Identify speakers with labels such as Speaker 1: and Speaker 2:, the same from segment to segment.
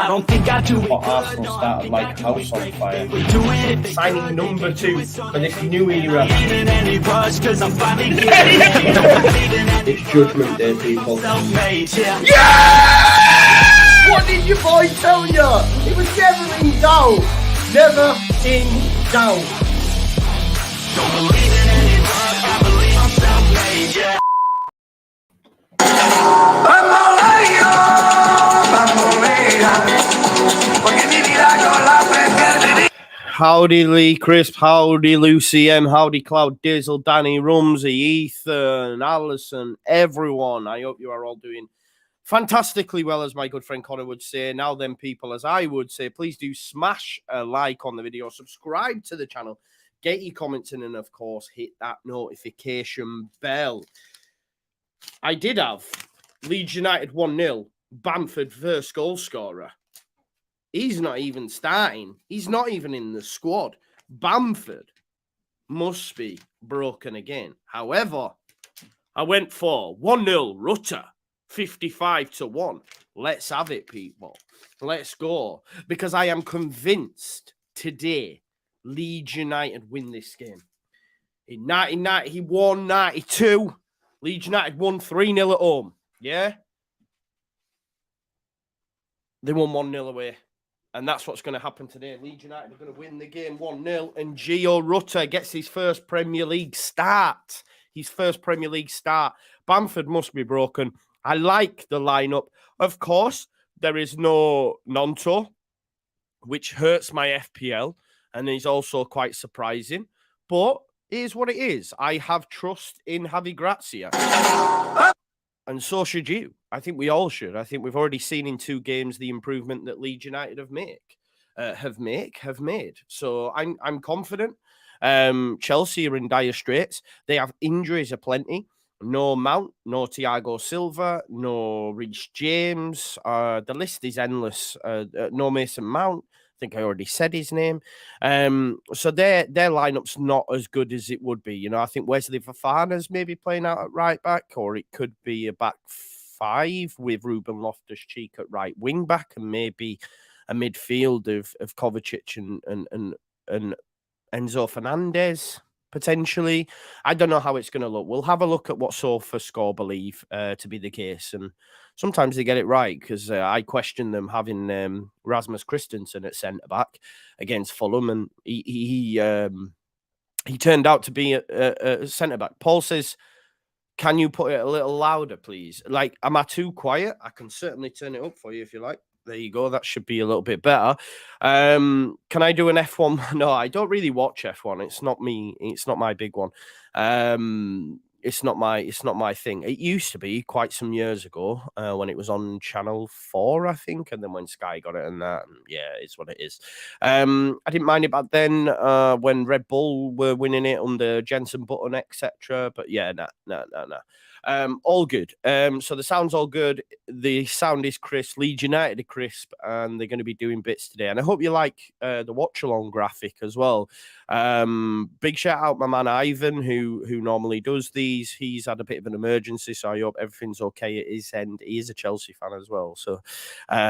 Speaker 1: I don't think I do it.
Speaker 2: But Arsenal started like house on fire. Signing number 2 for this new era. It's Judgment Day, people. Yeah! What did your boy tell you? It was never in doubt. Never in doubt. Don't believe in any luck, I believe I'm self-made, yeah. Howdy Lee, Crisp, howdy Lucy M, howdy Cloud Dizzle, Danny, Rumsey, Ethan, Allison, everyone. I hope you are all doing fantastically well, as my good friend Connor would say. Now then, people, as I would say, please do smash a like on the video, subscribe to the channel, get your comments in, and of course, hit that notification bell. I did have Leeds United 1-0, Bamford first goal scorer. He's not even starting. He's not even in the squad. Bamford must be broken again. However, I went for 1-0 Rutter, 55-1. Let's have it, people. Let's go. Because I am convinced today Leeds United win this game. In 1991, 92, Leeds United won 3-0 at home. Yeah? They won 1-0 away. And that's what's going to happen today. Leeds United are going to win the game 1-0. And Gio Rutter gets his first Premier League start. Bamford must be broken. I like the lineup. Of course, there is no Nonto, which hurts my FPL. And is also quite surprising. But it is what it is. I have trust in Javi Gracia. And so should you. I think we all should. I think we've already seen in 2 games the improvement that Leeds United have made. So I'm confident. Chelsea are in dire straits. They have injuries aplenty. No Mount, no Thiago Silva, no Reece James. The list is endless. No Mason Mount. I think I already said his name. So their lineup's not as good as it would be. You know, I think Wesley Fofana's maybe playing out at right back, or it could be a back 5 with Ruben Loftus-Cheek at right wing back, and maybe a midfield of Kovacic and Enzo Fernandez potentially. I don't know how it's going to look. We'll have a look at what SofaScore believe to be the case, and sometimes they get it right, because I question them having Rasmus Christensen at centre-back against Fulham, and he turned out to be a centre-back. Paul says, can you put it a little louder, please? Like, am I too quiet? I can certainly turn it up for you if you like. There you go. That should be a little bit better. Can I do an F1? No, I don't really watch F1. It's not me. It's not my big one. It's not my thing. It used to be quite some years ago when it was on Channel 4, I think, and then when Sky got it, and that, yeah, it's what it is. I didn't mind it back then when Red Bull were winning it under Jenson Button, etc. But yeah, nah. All good. So the sound's all good. The sound is crisp. Leeds United are crisp, and they're going to be doing bits today. And I hope you like the watch-along graphic as well. Big shout out my man Ivan, who normally does these. He's had a bit of an emergency, so I hope everything's okay at his end. He is a Chelsea fan as well. So,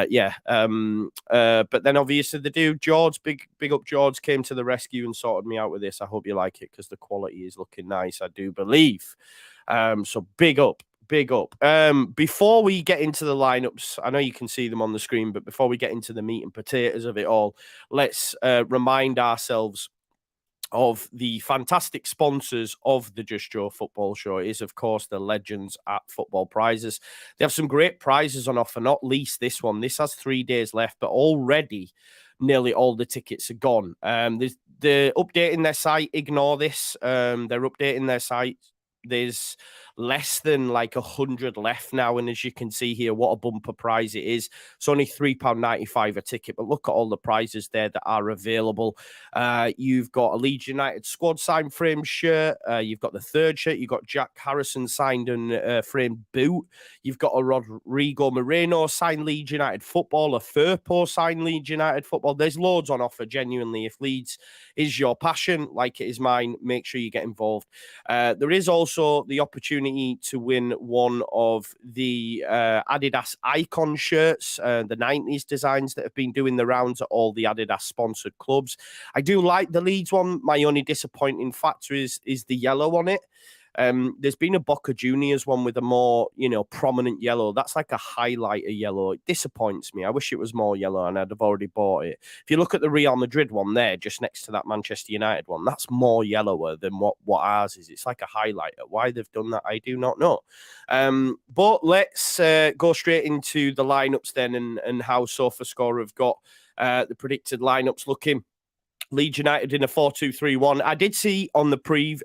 Speaker 2: yeah. But then obviously the dude, George, big up George, came to the rescue and sorted me out with this. I hope you like it, because the quality is looking nice, I do believe. So big up. Before we get into the lineups, I know you can see them on the screen, but before we get into the meat and potatoes of it all, let's remind ourselves of the fantastic sponsors of the Just Joe Football Show. It is, of course, the legends at Football Prizes. They have some great prizes on offer, not least this one. This has 3 days left, but already nearly all the tickets are gone. They're updating their site. Ignore this. They're updating their site. There's less than like 100 left now, and as you can see here, what a bumper prize it is. It's only £3.95 a ticket, but look at all the prizes there that are available. You've got a Leeds United squad signed frame shirt. You've got the 3rd shirt. You've got Jack Harrison signed and framed boot. You've got a Rodrigo Moreno signed Leeds United football, a Firpo signed Leeds United football. There's loads on offer, genuinely. If Leeds is your passion, like it is mine, make sure you get involved. There is also the opportunity opportunity to win one of the Adidas Icon shirts, the 90s designs that have been doing the rounds at all the Adidas sponsored clubs. I do like the Leeds one. My only disappointing factor is the yellow on it. There's been a Boca Juniors one with a more, prominent yellow. That's like a highlighter yellow. It disappoints me. I wish it was more yellow and I'd have already bought it. If you look at the Real Madrid one there, just next to that Manchester United one, that's more yellower than what ours is. It's like a highlighter. Why they've done that, I do not know. But let's go straight into the lineups then and how SofaScore have got the predicted lineups looking. Leeds United in a 4-2-3-1. I did say on the preview,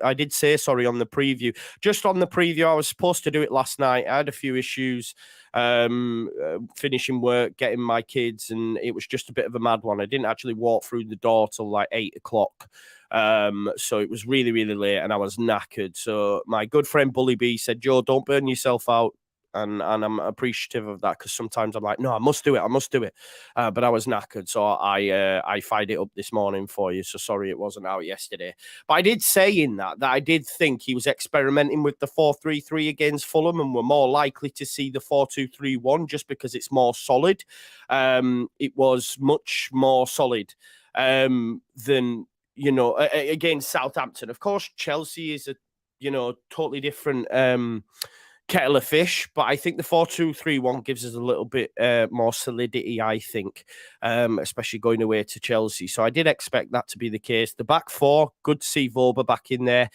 Speaker 2: just on the preview, I was supposed to do it last night. I had a few issues finishing work, getting my kids, and it was just a bit of a mad one. I didn't actually walk through the door till like 8 o'clock. So it was really, really late and I was knackered. So my good friend Bully B said, Joe, don't burn yourself out. And I'm appreciative of that because sometimes I'm like, no, I must do it. But I was knackered, so I fired it up this morning for you. So sorry it wasn't out yesterday. But I did say in that I did think he was experimenting with the 4-3-3 against Fulham, and we're more likely to see the 4-2-3-1 just because it's more solid. It was much more solid than against Southampton. Of course, Chelsea is a totally different kettle of fish, but I think the 4-2-3-1 gives us a little bit more solidity, I think, especially going away to Chelsea. So I did expect that to be the case. The back four, good to see Voba back in there.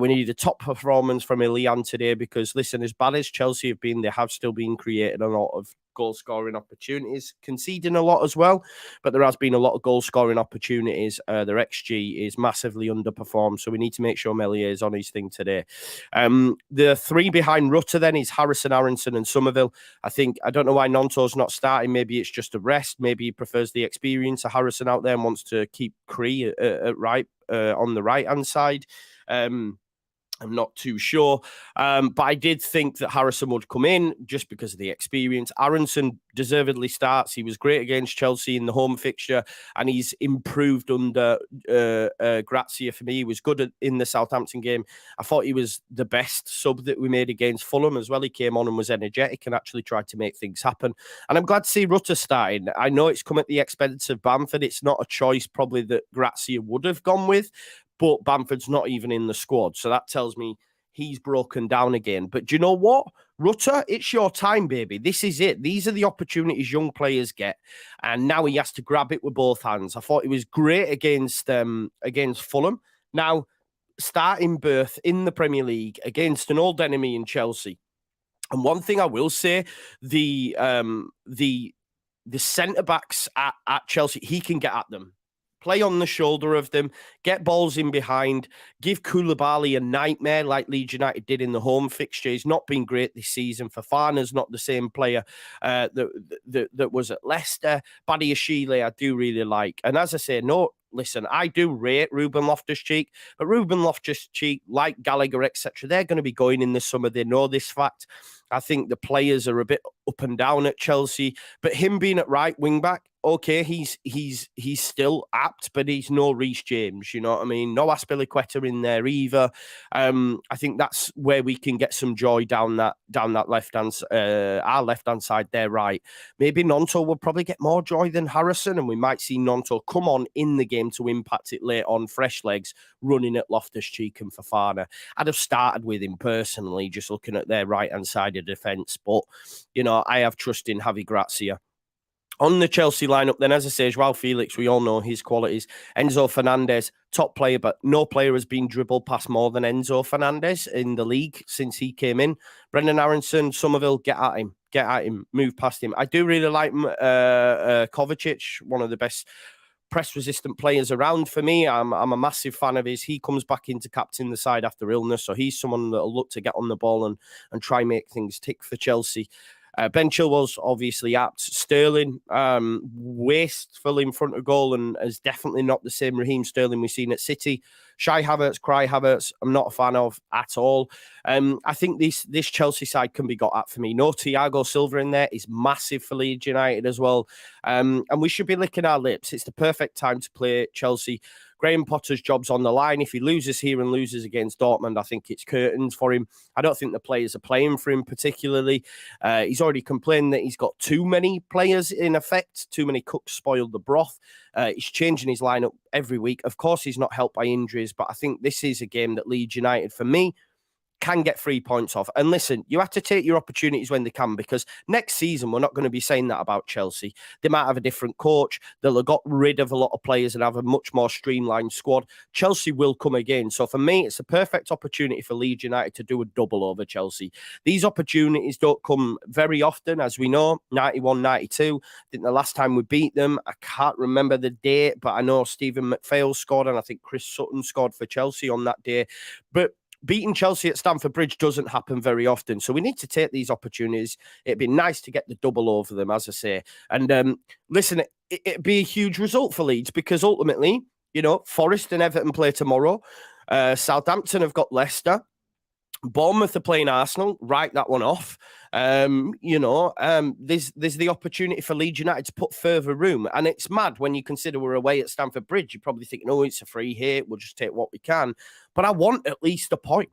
Speaker 2: We need a top performance from Ilian today because, listen, as bad as Chelsea have been, they have still been creating a lot of goal-scoring opportunities, conceding a lot as well, but there has been a lot of goal-scoring opportunities. Their XG is massively underperformed, so we need to make sure Meslier is on his thing today. The three behind Rutter then is Harrison, Aronson and Somerville. I don't know why Nonto's not starting. Maybe it's just a rest. Maybe he prefers the experience of Harrison out there and wants to keep Cree on the right-hand side. I'm not too sure. But I did think that Harrison would come in just because of the experience. Aronson deservedly starts. He was great against Chelsea in the home fixture, and he's improved under Grazia for me. He was good in the Southampton game. I thought he was the best sub that we made against Fulham as well. He came on and was energetic and actually tried to make things happen. And I'm glad to see Rutter starting. I know it's come at the expense of Bamford. It's not a choice probably that Grazia would have gone with, but Bamford's not even in the squad. So that tells me he's broken down again. But do you know what? Rutter, it's your time, baby. This is it. These are the opportunities young players get. And now he has to grab it with both hands. I thought he was great against Fulham. Now, starting berth in the Premier League against an old enemy in Chelsea. And one thing I will say, the centre-backs at Chelsea, he can get at them. Play on the shoulder of them, get balls in behind, give Koulibaly a nightmare like Leeds United did in the home fixture. He's not been great this season. Fofana's not the same player that was at Leicester. Badiashile, I do really like. And as I say, listen, I do rate Ruben Loftus-Cheek, but Ruben Loftus-Cheek, like Gallagher, etc., they're going to be going in this summer. They know this fact. I think the players are a bit up and down at Chelsea, but him being at right wing back, okay, he's still apt, but he's no Reece James, you know what I mean? No Azpilicueta in there either. I think that's where we can get some joy down that left-hand, our left-hand side there, right. Maybe Nonto will probably get more joy than Harrison, and we might see Nonto come on in the game to impact it late on, fresh legs, running at Loftus-Cheek and Fofana. I'd have started with him personally, just looking at their right-hand side of defence, but, I have trust in Javi Grazia. On the Chelsea lineup, then, as I say, Joao Felix, we all know his qualities. Enzo Fernandez, top player, but no player has been dribbled past more than Enzo Fernandez in the league since he came in. Brendan Aronson, Somerville, get at him, move past him. I do really like Kovacic, one of the best press-resistant players around for me. I'm a massive fan of his. He comes back into captain the side after illness, so he's someone that'll look to get on the ball and try make things tick for Chelsea. Ben Chilwell's obviously apt. Sterling, wasteful in front of goal and is definitely not the same Raheem Sterling we've seen at City. Shy Havertz, Cry Havertz, I'm not a fan of at all. I think this Chelsea side can be got at for me. No Thiago Silva in there is massive for Leeds United as well. And we should be licking our lips. It's the perfect time to play Chelsea. Graham Potter's job's on the line. If he loses here and loses against Dortmund, I think it's curtains for him. I don't think the players are playing for him particularly. He's already complained that he's got too many players in effect. Too many cooks spoiled the broth. He's changing his lineup every week. Of course, he's not helped by injuries, but I think this is a game that Leeds United, for me, can get 3 points off. And listen, you have to take your opportunities when they can, because next season, we're not going to be saying that about Chelsea. They might have a different coach. They'll have got rid of a lot of players and have a much more streamlined squad. Chelsea will come again. So for me, it's a perfect opportunity for Leeds United to do a double over Chelsea. These opportunities don't come very often, as we know. 91, 92. I think the last time we beat them, I can't remember the date, but I know Stephen McPhail scored, and I think Chris Sutton scored for Chelsea on that day. But beating Chelsea at Stamford Bridge doesn't happen very often. So we need to take these opportunities. It'd be nice to get the double over them, as I say. And listen, it'd be a huge result for Leeds, because ultimately, you know, Forest and Everton play tomorrow. Southampton have got Leicester. Bournemouth are playing Arsenal. Write that one off. There's the opportunity for Leeds United to put further room. And it's mad when you consider we're away at Stamford Bridge. You're probably thinking, oh, it's a free hit. We'll just take what we can. But I want at least a point.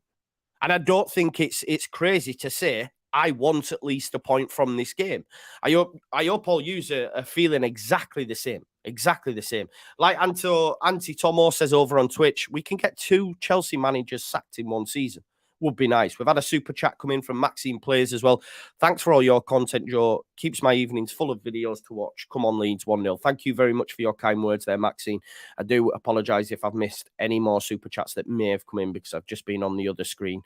Speaker 2: And I don't think it's crazy to say I want at least a point from this game. I hope all yous are feeling exactly the same. Exactly the same. Like Auntie Tomo says over on Twitch, we can get 2 Chelsea managers sacked in one season. Would be nice. We've had a super chat come in from Maxine Plays as well. Thanks for all your content, Joe. Keeps my evenings full of videos to watch. Come on, Leeds 1-0. Thank you very much for your kind words there, Maxine. I do apologise if I've missed any more super chats that may have come in, because I've just been on the other screen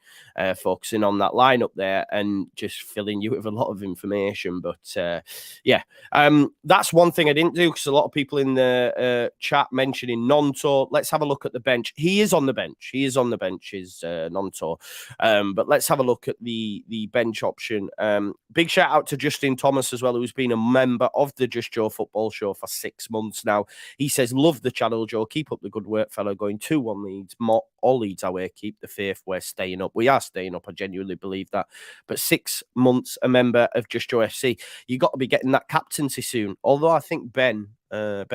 Speaker 2: focusing on that lineup there and just filling you with a lot of information. But that's one thing I didn't do, because a lot of people in the chat mentioning Nonto. Let's have a look at the bench. He is on the bench. Is Nonto. But let's have a look at the bench option. Big shout out to Justin Thomas as well, who's been a member of the Just Joe football show for 6 months now. He says, love the channel, Joe. Keep up the good work, fella. Going 2-1 Leeds. All Leeds away. Keep the faith. We're staying up. We are staying up. I genuinely believe that. But 6 months a member of Just Joe FC. You got to be getting that captaincy soon. Although I think Ben, you'll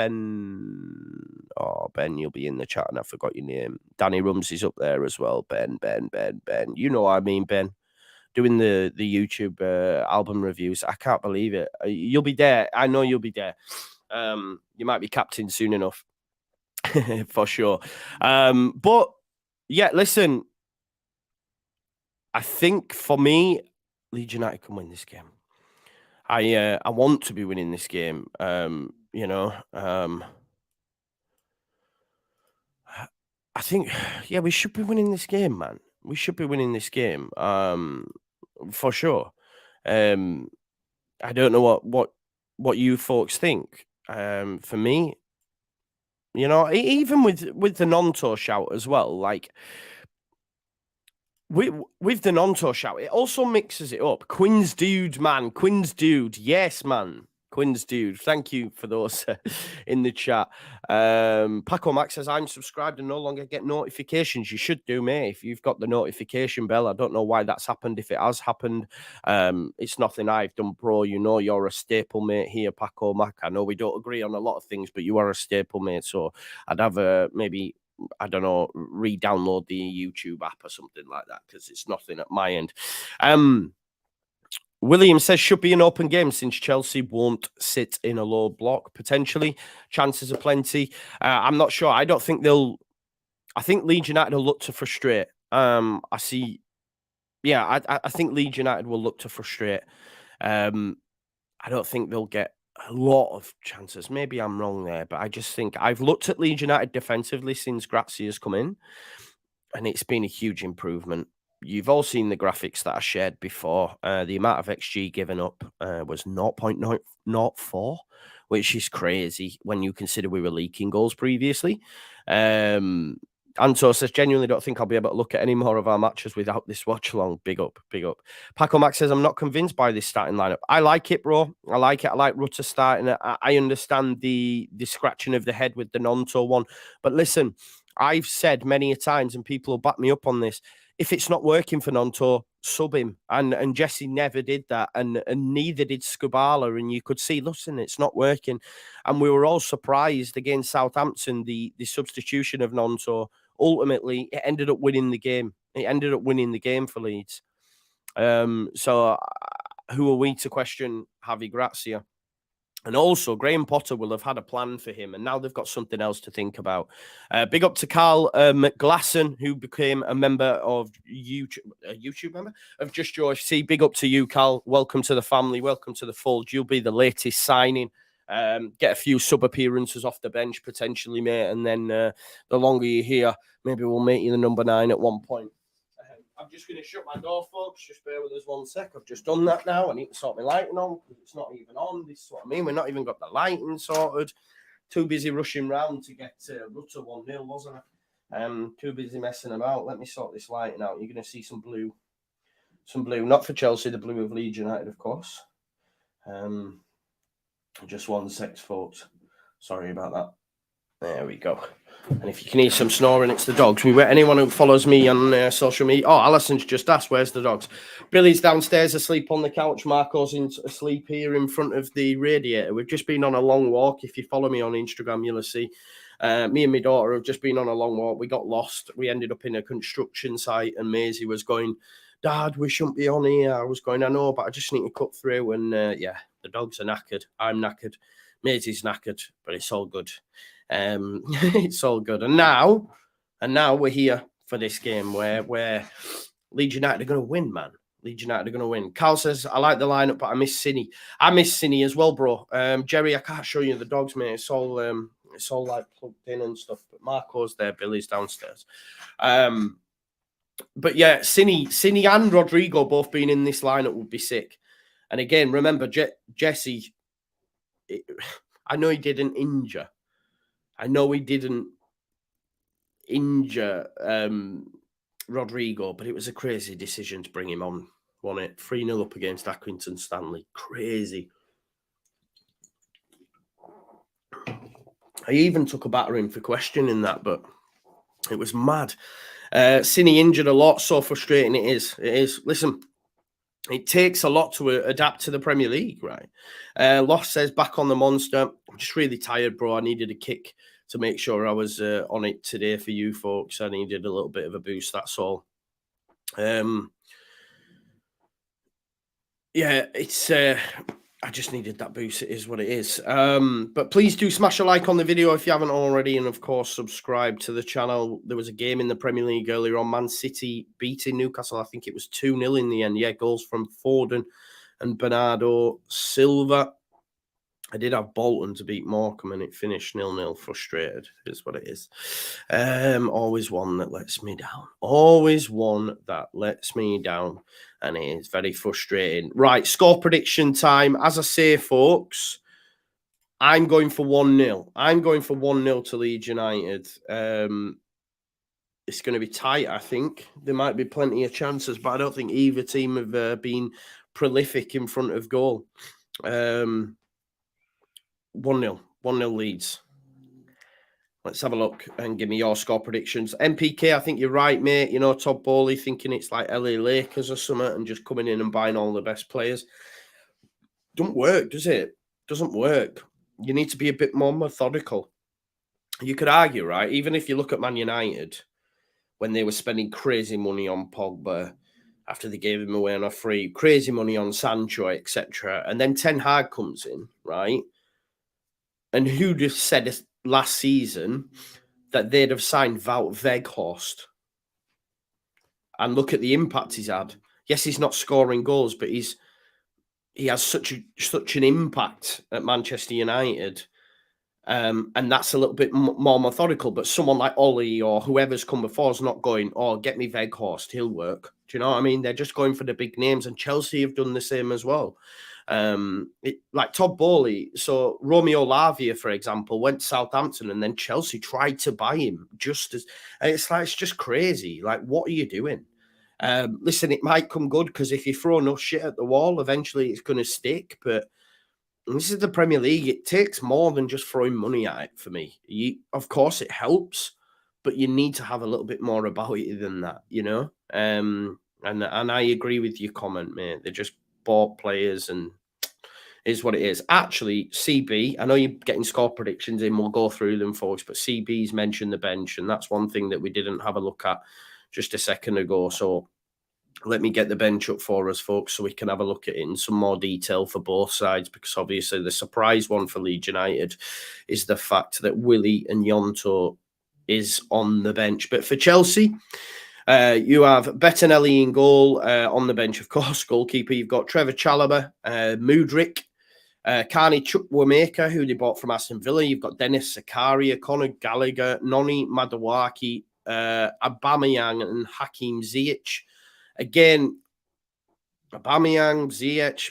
Speaker 2: be in the chat and I forgot your name. Danny Rumsey's up there as well. Ben. You know what I mean, Ben. Doing the YouTube album reviews. I can't believe it. You'll be there. I know you'll be there. You might be captain soon enough. For sure. But yeah, listen. I think for me, Leeds United can win this game. I want to be winning this game. I think, we should be winning this game, man. We should be winning this game, for sure. I don't know what you folks think. For me, even with the Nonto shout as well, like with the Nonto shout, it also mixes it up. Quinn's dude, man. Quinn's dude. Yes, man. Quinn's dude. Thank you for those in the chat. Paco Max says, I'm subscribed and no longer get notifications. You should do, mate, if you've got the notification bell. I don't know why that's happened. If it has happened, it's nothing I've done, bro. You know you're a staple, mate, here, Paco Mac. I know we don't agree on a lot of things, but you are a staple, mate. So I'd have maybe, I don't know, re-download the YouTube app or something like that, because it's nothing at my end. William says, should be an open game since Chelsea won't sit in a low block, potentially. Chances are plenty. I'm not sure. I think Leeds United will look to frustrate. I think Leeds United will look to frustrate. I don't think they'll get a lot of chances. Maybe I'm wrong there, but I just think I've looked at Leeds United defensively since Grazia's come in, and it's been a huge improvement. You've all seen the graphics that I shared before. The amount of XG given up was 0.904, which is crazy when you consider we were leaking goals previously. Anto says, genuinely don't think I'll be able to look at any more of our matches without this watch along. Big up. Paco Max says, I'm not convinced by this starting lineup. I like it, bro. I like it. I like Rutter starting it. I understand the scratching of the head with the Nonto one. But listen, I've said many a times, and people will back me up on this, if it's not working for Nonto, sub him. And Jesse never did that, and neither did Skubala. And you could see, listen, it's not working. And we were all surprised against Southampton, the substitution of Nonto. Ultimately, it ended up winning the game. It ended up winning the game for Leeds. So who are we to question Javi Gracia? And also, Graham Potter will have had a plan for him, and now they've got something else to think about. Big up to Carl McGlasson, who became a member of YouTube member of JUSTJOE FC. Big up to you, Carl. Welcome to the family. Welcome to the fold. You'll be the latest signing. Get a few sub appearances off the bench potentially, mate. And then the longer you're here, maybe we'll make you the number 9 at one point. I'm just going to shut my door, folks. Just bear with us one sec. I've just done that now. I need to sort my lighting on because it's not even on. This is what I mean. We're not even got the lighting sorted. Too busy rushing round to get Rutter 1-0, wasn't I? Too busy messing about. Let me sort this lighting out. You're going to see some blue. Some blue. Not for Chelsea, the blue of Leeds United, of course. Just one sec, folks. Sorry about that. There we go. And if you can hear some snoring, it's the dogs. Anyone who follows me on social media. Oh, Alison's just asked, where's the dogs? Billy's downstairs asleep on the couch. Marco's asleep here in front of the radiator. We've just been on a long walk. If you follow me on Instagram, you'll see. Me and my daughter have just been on a long walk. We got lost. We ended up in a construction site, and Maisie was going, Dad, we shouldn't be on here. I was going, I know, but I just need to cut through. And yeah, the dogs are knackered. I'm knackered. Maisie's knackered, but it's all good. It's all good. And now we're here for this game where Leeds United are going to win, man. Leeds United are going to win. Carl says, I like the lineup, but I miss Cine. I miss Cine as well, bro. Jerry, I can't show you the dogs, mate. It's all like plugged in and stuff. But Marco's there, Billy's downstairs. But yeah, Cine and Rodrigo both being in this lineup would be sick. And again, remember, Jesse, I know he didn't injure. I know he didn't injure Rodrigo, but it was a crazy decision to bring him on, wasn't it? 3-0 up against Accrington Stanley. Crazy. I even took a battering for questioning that, but it was mad. Cine injured a lot, so frustrating it is. It is. Listen, it takes a lot to adapt to the Premier League, right? Loss says, back on the monster. I'm just really tired, bro. I needed a kick to make sure I was on it today for you folks. I needed a little bit of a boost, that's all. Yeah, it's... I just needed that boost. It is what it is. But please do smash a like on the video if you haven't already. And, of course, subscribe to the channel. There was a game in the Premier League earlier on. Man City beating Newcastle. I think it was 2-0 in the end. Yeah, goals from Foden and Bernardo Silva. I did have Bolton to beat Morecambe and it finished 0-0. Frustrated is what it is. Always one that lets me down. Always one that lets me down. And it is very frustrating. Right, score prediction time. As I say, folks, I'm going for 1-0. I'm going for 1-0 to Leeds United. It's going to be tight, I think. There might be plenty of chances, but I don't think either team have been prolific in front of goal. 1-0. 1-0 Leeds. Let's have a look and give me your score predictions. MPK, I think you're right, mate. You know, Todd Bowley thinking it's like LA Lakers or something and just coming in and buying all the best players. Don't work, does it? Doesn't work. You need to be a bit more methodical. You could argue, right? Even if you look at Man United, when they were spending crazy money on Pogba after they gave him away on a free, crazy money on Sancho, etc. And then Ten Hag comes in, right? And who just said last season that they'd have signed Wout Weghorst? And look at the impact he's had. Yes, he's not scoring goals, but he has such an impact at Manchester United. And that's a little bit more methodical. But someone like Ollie or whoever's come before is not going, oh, get me Weghorst, he'll work. Do you know what I mean? They're just going for the big names. And Chelsea have done the same as well. Like Todd Bowley, so Romeo Lavia, for example, went to Southampton and then Chelsea tried to buy him it's just crazy. Like, what are you doing? Listen, it might come good because if you throw enough shit at the wall, eventually it's going to stick. But this is the Premier League. It takes more than just throwing money at it for me. Of course, it helps, but you need to have a little bit more about it than that, you know. And I agree with your comment, mate. They just bought players and is what it is. Actually, CB, I know you're getting score predictions in. We'll go through them, folks, but CB's mentioned the bench, and that's one thing that we didn't have a look at just a second ago. So let me get the bench up for us, folks, so we can have a look at it in some more detail for both sides, because obviously the surprise one for Leeds United is the fact that Willie and Yonto is on the bench. But for Chelsea, you have Bettinelli in goal, on the bench, of course. Goalkeeper, you've got Trevor Chalobah, Mudryk, Carney Chukwuemeka, who they bought from Aston Villa. You've got Dennis Zakaria, Conor Gallagher, Noni Madawaki, Aubameyang, and Hakim Ziyech. Again, Aubameyang, Ziyech,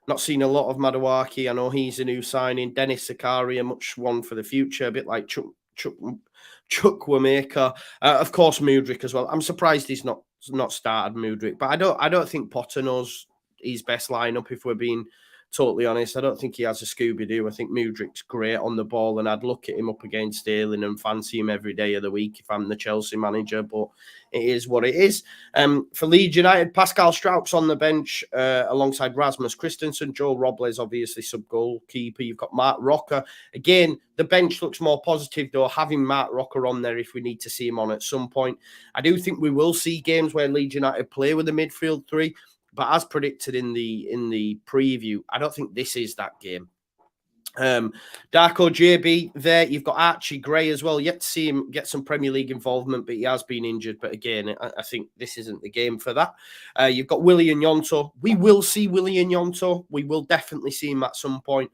Speaker 2: not seen a lot of Madawaki. I know he's a new signing. Dennis Zakaria, much one for the future, a bit like Chukwuemeka. Of course, Mudryk as well. I'm surprised he's not started Mudryk, but I don't think Potter knows his best lineup, if we're being totally honest. I don't think he has a Scooby-Doo. I think Mudryk's great on the ball, and I'd look at him up against Sterling and fancy him every day of the week if I'm the Chelsea manager, but it is what it is. For Leeds United, Pascal Stroup's on the bench alongside Rasmus Christensen. Joe Robles, obviously, sub-goalkeeper. You've got Mark Rocker. Again, the bench looks more positive, though, having Mark Rocker on there if we need to see him on at some point. I do think we will see games where Leeds United play with a midfield three, but as predicted in the preview, I don't think this is that game. Darko JB there. You've got Archie Gray as well. Yet to see him get some Premier League involvement, but he has been injured. But again, I think this isn't the game for that. You've got Willie and Yonto. We will see Willie and Yonto. We will definitely see him at some point.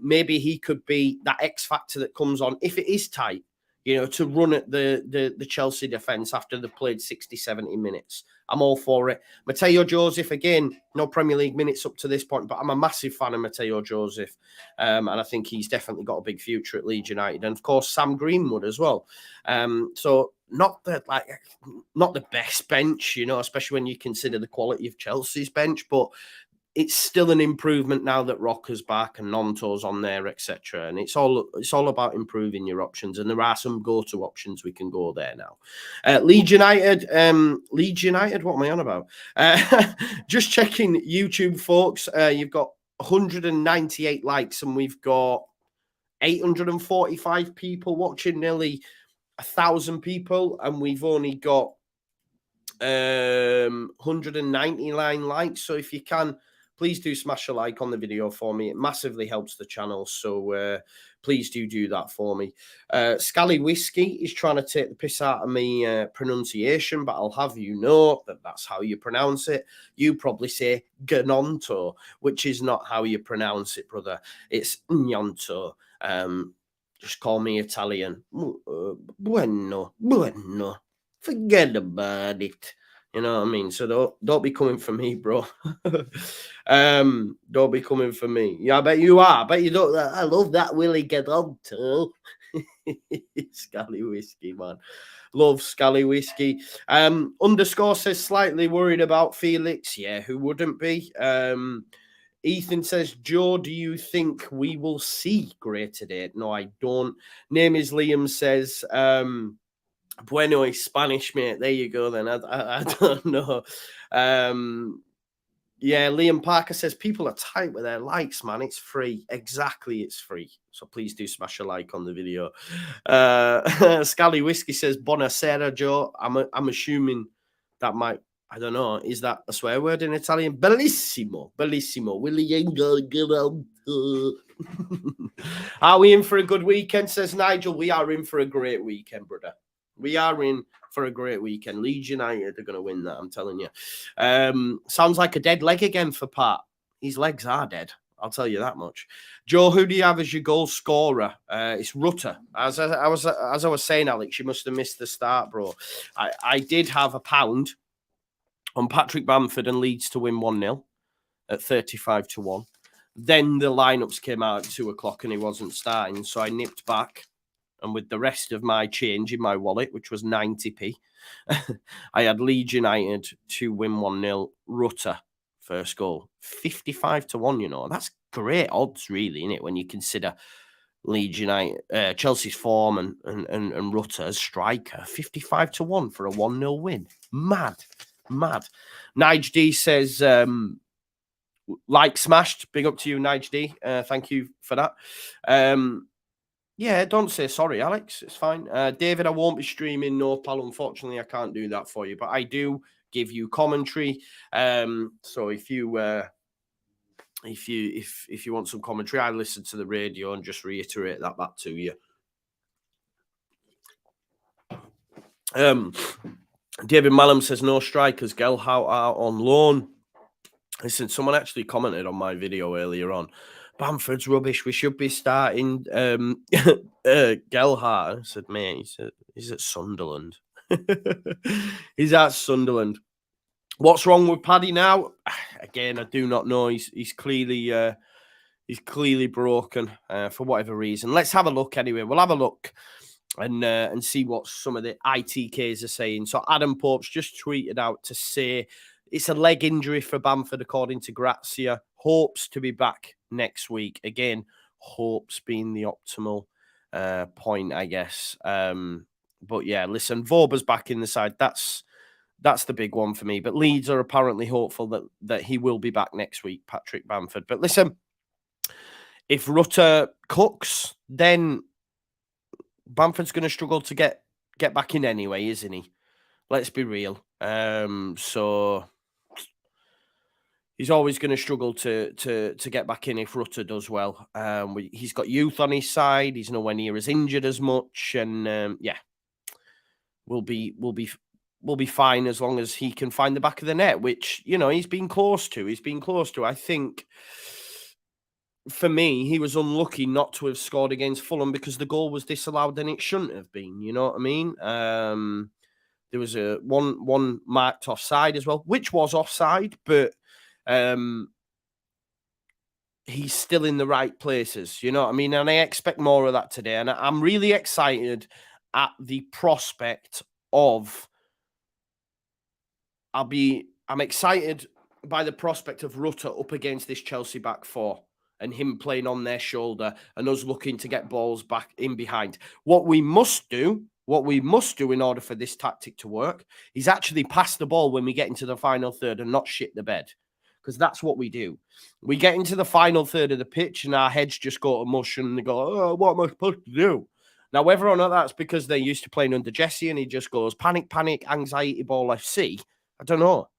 Speaker 2: Maybe he could be that X factor that comes on if it is tight, you know, to run at the Chelsea defence after they've played 60, 70 minutes. I'm all for it. Mateo Joseph, again, no Premier League minutes up to this point, but I'm a massive fan of Mateo Joseph. And I think he's definitely got a big future at Leeds United. And, of course, Sam Greenwood as well. So not the best bench, you know, especially when you consider the quality of Chelsea's bench, but it's still an improvement now that Rocker's back and Nonto's on there, etc. And it's all about improving your options. And there are some go-to options we can go there now. Leeds United, what am I on about? Just checking YouTube, folks. You've got 198 likes and we've got 845 people watching, nearly 1,000 people, and we've only got 199 likes. So if you can, please do smash a like on the video for me. It massively helps the channel. So please do that for me. Scally Whiskey is trying to take the piss out of me pronunciation, but I'll have you know that that's how you pronounce it. You probably say Gnonto, which is not how you pronounce it, brother. It's Gnonto. Just call me Italian. Bueno. Forget about it. You know what I mean? So don't be coming for me, bro. Don't be coming for me. Yeah, I bet you are. I bet you don't. I love that Willie get on to. Scally Whiskey, man. Love Scally Whiskey. Underscore says slightly worried about Felix. Yeah, who wouldn't be? Ethan says, Joe, do you think we will see Gray today? No, I don't. Name is Liam says, Bueno is Spanish, mate. There you go, then. I don't know. Yeah, Liam Parker says, people are tight with their likes, man. It's free. Exactly, it's free. So please do smash a like on the video. Scally Whiskey says, Buonasera, Joe. I'm assuming that might, I don't know, is that a swear word in Italian? Bellissimo. Bellissimo. Are we in for a good weekend, says Nigel? We are in for a great weekend, brother. We are in for a great weekend. Leeds United are going to win that, I'm telling you. Sounds like a dead leg again for Pat. His legs are dead, I'll tell you that much. Joe, who do you have as your goal scorer? It's Rutter. As I was saying, Alex, you must have missed the start, bro. I did have £1 on Patrick Bamford and Leeds to win 1-0 at 35-1. Then the lineups came out at 2 o'clock and he wasn't starting, so I nipped back. And with the rest of my change in my wallet, which was 90p, I had Leeds United to win 1-0. Rutter, first goal. 55-1, you know. That's great odds, really, isn't it, when you consider Leeds United, Chelsea's form and Rutter as striker, 55-1 for a 1-0 win. Mad. Nige D says, like smashed. Big up to you, Nige D. Thank you for that. Yeah, don't say sorry, Alex. It's fine. David, I won't be streaming no pal. Unfortunately, I can't do that for you, but I do give you commentary. So if you want some commentary, I listen to the radio and just reiterate that back to you. David Mallam says no strikers. Gelhardt out on loan. Listen, someone actually commented on my video earlier on. Bamford's rubbish. We should be starting Gelhardt. I said, mate, he's at Sunderland. He's at Sunderland. What's wrong with Paddy now? Again, I do not know. He's clearly broken for whatever reason. Let's have a look anyway. We'll have a look and see what some of the ITKs are saying. So Adam Pope's just tweeted out to say it's a leg injury for Bamford, according to Grazia. Hopes to be back next week. Again, hopes being the optimal point, I guess. But yeah, listen, Vorba's back in the side. That's the big one for me. But Leeds are apparently hopeful that he will be back next week, Patrick Bamford. But listen, if Rutter cooks, then Bamford's going to struggle to get back in anyway, isn't he? Let's be real. So he's always going to struggle to get back in if Rutter does well. He's got youth on his side. He's nowhere near as injured as much, and yeah, we'll be fine as long as he can find the back of the net, which he's been close to. I think, for me, he was unlucky not to have scored against Fulham because the goal was disallowed and it shouldn't have been. You know what I mean? There was a one marked offside as well, which was offside, but he's still in the right places. You know what I mean? And I expect more of that today. And I'm really excited at the prospect of. I'm excited by the prospect of Rutter up against this Chelsea back four and him playing on their shoulder and us looking to get balls back in behind. What we must do in order for this tactic to work is actually pass the ball when we get into the final third and not shit the bed. Because that's what we do. We get into the final third of the pitch and our heads just go to mush and they go, oh, what am I supposed to do? Now, whether or not that's because they're used to playing under Jesse and he just goes, panic, anxiety ball FC, I don't know.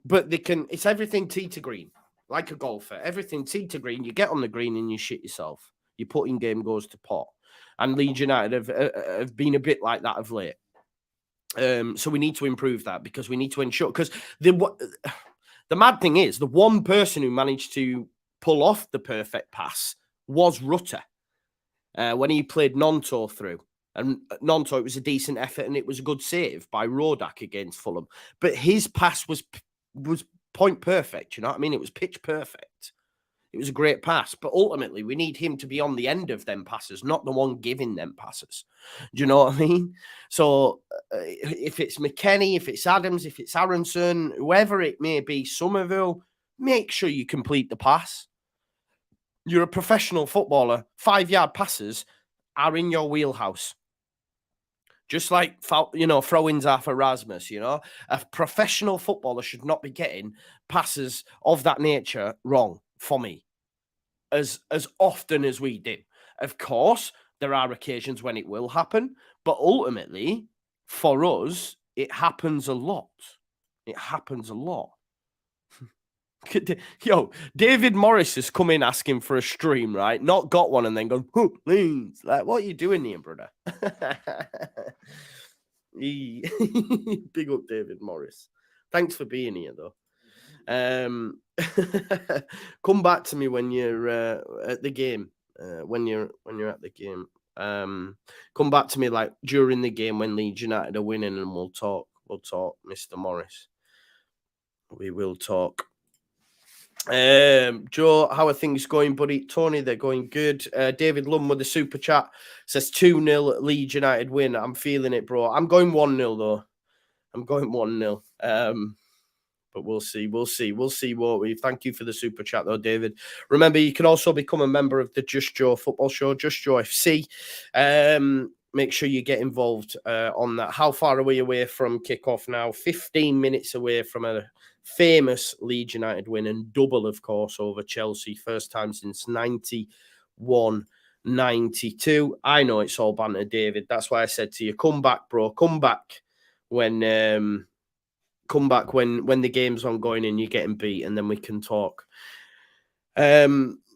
Speaker 2: But it's everything tee to green, like a golfer. Everything tee to green. You get on the green and you shit yourself. Your putting game goes to pot. And Leeds United have been a bit like that of late. So we need to improve that because we need to ensure. Because the mad thing is, the one person who managed to pull off the perfect pass was Rutter when he played Nonto through. And Nonto, it was a decent effort and it was a good save by Rodak against Fulham. But his pass was point perfect, you know what I mean? It was pitch perfect. It was a great pass. But ultimately, we need him to be on the end of them passes, not the one giving them passes. Do you know what I mean? So if it's McKennie, if it's Adams, if it's Aronson, whoever it may be, Somerville, make sure you complete the pass. You're a professional footballer. 5-yard passes are in your wheelhouse. Just like, throw-ins are for Rasmus, A professional footballer should not be getting passes of that nature wrong, for me, as often as we do. Of course, there are occasions when it will happen, but ultimately, for us, it happens a lot. It happens a lot. Yo, David Morris has come in asking for a stream, right? Not got one and then gone, Leeds. Like, what are you doing here, brother? Big up David Morris. Thanks for being here, though. Come back to me when you're at the game. When you're at the game. Come back to me like during the game when Leeds United are winning and we'll talk. We'll talk, Mr. Morris. We will talk. Joe, how are things going, buddy? Tony, they're going good. David Lum with the super chat says 2-0 Leeds United win. I'm feeling it, bro. I'm going 1-0 though. I'm going 1-0. But we'll see, won't we? Thank you for the super chat, though, David. Remember, you can also become a member of the Just Joe football show, Just Joe FC. Make sure you get involved on that. How far are we away from kickoff now? 15 minutes away from a famous Leeds United win, and double, of course, over Chelsea. First time since 91-92. I know it's all banter, David. That's why I said to you, come back, bro. Come back when the game's ongoing and you're getting beat, and then we can talk.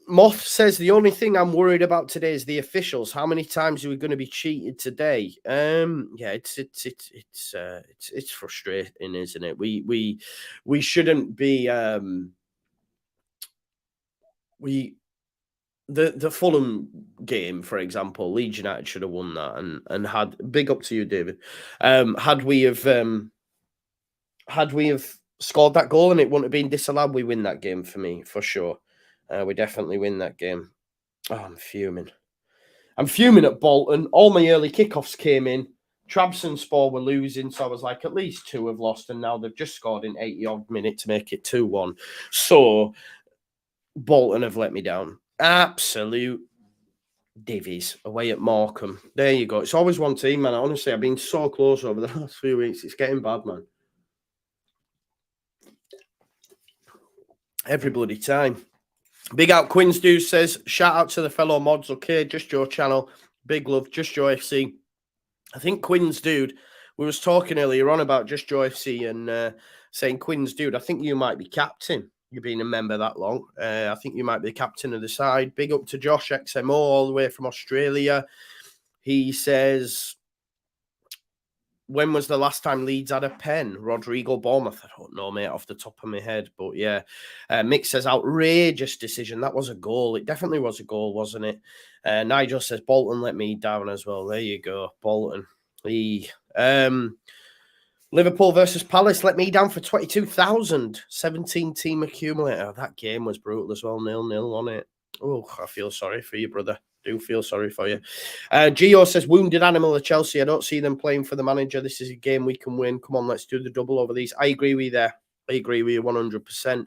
Speaker 2: Moth says the only thing I'm worried about today is the officials. How many times are we going to be cheated today? Yeah, it's frustrating, isn't it? We shouldn't be the Fulham game, for example. Leeds United should have won that and had big up to you, David. Had we have scored that goal and it wouldn't have been disallowed, we win that game for me, for sure. We definitely win that game. Oh, I'm fuming. I'm fuming at Bolton. All my early kickoffs came in. Trabzonspor were losing, so I was like, at least 2 have lost, and now they've just scored in 80-odd minutes to make it 2-1. So Bolton have let me down. Absolute divvies away at Morecambe. There you go. It's always one team, man. Honestly, I've been so close over the last few weeks. It's getting bad, man. Every bloody time. Big out Quinn's Dude says, shout out to the fellow mods, okay? Just Joe channel. Big love, Just Joe FC. I think Quinn's Dude, we was talking earlier on about Just Joe FC and saying, Quinn's Dude, I think you might be captain. You've been a member that long. I think you might be the captain of the side. Big up to Josh XMO all the way from Australia. He says, when was the last time Leeds had a pen? Rodrigo Bournemouth. I don't know, mate, off the top of my head. But yeah, Mick says, outrageous decision. That was a goal. It definitely was a goal, wasn't it? Nigel says, Bolton let me down as well. There you go, Bolton. Liverpool versus Palace let me down for 22,000. 17 team accumulator. That game was brutal as well. 0-0 on it. Oh, I feel sorry for you, brother. Do feel sorry for you. Gio says, wounded animal of Chelsea. I don't see them playing for the manager. This is a game we can win. Come on, let's do the double over these. I agree with you there. I agree with you 100%.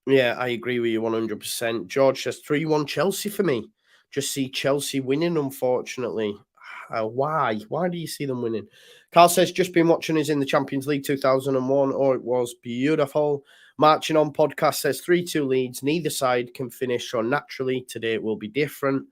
Speaker 2: Yeah, I agree with you 100%. George says 3-1 Chelsea for me. Just see Chelsea winning, unfortunately. Why? Why do you see them winning? Carl says, just been watching us in the Champions League 2001. Oh, it was beautiful. Marching On podcast says 3-2 Leeds. Neither side can finish, so naturally today it will be different.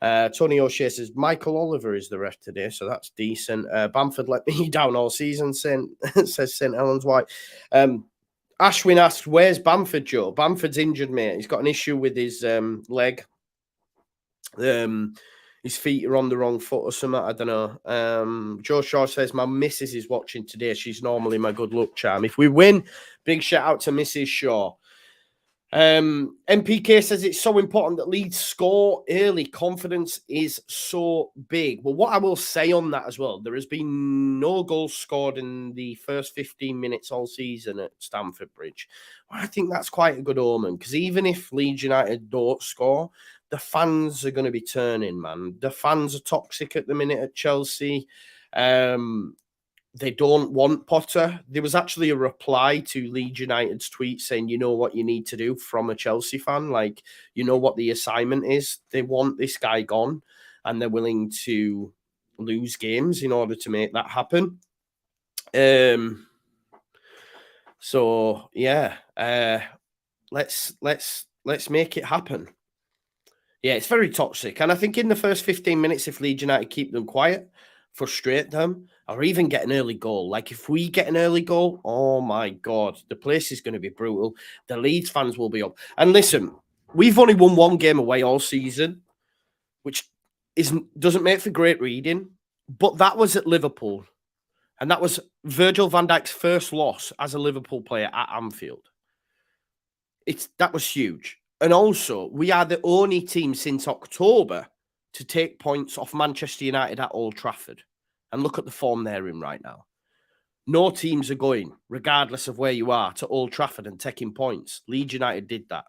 Speaker 2: Tony O'Shea says, Michael Oliver is the ref today, so that's decent. Bamford let me down all season, says St. Helens White. Ashwin asked, where's Bamford, Joe? Bamford's injured, mate. He's got an issue with his leg. His feet are on the wrong foot or something. I don't know. Joe Shaw says, my missus is watching today. She's normally my good luck charm. If we win, big shout out to Mrs. Shaw. MPK says it's so important that Leeds score early. Confidence is so big. Well, what I will say on that as well, there has been no goals scored in the first 15 minutes all season at Stamford Bridge. I think that's quite a good omen, because even if Leeds United don't score, the fans are going to be turning, man. The fans are toxic at the minute at Chelsea. They don't want Potter. There was actually a reply to Leeds United's tweet saying, you know what you need to do, from a Chelsea fan. Like, you know what the assignment is. They want this guy gone, and they're willing to lose games in order to make that happen. So yeah, let's make it happen. Yeah, it's very toxic. And I think in the first 15 minutes, if Leeds United keep them quiet, frustrate them, or even get an early goal. Like, if we get an early goal, oh my God, the place is going to be brutal. The Leeds fans will be up. And listen, we've only won one game away all season, which doesn't make for great reading, but that was at Liverpool. And that was Virgil van Dijk's first loss as a Liverpool player at Anfield. That was huge. And also, we are the only team since October to take points off Manchester United at Old Trafford. And look at the form they're in right now. No teams are going, regardless of where you are, to Old Trafford and taking points. Leeds United did that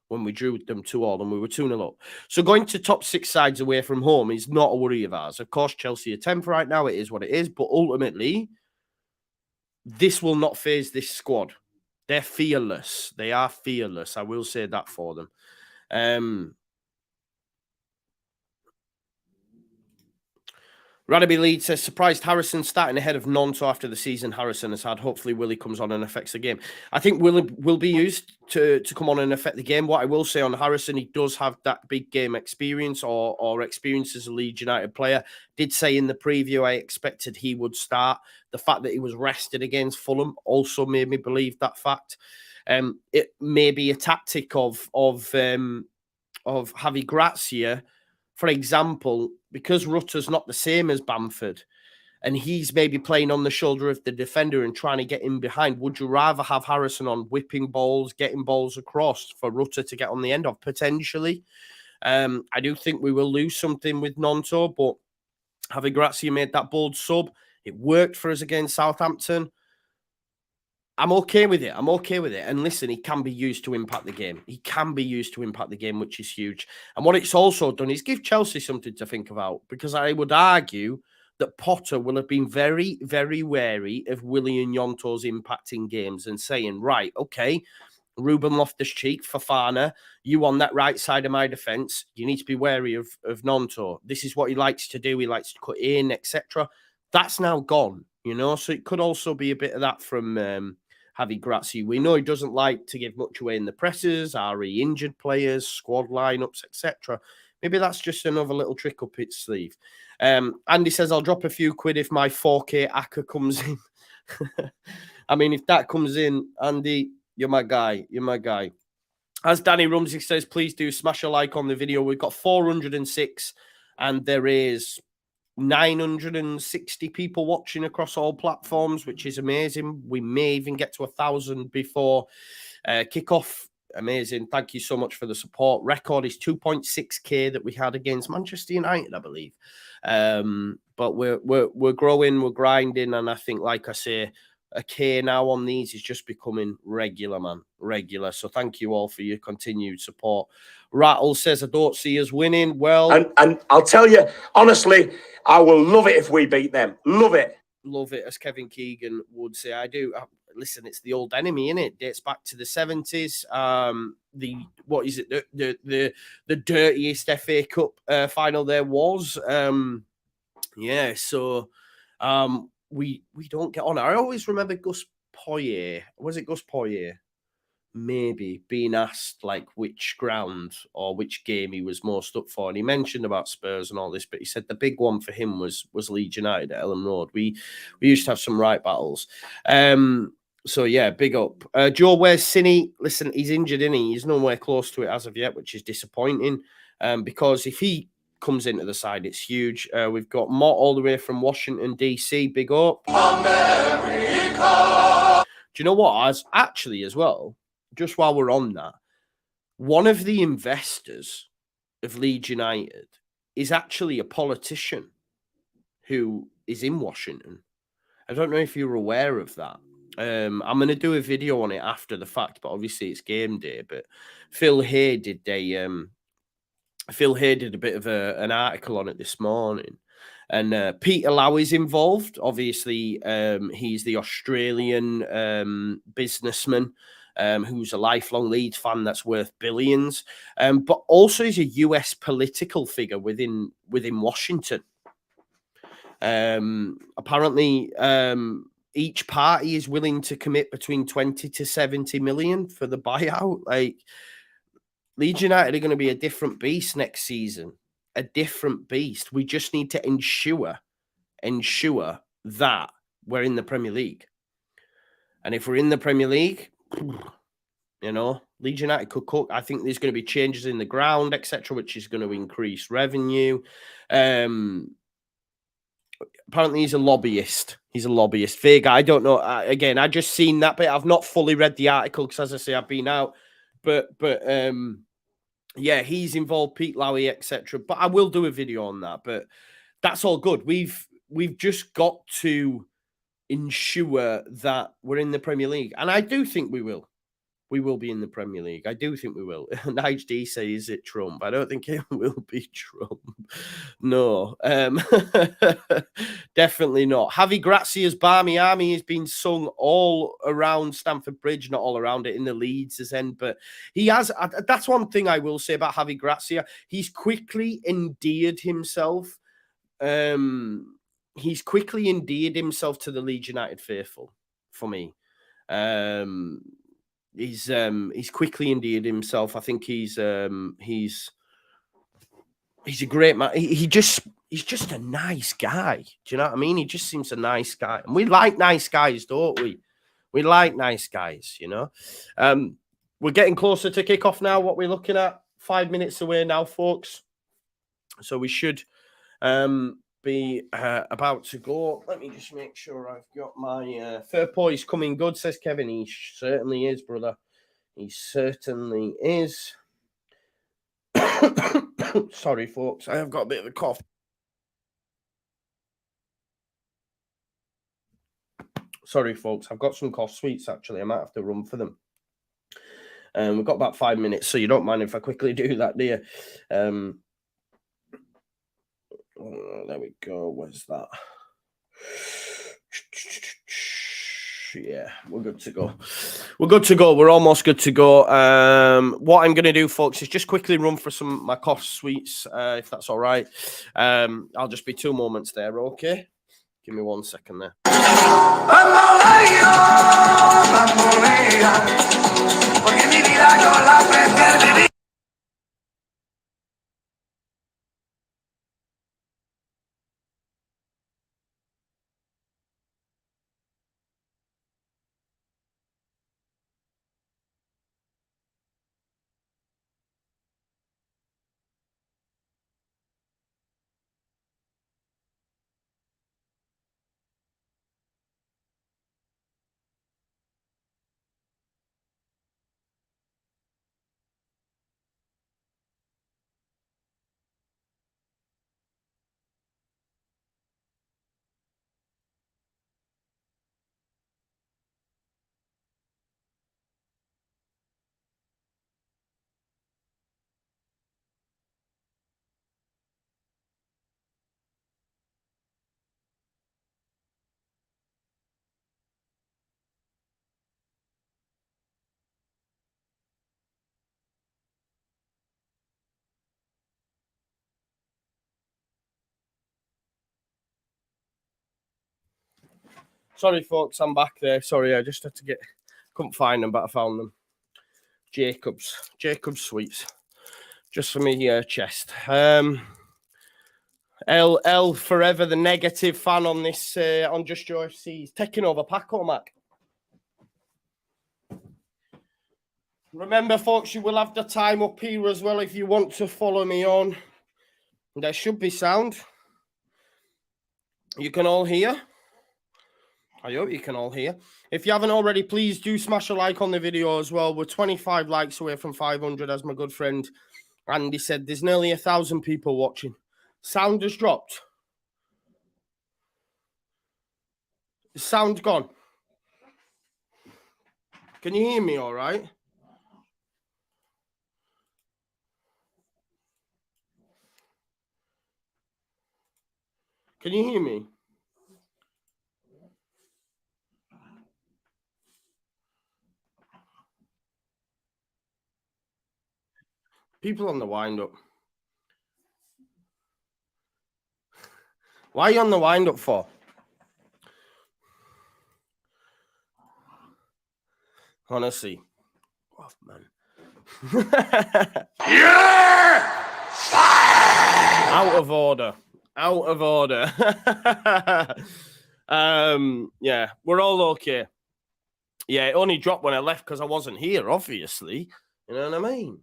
Speaker 2: when we drew them 2-2 and we were 2-0 up. So going to top 6 sides away from home is not a worry of ours. Of course, Chelsea are 10th right now. It is what it is. But ultimately, this will not phase this squad. They're fearless. They are fearless. I will say that for them. Radaby Leeds says, surprised Harrison starting ahead of Nonto after the season Harrison has had. Hopefully Willie comes on and affects the game. I think Willie will be used to come on and affect the game. What I will say on Harrison, he does have that big game experience or experience as a Leeds United player. Did say in the preview I expected he would start. The fact that he was rested against Fulham also made me believe that fact. It may be a tactic of Javi Gracia. For example, because Rutter's not the same as Bamford, and he's maybe playing on the shoulder of the defender and trying to get in behind, would you rather have Harrison on whipping balls, getting balls across for Rutter to get on the end of? Potentially. I do think we will lose something with Nonto, but Javi Gracia made that bold sub. It worked for us against Southampton. I'm okay with it. I'm okay with it. And listen, he can be used to impact the game. He can be used to impact the game, which is huge. And what it's also done is give Chelsea something to think about, because I would argue that Potter will have been very, very wary of Willie and Gnonto's impact in games and saying, right, okay, Ruben Loftus-Cheek, Fofana, you on that right side of my defence, you need to be wary of Gnonto. This is what he likes to do. He likes to cut in, etc. That's now gone, you know? So it could also be a bit of that from Javi Gracia. We know he doesn't like to give much away in the presses, RE injured players, squad lineups, etc. Maybe that's just another little trick up its sleeve. Andy says, I'll drop a few quid if my 4K Aka comes in. I mean, if that comes in, Andy, you're my guy. You're my guy. As Danny Rumsey says, please do smash a like on the video. We've got 406 and there is 960 people watching across all platforms, which is amazing. We may even get to 1,000 before kickoff. Amazing. Thank you so much for the support. Record is 2.6K that we had against Manchester United, I believe. But we're growing, we're grinding, and I think, like I say, a K now on these is just becoming regular, man. Regular. So thank you all for your continued support. Rattle says, I don't see us winning. Well,
Speaker 1: and I'll tell you, honestly, I will love it if we beat them. Love it.
Speaker 2: Love it, as Kevin Keegan would say. I do. Listen, it's the old enemy, innit? It dates back to the 70s. What is it? The dirtiest FA Cup final there was. Yeah, so we don't get on. I always remember Gus Poyet. Was it Gus Poyet? Maybe being asked like which ground or which game he was most up for, and he mentioned about Spurs and all this, but he said the big one for him was Leeds United at Ellen Road. We used to have some right battles. So yeah, big up. Joe, where's Cine? Listen, he's injured, isn't he? He's nowhere close to it as of yet, which is disappointing. Because if he comes into the side, it's huge. We've got Mott all the way from Washington DC. Big up. America. Do you know what? As actually as well. Just while we're on that, one of the investors of Leeds United is actually a politician who is in Washington. I don't know if you're aware of that. I'm going to do a video on it after the fact, but obviously it's game day. But Phil Hay did a bit of an article on it this morning. And Peter Lau is involved. Obviously, he's the Australian businessman who's a lifelong Leeds fan that's worth billions, but also is a US political figure within Washington. Apparently, each party is willing to commit between 20 to 70 million for the buyout. Like, Leeds United are going to be a different beast next season. A different beast. We just need to ensure that we're in the Premier League. And if we're in the Premier League, you know, Leeds United could cook. I think there's going to be changes in the ground, etc., which is going to increase revenue. Apparently, he's a lobbyist. Vega, I don't know. Again, I just seen that bit. I've not fully read the article because, as I say, I've been out. But yeah, he's involved, Pete Lowy, etc. But I will do a video on that. But that's all good. We've just got to ensure that we're in the Premier League, and I do think we will. we will be in the Premier League. I do think we will. Nige D say, is it Trump? I don't think it will be Trump. No. Definitely not. Javi Grazia's Barmy Army has been sung all around Stamford Bridge, not all around it in the Leeds' end, but he has. That's one thing I will say about Javi Grazia. He's quickly endeared himself. He's quickly endeared himself to the Leeds United faithful for me. He's quickly endeared himself. I think he's a great man. He's just a nice guy. Do you know what I mean? He just seems a nice guy, and we like nice guys, don't we? We like nice guys, you know. We're getting closer to kickoff now. What we're looking at, 5 minutes away now, folks. So we should be about to go. Let me just make sure I've got my fair poise coming good, says Kevin. He certainly is, brother. He certainly is. Sorry, folks. I have got a bit of a cough. Sorry, folks. I've got some cough sweets, actually. I might have to run for them. We've got about 5 minutes, so you don't mind if I quickly do that, do you? There we go. Where's that? Yeah, we're good to go. We're good to go. We're almost good to go. What I'm going to do, folks, is just quickly run for some of my cough sweets, if that's all right. I'll just be 2 moments there, okay? Give me 1 second there. Sorry, folks, I'm back there. Sorry, I just had to couldn't find them, but I found them. Jacob's sweets, just for me chest. L forever the negative fan on this on Just Joe FC. He's taking over Paco, Mac. Remember, folks, you will have the time up here as well if you want to follow me on. There should be sound. You can all hear. I hope you can all hear. If you haven't already, please do smash a like on the video as well. We're 25 likes away from 500, as my good friend Andy said. There's nearly 1,000 people watching. Sound has dropped. The sound gone. Can you hear me all right? Can you hear me? People on the wind-up. Why are you on the wind-up for? Honestly. Oh, man.
Speaker 1: Yeah!
Speaker 2: Out of order. Out of order. Yeah, we're all okay. Yeah, it only dropped when I left because I wasn't here, obviously. You know what I mean?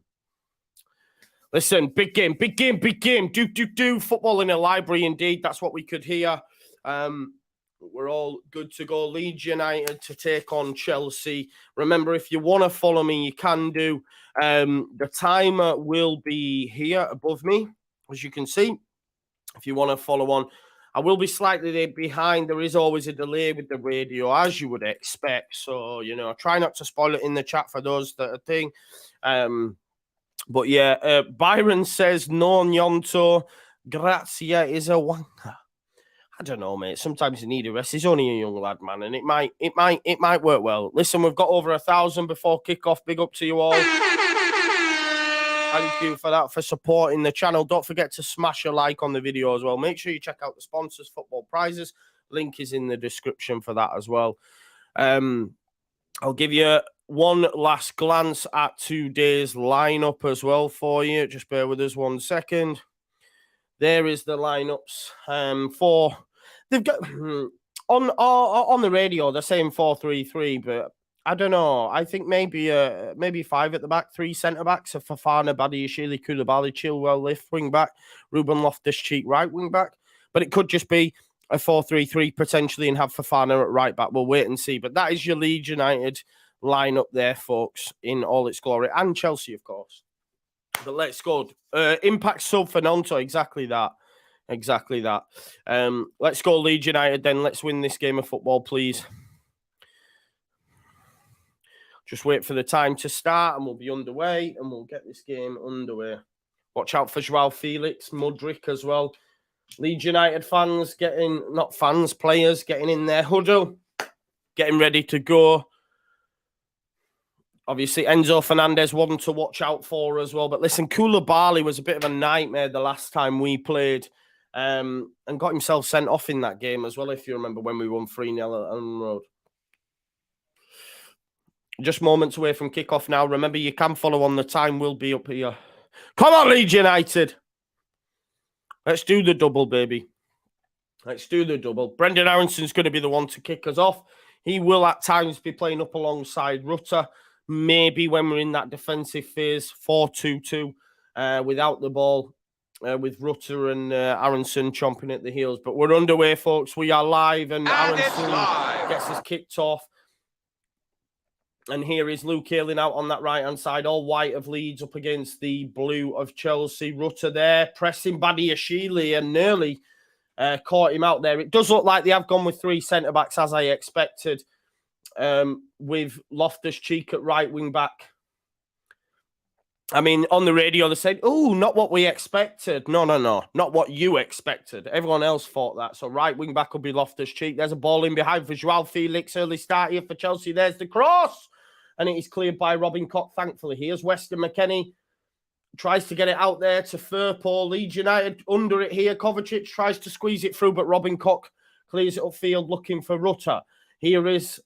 Speaker 2: Listen, big game, big game, big game. Do. Football in a library, indeed. That's what we could hear. We're all good to go. Leeds United to take on Chelsea. Remember, if you want to follow me, you can do. The timer will be here above me, as you can see. If you want to follow on, I will be slightly behind. There is always a delay with the radio, as you would expect. So, you know, try not to spoil it in the chat for those that are thing. But yeah, Byron says, no Nyonto, Grazia is a wanker. I don't know, mate. Sometimes you need a rest. He's only a young lad, man, and it might work well. Listen, we've got over 1,000 before kickoff. Big up to you all. Thank you for that, for supporting the channel. Don't forget to smash a like on the video as well. Make sure you check out the sponsors, Football Prizes. Link is in the description for that as well. I'll give you one last glance at today's lineup as well for you. Just bear with us 1 second. There is the lineups for they've got on the radio. They're saying 4-3-3, but I don't know. I think maybe 5 at the back, 3 centre backs: Fofana, Badiashile, Koulibaly, Chilwell left wing back, Ruben Loftus-Cheek right wing back. But it could just be a 4-3-3 potentially and have Fofana at right back. We'll wait and see. But that is your Leeds United lineup there, folks, in all its glory, and Chelsea, of course. But let's go. Impact sub for Nanto. Exactly that. Exactly that. Let's go Leeds United then. Let's win this game of football, please. Just wait for the time to start and we'll be underway and we'll get this game underway. Watch out for Joao Felix, Mudryk as well. Leeds United fans players getting in their huddle, getting ready to go. Obviously, Enzo Fernandez, one to watch out for as well. But listen, Koulibaly was a bit of a nightmare the last time we played and got himself sent off in that game as well, if you remember when we won 3-0 at Elland Road. Just moments away from kickoff now. Remember, you can follow on. The time will be up here. Come on, Leeds United. Let's do the double, baby. Let's do the double. Brendan Aronson's going to be the one to kick us off. He will at times be playing up alongside Rutter. Maybe when we're in that defensive phase, 4-2-2, without the ball, with Rutter and Aronson chomping at the heels. But we're underway, folks. We are live, and Aronson gets us kicked off. And here is Luke Ayling out on that right-hand side, all white of Leeds up against the blue of Chelsea. Rutter there, pressing Badiashile and nearly caught him out there. It does look like they have gone with 3 centre-backs, as I expected, with Loftus-Cheek at right wing-back. I mean, on the radio, they said, oh, not what we expected. No, not what you expected. Everyone else thought that. So right wing-back will be Loftus-Cheek. There's a ball in behind for Joao Felix. Early start here for Chelsea. There's the cross. And it is cleared by Robin Koch, thankfully. Here's Weston McKennie. Tries to get it out there to Firpo. Leeds United under it here. Kovacic tries to squeeze it through, but Robin Koch clears it upfield looking for Rutter. Here is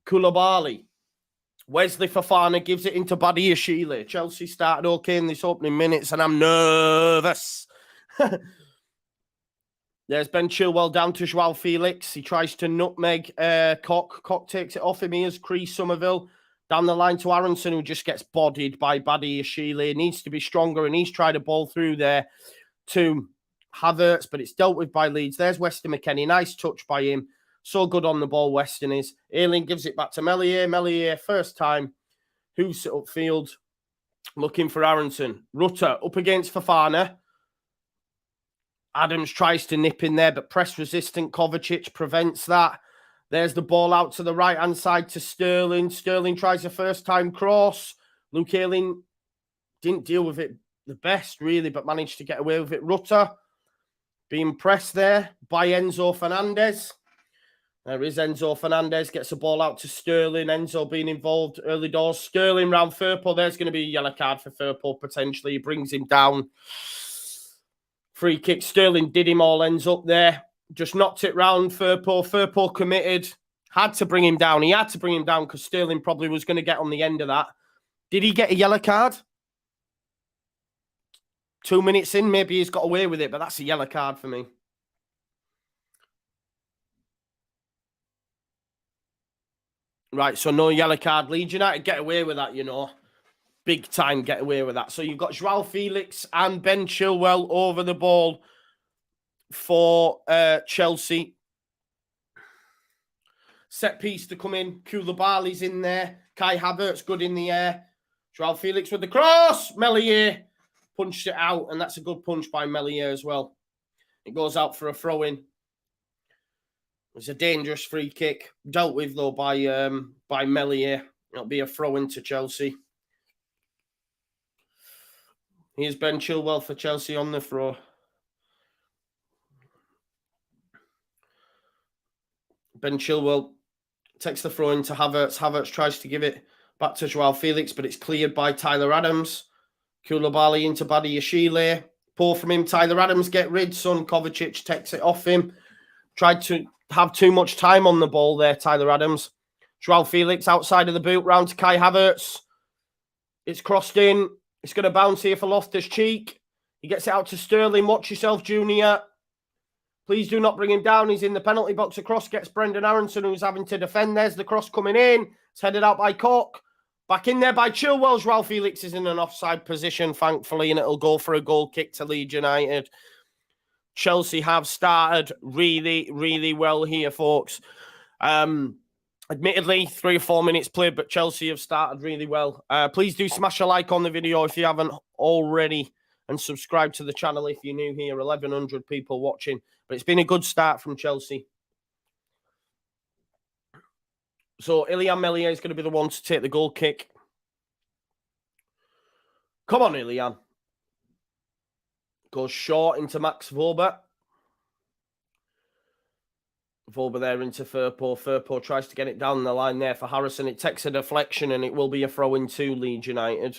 Speaker 2: Koulibaly. Wesley Fofana gives it into Badiashile. Chelsea started okay in this opening minutes, and I'm nervous. There's Ben Chilwell down to Joao Felix. He tries to nutmeg Koch. Koch takes it off him. Here's Cree Somerville. Down the line to Aronson, who just gets bodied by Badiashile. Needs to be stronger, and he's tried a ball through there to Havertz, but it's dealt with by Leeds. There's Weston McKennie. Nice touch by him. So good on the ball, Weston is. Ayling gives it back to Meslier. Meslier, first time. Who's it upfield? Looking for Aronson. Rutter up against Fofana. Adams tries to nip in there, but press-resistant Kovacic prevents that. There's the ball out to the right-hand side to Sterling. Sterling tries a first-time cross. Luke Ayling didn't deal with it the best, really, but managed to get away with it. Rutter being pressed there by Enzo Fernandez. There is Enzo Fernandez. Gets the ball out to Sterling. Enzo being involved early doors. Sterling round Firpo. There's going to be a yellow card for Firpo, potentially. He brings him down. Free kick. Sterling did him all. Ends up there. Just knocked it round Firpo. Firpo committed. Had to bring him down. He had to bring him down because Sterling probably was going to get on the end of that. Did he get a yellow card? 2 minutes in, maybe he's got away with it, but that's a yellow card for me. Right, so no yellow card. Leeds United get away with that, you know. Big time get away with that. So you've got Joao Felix and Ben Chilwell over the ball for Chelsea. Set piece to come in. Koulibaly's in there. Kai Havertz good in the air. Joao Felix with the cross. Meslier punched it out, and that's a good punch by Meslier as well. It goes out for a throw-in. It's a dangerous free kick. Dealt with, though, by Meslier. It'll be a throw into Chelsea. Here's Ben Chilwell for Chelsea on the throw. Ben Chilwell takes the throw into Havertz. Havertz tries to give it back to Joao Felix, but it's cleared by Tyler Adams. Koulibaly into Badiashile. Poor from him. Tyler Adams get rid. Son Kovacic takes it off him. Tried to have too much time on the ball there, Tyler Adams. Joao Felix outside of the boot, round to Kai Havertz. It's crossed in. It's going to bounce here for Loftus-Cheek. He gets it out to Sterling. Watch yourself, Junior. Please do not bring him down. He's in the penalty box. Across gets Brendan Aronson, who's having to defend. There's the cross coming in. It's headed out by Koch. Back in there by Chilwell. Joao Felix is in an offside position, thankfully, and it'll go for a goal kick to Leeds United. Chelsea have started really, really well here, folks. Admittedly, 3 or 4 minutes played, but Chelsea have started really well. Please do smash a like on the video if you haven't already, and subscribe to the channel if you're new here. 1,100 people watching, but it's been a good start from Chelsea. So Ilyan Meslier is going to be the one to take the goal kick. Come on, Ilyan. Goes short into Max Wöber. Wöber there into Firpo. Firpo tries to get it down the line there for Harrison. It takes a deflection and it will be a throw in to Leeds United.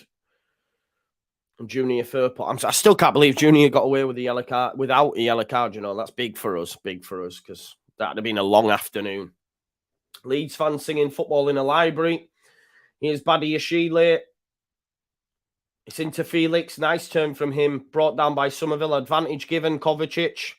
Speaker 2: And Junior Firpo. I still can't believe Junior got away with the yellow card without a yellow card. You know, that's big for us, because that would have been a long afternoon. Leeds fans singing Football in a Library. Here's Badiashile. It's into Felix. Nice turn from him. Brought down by Somerville. Advantage given. Kovacic.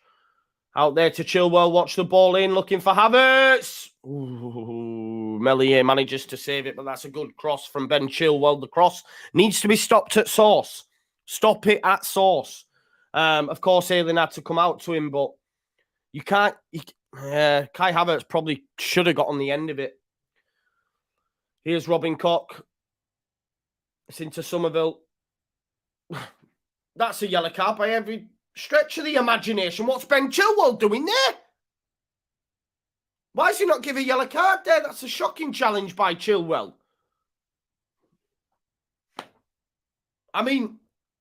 Speaker 2: Out there to Chilwell. Watch the ball in. Looking for Havertz. Ooh, Meslier manages to save it, but that's a good cross from Ben Chilwell. The cross needs to be stopped at source. Stop it at source. Of course, Ayling had to come out to him, but you can't... Kai Havertz probably should have got on the end of it. Here's Robin Koch. It's into Somerville. That's a yellow card by every stretch of the imagination. What's Ben Chilwell doing there? Why is he not giving a yellow card there? That's a shocking challenge by Chilwell. I mean,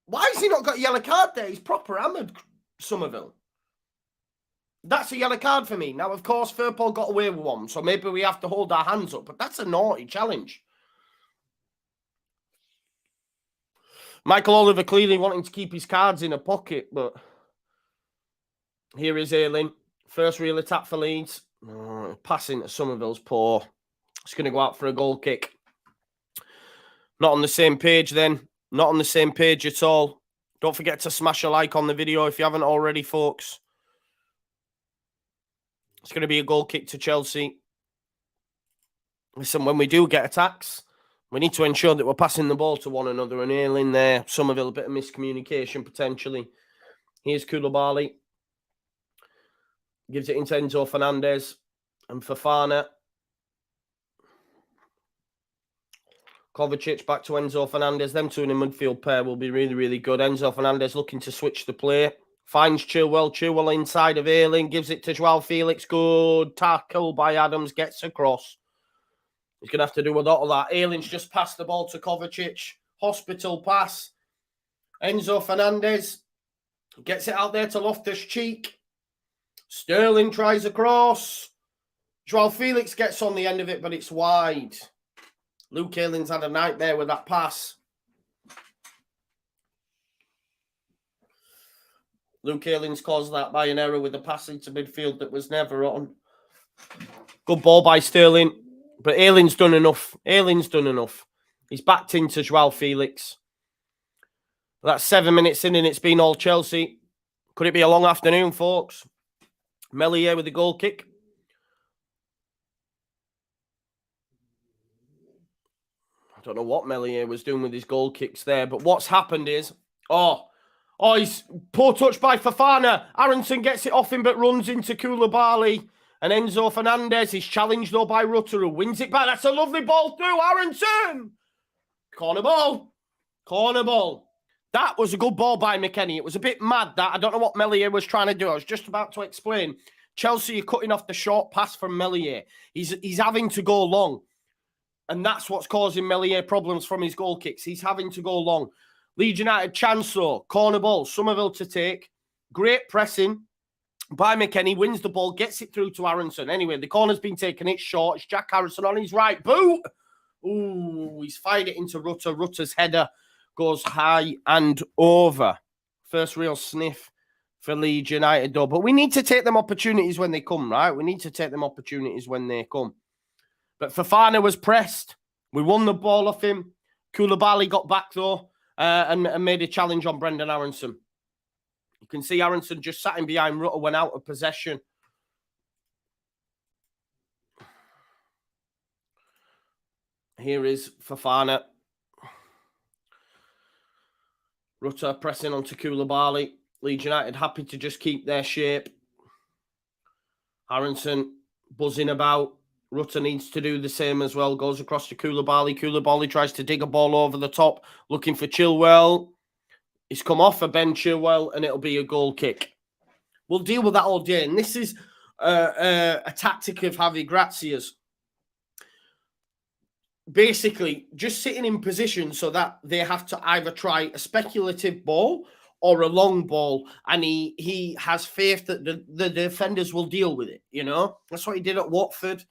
Speaker 2: why has he not got a yellow card there? He's proper hammered, Somerville. That's a yellow card for me. Now, of course, Firpo got away with one, so maybe we have to hold our hands up, but that's a naughty challenge. Michael Oliver clearly wanting to keep his cards in a pocket, but here is Ayling. First real attack for Leeds. Passing to Somerville's poor. It's going to go out for a goal kick. Not on the same page then. Not on the same page at all. Don't forget to smash a like on the video if you haven't already, folks. It's going to be a goal kick to Chelsea. Listen, when we do get attacks, we need to ensure that we're passing the ball to one another. And Ayling there, Somerville, a bit of miscommunication potentially. Here's Koulibaly. Gives it into Enzo Fernandez and Fofana. Kovacic back to Enzo Fernandez. Them two in a midfield pair will be really, really good. Enzo Fernandez looking to switch the play. Finds Chilwell. Chilwell inside of Ayling. Gives it to Joao Felix. Good tackle by Adams. Gets across. He's going to have to do a lot of that. Ayling's just passed the ball to Kovacic. Hospital pass. Enzo Fernandez gets it out there to Loftus-Cheek. Sterling tries a cross. Joao Felix gets on the end of it, but it's wide. Luke Ayling's had a nightmare with that pass. Luke Ayling's caused that by an error with a pass into midfield that was never on. Good ball by Sterling. But Ayling's done enough. Ayling's done enough. He's backed into Joao Felix. That's 7 minutes in and it's been all Chelsea. Could it be a long afternoon, folks? Meslier with the goal kick. I don't know what Meslier was doing with his goal kicks there, but what's happened is... he's poor touch by Fofana. Aronson gets it off him, but runs into Koulibaly. And Enzo Fernandez is challenged, though, by Rutter, who wins it back. That's a lovely ball through. Aronson! Corner ball. Corner ball. That was a good ball by McKennie. It was a bit mad, that. I don't know what Meslier was trying to do. I was just about to explain. Chelsea are cutting off the short pass from Meslier. He's having to go long. And that's what's causing Meslier problems from his goal kicks. He's having to go long. Leeds United chance though. Corner ball. Somerville to take. Great pressing by McKennie. Wins the ball. Gets it through to Aronson. Anyway, the corner's been taken. It's short. It's Jack Harrison on his right boot. Ooh, he's fired it into Rutter. Rutter's header goes high and over. First real sniff for Leeds United though. But we need to take them opportunities when they come, right? We need to take them opportunities when they come. But Fofana was pressed. We won the ball off him. Koulibaly got back though and made a challenge on Brendan Aronson. You can see Aronson just sat in behind Rutter, went out of possession. Here is Fofana. Rutter pressing onto Koulibaly. Leeds United happy to just keep their shape. Aronson buzzing about. Rutter needs to do the same as well. Goes across to Koulibaly. Koulibaly tries to dig a ball over the top, looking for Chilwell. He's come off for Ben Chilwell, and it'll be a goal kick. We'll deal with that all day. And this is a tactic of Javi Gracia's. Basically, just sitting in position so that they have to either try a speculative ball or a long ball, and he has faith that the defenders will deal with it, you know? That's what he did at Watford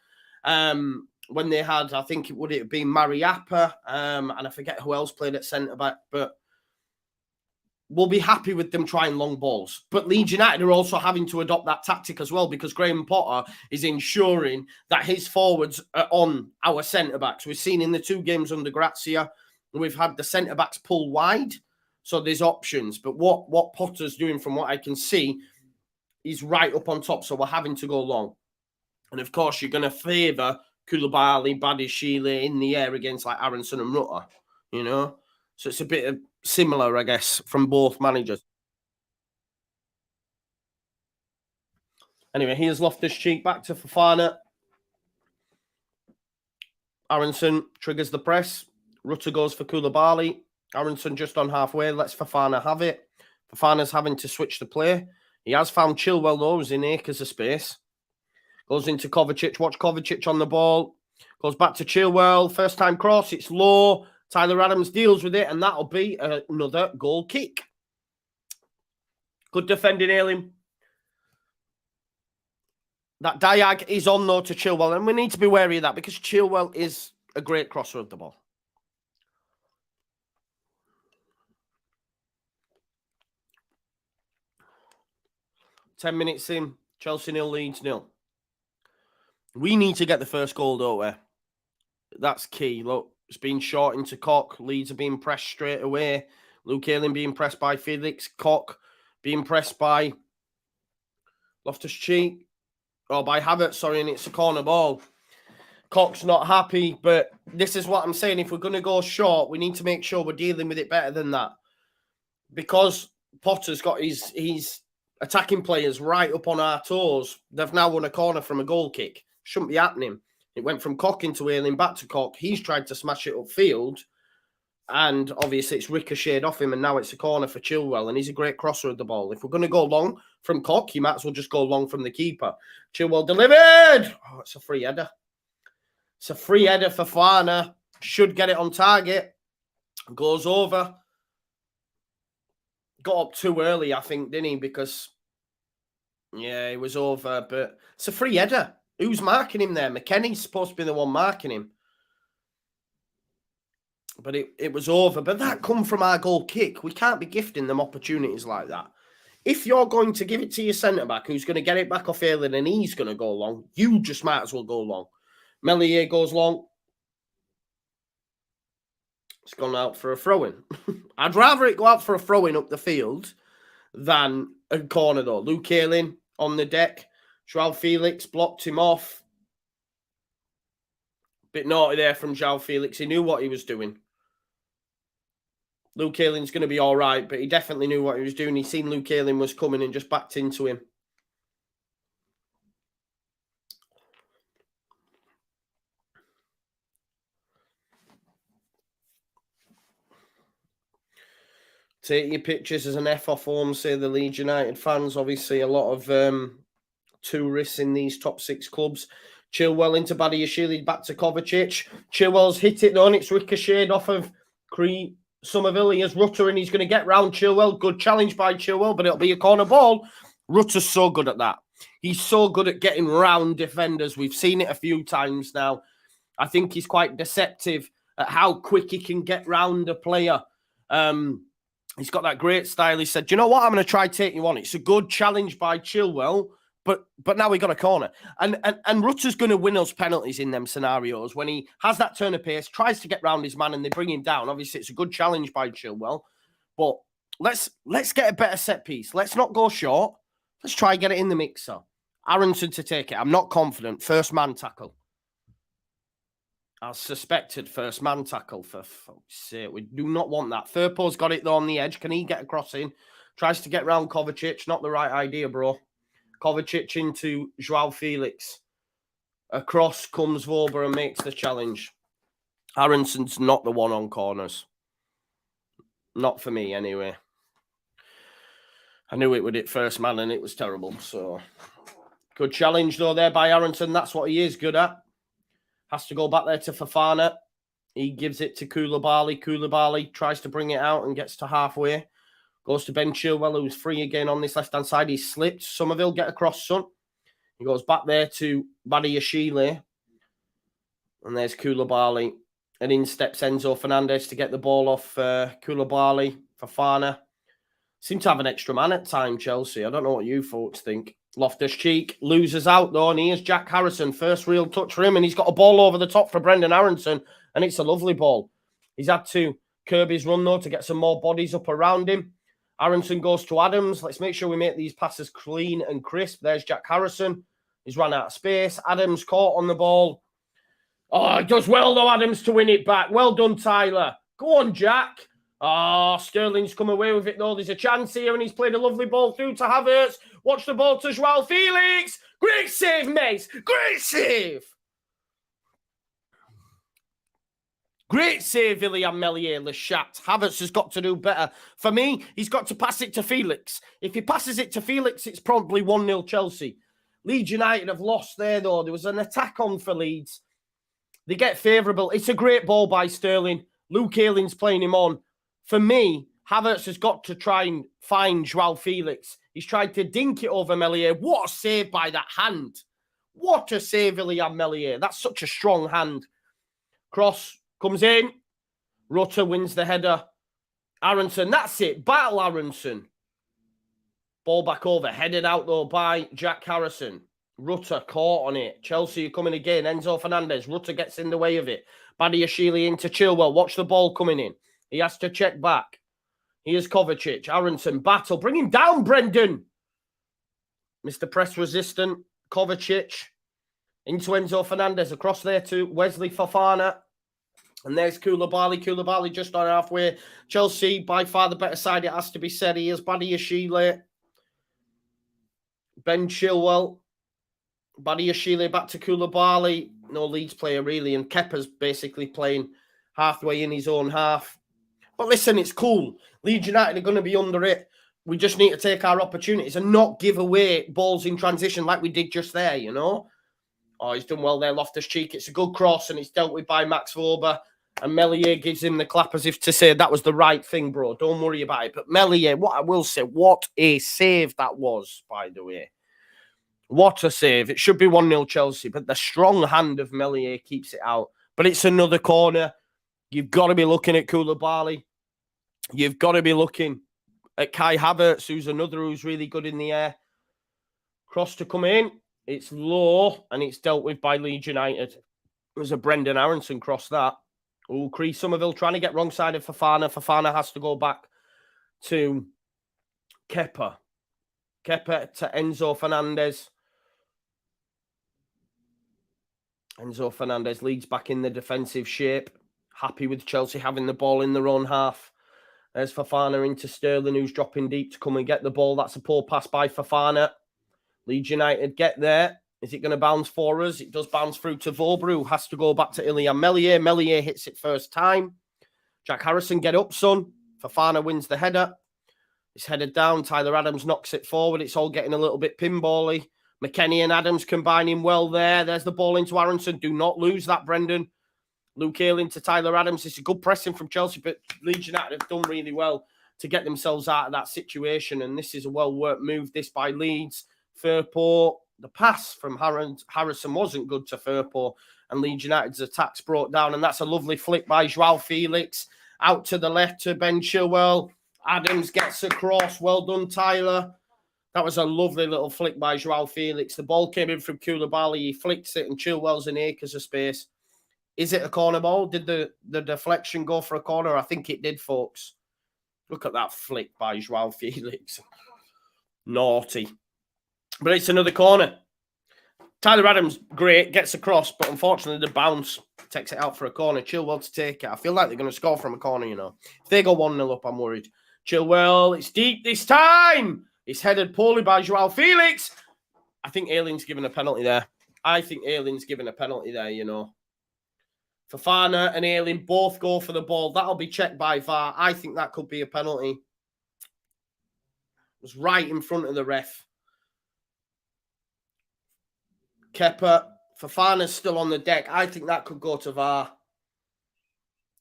Speaker 2: when they had, I think, would it have been Mariappa, and I forget who else played at centre-back, but we'll be happy with them trying long balls. But Leeds United are also having to adopt that tactic as well, because Graham Potter is ensuring that his forwards are on our centre-backs. We've seen in the 2 games under Grazia, we've had the centre-backs pull wide, so there's options. But what Potter's doing, from what I can see, he's right up on top, so we're having to go long. And of course, you're going to favour Koulibaly, Badiashile in the air against like Aronson and Rutter, you know? So it's a bit of similar, I guess, from both managers. Anyway, here's Loftus-Cheek back to Fofana. Aronson triggers the press. Rutter goes for Koulibaly. Aronson just on halfway. Lets Fofana have it. Fofana's having to switch the play. He has found Chilwell, though, who's in acres of space. Goes into Kovacic. Watch Kovacic on the ball. Goes back to Chilwell. First time cross. It's low. Tyler Adams deals with it, and that'll be another goal kick. Good defending, Ailing. That diag is on, though, to Chilwell, and we need to be wary of that because Chilwell is a great crosser of the ball. Ten minutes in, Chelsea 0, Leeds 0. We need to get the first goal, don't we? That's key. Look, it's been short into Koch. Leeds are being pressed straight away. Luke Ayling being pressed by Felix. Koch being pressed by Loftus-Cheek. Or by Havertz, sorry, and it's a corner ball. Koch's not happy, but this is what I'm saying. If we're going to go short, we need to make sure we're dealing with it better than that. Because Potter's got his attacking players right up on our toes. They've now won a corner from a goal kick. Shouldn't be happening. It went from Koch into Ayling, back to Koch. He's tried to smash it upfield. And obviously it's ricocheted off him, and now it's a corner for Chilwell, and he's a great crosser of the ball. If we're going to go long from Koch, you might as well just go long from the keeper. Chilwell delivered! Oh, it's a free header. It's a free header for Fofana. Should get it on target. Goes over. Got up too early, I think, didn't he? Because, yeah, it was over. But it's a free header. Who's marking him there? McKennie's supposed to be the one marking him. But it was over. But that come from our goal kick. We can't be gifting them opportunities like that. If you're going to give it to your centre-back who's going to get it back off Ayling and he's going to go long, you just might as well go long. Meslier goes long. It's gone out for a throw-in. I'd rather it go out for a throw-in up the field than a corner, though. Luke Ayling on the deck. Joao Felix blocked him off. Bit naughty there from Joao Felix. He knew what he was doing. Luke Ayling's going to be all right, but he definitely knew what he was doing. He seen Luke Ayling was coming and just backed into him. Take your pictures as an F off home, say the Leeds United fans. Obviously, a lot of tourists in these top 6 clubs. Chilwell into Badiashile, back to Kovacic. Chilwell's hit it though, and it's ricocheted off of Somerville. He has Rutter, and he's going to get round Chilwell. Good challenge by Chilwell, but it'll be a corner ball. Rutter's so good at that. He's so good at getting round defenders. We've seen it a few times now. I think he's quite deceptive at how quick he can get round a player. He's got that great style. He said, "Do you know what? I'm going to try take you on." It's a good challenge by Chilwell, but now we got a corner. And Rutter's going to win us penalties in them scenarios when he has that turn of pace, tries to get round his man, and they bring him down. Obviously, it's a good challenge by Chilwell, but let's get a better set piece. Let's not go short. Let's try and get it in the mixer. Aronson to take it. I'm not confident. First man tackle. As suspected, first man tackle, for fuck's sake. We do not want that. Firpo's got it though on the edge. Can he get a cross in? Tries to get round Kovacic. Not the right idea, bro. Kovacic into Joao Felix. Across comes Vobra and makes the challenge. Aronson's not the one on corners. Not for me, anyway. I knew it would hit first man and it was terrible. So, good challenge though there by Aronson. That's what he is good at. Has to go back there to Fofana. He gives it to Koulibaly. Koulibaly tries to bring it out and gets to halfway. Goes to Ben Chilwell, who's free again on this left-hand side. He's slipped. Somerville get across, son. He goes back there to Badiashile. And there's Koulibaly. And in steps Enzo Fernandez to get the ball off Koulibaly. Fofana. Seem to have an extra man at time, Chelsea. I don't know what you folks think. Loftus-Cheek loses out, though, and here's Jack Harrison. First real touch for him, and he's got a ball over the top for Brendan Aronson, and it's a lovely ball. He's had to curb his run, though, to get some more bodies up around him. Aronson goes to Adams. Let's make sure we make these passes clean and crisp. There's Jack Harrison. He's run out of space. Adams caught on the ball. Oh, he does well, though, Adams, to win it back. Well done, Tyler. Go on, Jack. Oh, Sterling's come away with it, though. There's a chance here, and he's played a lovely ball through to Havertz. Watch the ball to Joao Felix. Great save, mate. Great save. Great save, Ilian Meslier, Le Chat. Havertz has got to do better. For me, he's got to pass it to Felix. If he passes it to Felix, it's probably 1-0 Chelsea. Leeds United have lost there, though. There was an attack on for Leeds. They get favourable. It's a great ball by Sterling. Luke Ayling's playing him on. For me, Havertz has got to try and find Joao Felix. He's tried to dink it over Meslier. What a save by that hand. What a save, Ilian Meslier. That's such a strong hand. Cross comes in. Rutter wins the header. Aronson, that's it. Battle Aronson. Ball back over. Headed out, though, by Jack Harrison. Rutter caught on it. Chelsea are coming again. Enzo Fernandez. Rutter gets in the way of it. Badiashile into Chilwell. Watch the ball coming in. He has to check back. Here's Kovacic. Aronson, battle. Bring him down, Brendan. Mr. Press resistant. Kovacic. Into Enzo Fernandez. Across there to Wesley Fofana. And there's Koulibaly. Koulibaly just on halfway. Chelsea, by far the better side, it has to be said. Here's Badiashile. Ben Chilwell. Badiashile back to Koulibaly. No Leeds player, really. And Kepa's basically playing halfway in his own half. But listen, it's cool. Leeds United are going to be under it. We just need to take our opportunities and not give away balls in transition like we did just there, you know? Oh, he's done well there, Loftus-Cheek. It's a good cross, and it's dealt with by Max Vobra. And Meslier gives him the clap as if to say, that was the right thing, bro. Don't worry about it. But Meslier, what I will say, what a save that was, by the way. What a save. It should be 1-0 Chelsea, but the strong hand of Meslier keeps it out. But it's another corner. You've got to be looking at Koulibaly. You've got to be looking at Kai Havertz, who's another who's really good in the air. Cross to come in. It's low, and it's dealt with by Leeds United. It was a Brendan Aronson cross, that. Oh, Chris Somerville trying to get wrong side of Fofana. Fofana has to go back to Kepa. Kepa to Enzo Fernandez. Enzo Fernandez leads back in the defensive shape. Happy with Chelsea having the ball in their own half. There's Fofana into Sterling, who's dropping deep to come and get the ball. That's a poor pass by Fofana. Leeds United get there. Is it going to bounce for us? It does bounce through to Vobra, who has to go back to Ilian Meslier. Meslier hits it first time. Jack Harrison, get up, son. Fofana wins the header. It's headed down. Tyler Adams knocks it forward. It's all getting a little bit pinball-y. McKennie and Adams combining well there. There's the ball into Aronson. Do not lose that, Brendan. Luke Ayling to Tyler Adams. It's a good pressing from Chelsea, but Leeds United have done really well to get themselves out of that situation. And this is a well-worked move, this by Leeds. Firpo, the pass from Harrison wasn't good to Firpo, and Leeds United's attack's brought down. And that's a lovely flick by Joao Felix. Out to the left to Ben Chilwell. Adams gets across. Well done, Tyler. That was a lovely little flick by Joao Felix. The ball came in from Koulibaly. He flicks it, and Chilwell's in acres of space. Is it a corner ball? Did the deflection go for a corner? I think it did, folks. Look at that flick by Joao Felix. Naughty. But it's another corner. Tyler Adams, great, gets across, but unfortunately the bounce takes it out for a corner. Chilwell to take it. I feel like they're going to score from a corner, you know. If they go 1-0 up, I'm worried. Chilwell, it's deep this time. It's headed poorly by Joao Felix. I think Ayling's given a penalty there. You know. Fofana and Ayling both go for the ball. That'll be checked by VAR. I think that could be a penalty. It was right in front of the ref. Kepa, Fofana's still on the deck. I think that could go to VAR.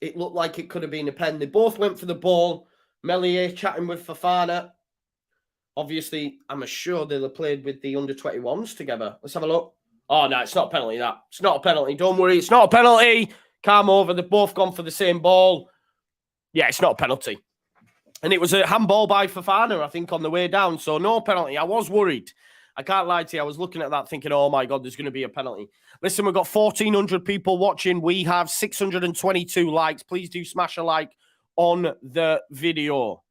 Speaker 2: It looked like it could have been a pen. They both went for the ball. Meslier chatting with Fofana. Obviously, I'm sure they'll have played with the under-21s together. Let's have a look. Oh, no, it's not a penalty, that. It's not a penalty. Don't worry, it's not a penalty. Calm over. They've both gone for the same ball. Yeah, it's not a penalty. And it was a handball by Fofana, I think, on the way down. So no penalty. I was worried. I can't lie to you. I was looking at that thinking, oh, my God, there's going to be a penalty. Listen, we've got 1,400 people watching. We have 622 likes. Please do smash a like on the video.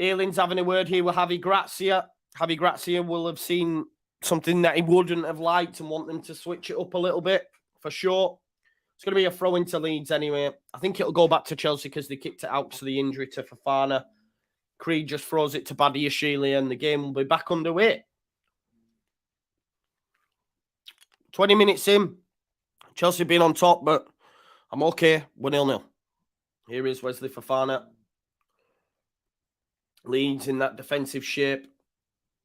Speaker 2: Ayling's having a word here with Javi Gracia. Javi Gracia will have seen something that he wouldn't have liked and want them to switch it up a little bit, for sure. It's going to be a throw into Leeds anyway. I think it'll go back to Chelsea because they kicked it out to the injury to Fofana. Creed just throws it to Badiashile and the game will be back underway. 20 minutes in. Chelsea been on top, but I'm okay. We're 0-0. Here is Wesley Fofana. Leeds in that defensive shape.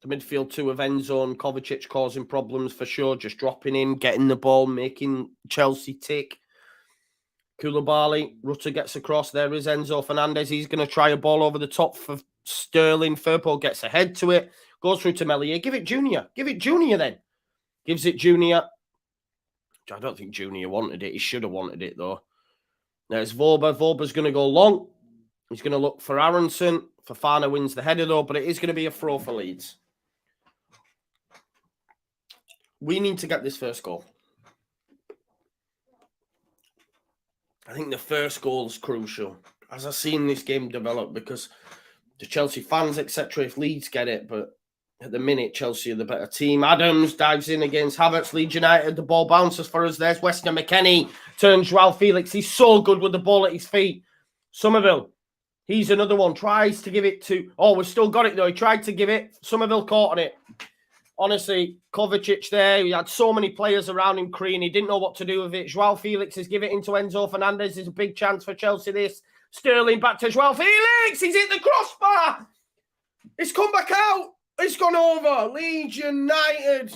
Speaker 2: The midfield two of Enzo and Kovacic causing problems for sure. Just dropping in, getting the ball, making Chelsea tick. Koulibaly, Rutter gets across. There is Enzo Fernandez. He's going to try a ball over the top for Sterling. Firpo gets ahead to it. Goes through to Meslier. Give it Junior. Give it Junior then. Gives it Junior. I don't think Junior wanted it. He should have wanted it though. There's Voba. Voba's going to go long. He's going to look for Aronson. Fofana wins the header though, but it is going to be a throw for Leeds. We need to get this first goal. I think the first goal is crucial. As I've seen this game develop, because the Chelsea fans, etc., if Leeds get it, but at the minute, Chelsea are the better team. Adams dives in against Havertz. Leeds United, the ball bounces for us. There's Weston McKennie. Turns Joao Felix. He's so good with the ball at his feet. Somerville. He's another one. Tries to give it to... Oh, we've still got it, though. He tried to give it. Somerville caught on it. Honestly, Kovacic there, he had so many players around him, Crean. He didn't know what to do with it. Joao Felix has given it into Enzo Fernandez. There's a big chance for Chelsea, this. Sterling back to Joao Felix. He's hit the crossbar. It's come back out. It's gone over. Leeds United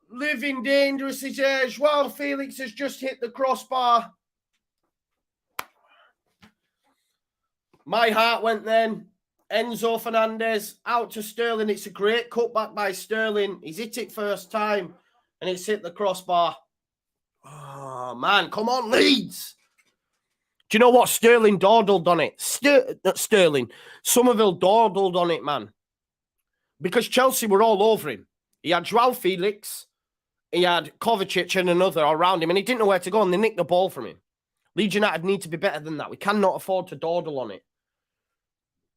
Speaker 2: living dangerously here. Joao Felix has just hit the crossbar. My heart went then. Enzo Fernandez out to Sterling. It's a great cutback by Sterling. He's hit it first time and it's hit the crossbar. Oh, man. Come on, Leeds. Do you know what? Sterling dawdled on it. Sterling. Somerville dawdled on it, man. Because Chelsea were all over him. He had Joao Felix. He had Kovacic and another around him and he didn't know where to go and they nicked the ball from him. Leeds United need to be better than that. We cannot afford to dawdle on it.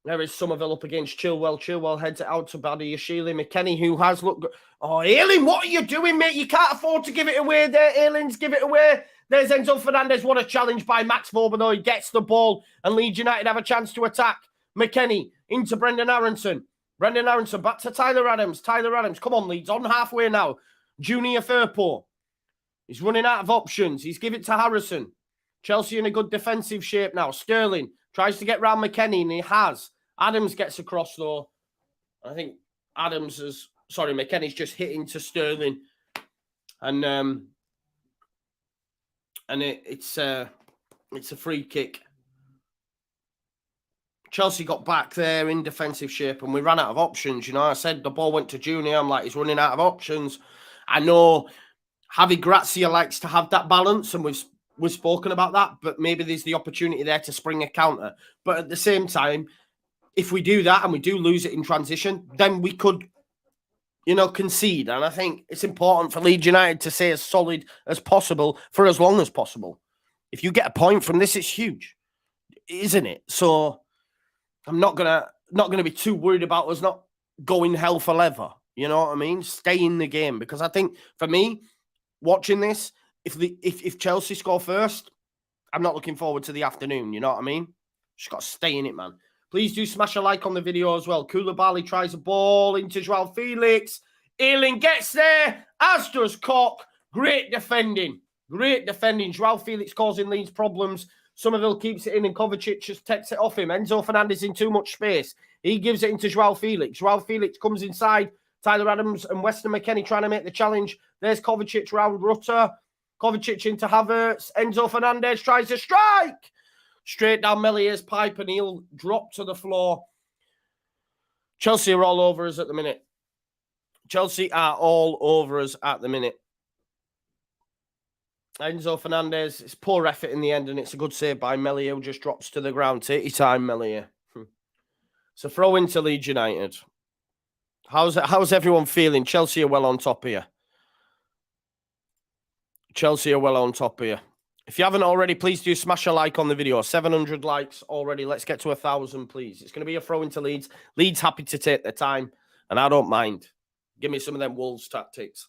Speaker 2: There is Somerville up against Chilwell. Chilwell heads it out to Badiashile. McKennie, who has looked good. Oh, Ayling, what are you doing, mate? You can't afford to give it away there. Ayling's give it away. There's Enzo Fernandez. What a challenge by Max Vober, though. He gets the ball, and Leeds United have a chance to attack. McKennie into Brendan Aronson. Brendan Aronson back to Tyler Adams. Tyler Adams, come on, Leeds. On halfway now. Junior Firpo. He's running out of options. He's given it to Harrison. Chelsea in a good defensive shape now. Sterling tries to get round McKennie, and he has. Adams gets across, though. I think McKennie's just hitting to Sterling. And it's a free kick. Chelsea got back there in defensive shape and we ran out of options. You know, I said the ball went to Junior. I'm like, he's running out of options. I know Javi Grazia likes to have that balance, and we've spoken about that, but maybe there's the opportunity there to spring a counter. But at the same time, if we do that and we do lose it in transition, then we could, you know, concede. And I think it's important for Leeds United to stay as solid as possible for as long as possible. If you get a point from this, it's huge, isn't it? So I'm not gonna be too worried about us not going hell for leather. You know what I mean? Stay in the game, because I think for me, watching this, if Chelsea score first, I'm not looking forward to the afternoon. You know what I mean? Just got to stay in it, man. Please do smash a like on the video as well. Koulibaly tries a ball into Joao Felix. Ayling gets there, as does Koch. Great defending. Great defending. Joao Felix causing Leeds problems. Somerville keeps it in and Kovacic just takes it off him. Enzo Fernandez in too much space. He gives it into Joao Felix. Joao Felix comes inside. Tyler Adams and Weston McKennie trying to make the challenge. There's Kovacic round Rutter. Kovacic into Havertz. Enzo Fernandez tries to strike. Straight down Mellier's pipe and he'll drop to the floor. Chelsea are all over us at the minute. Chelsea are all over us at the minute. Enzo Fernandez, it's poor effort in the end, and it's a good save by Mellier, who just drops to the ground. Take your time, Mellier. So throw into Leeds United. How's everyone feeling? Chelsea are well on top here. Chelsea are well on top here. If you haven't already, please do smash a like on the video. 700 likes already. Let's get to 1,000, please. It's going to be a throw into Leeds. Leeds happy to take their time, and I don't mind. Give me some of them Wolves tactics.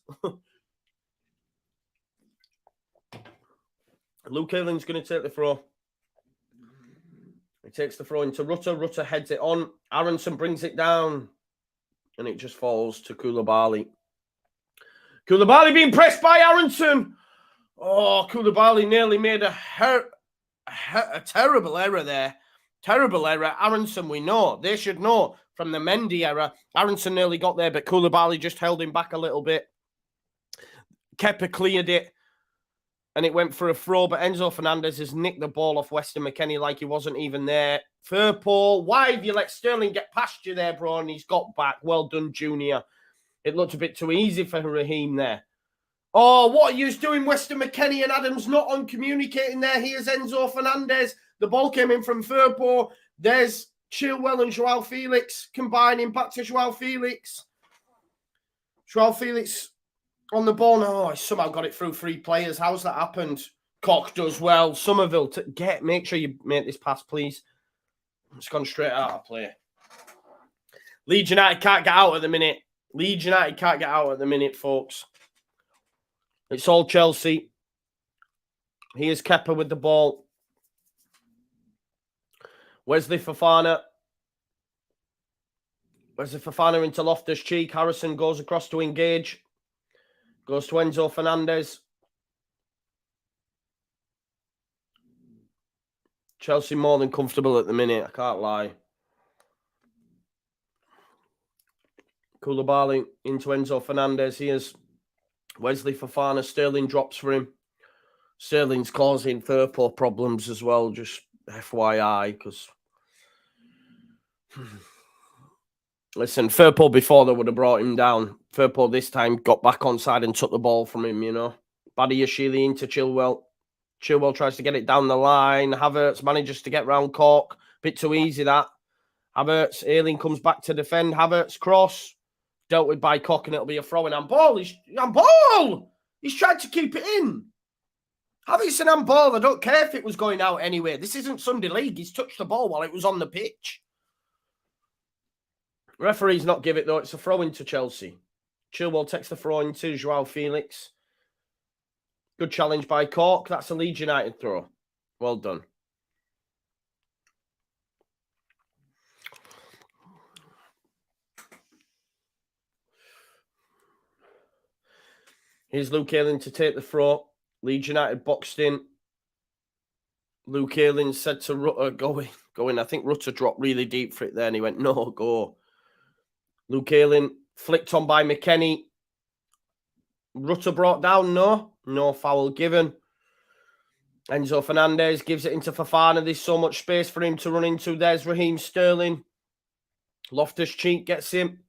Speaker 2: Luke Ayling's going to take the throw. He takes the throw into Rutter. Rutter heads it on. Aronson brings it down. And it just falls to Koulibaly. Koulibaly being pressed by Aronson. Oh, Koulibaly nearly made a terrible error there. Terrible error. Aronson, we know. They should know from the Mendy error. Aronson nearly got there, but Koulibaly just held him back a little bit. Kepa cleared it. And it went for a throw, but Enzo Fernandez has nicked the ball off Weston McKennie like he wasn't even there. Firpo, why have you let Sterling get past you there, bro? And he's got back. Well done, Junior. It looked a bit too easy for Raheem there. Oh, what are you doing, Weston McKennie and Adams not on communicating there? Here's Enzo Fernandez. The ball came in from Firpo. There's Chilwell and Joao Felix combining back to Joao Felix. Joao Felix on the ball. No, he somehow got it through three players. How's that happened? Koch does well. Somerville, make sure you make this pass, please. It's gone straight out of play. Leeds United can't get out at the minute. Leeds United can't get out at the minute, folks. It's all Chelsea. Here's Kepa with the ball. Wesley Fofana. Wesley Fofana into Loftus-Cheek. Harrison goes across to engage. Goes to Enzo Fernandez. Chelsea more than comfortable at the minute. I can't lie. Koulibaly into Enzo Fernandez. Here's Wesley Fofana. Sterling drops for him. Sterling's causing Firpo problems as well. Just FYI, because... Listen, Firpo before they would have brought him down. Firpo this time got back onside and took the ball from him, you know. Badiashile into Chilwell. Chilwell tries to get it down the line. Havertz manages to get round Koch. Bit too easy, that. Havertz, Ayling comes back to defend. Havertz cross. Dealt with by Koch, and it'll be a throw-in handball. He's tried to keep it in. Havertz and handball. I don't care if it was going out anyway. This isn't Sunday League. He's touched the ball while it was on the pitch. Referee's not give it, though. It's a throw-in to Chelsea. Chilwell takes the throw-in to Joao Felix. Good challenge by Koch. That's a Leeds United throw. Well done. Here's Luke Ayling to take the throw. Leeds United boxed in. Luke Ayling said to Rutter, go in. I think Rutter dropped really deep for it there, and he went, no, go. Luke Ayling flicked on by McKennie. Rutter brought down, no foul given. Enzo Fernandez gives it into Fofana. There's so much space for him to run into. There's Raheem Sterling. Loftus-Cheek gets him.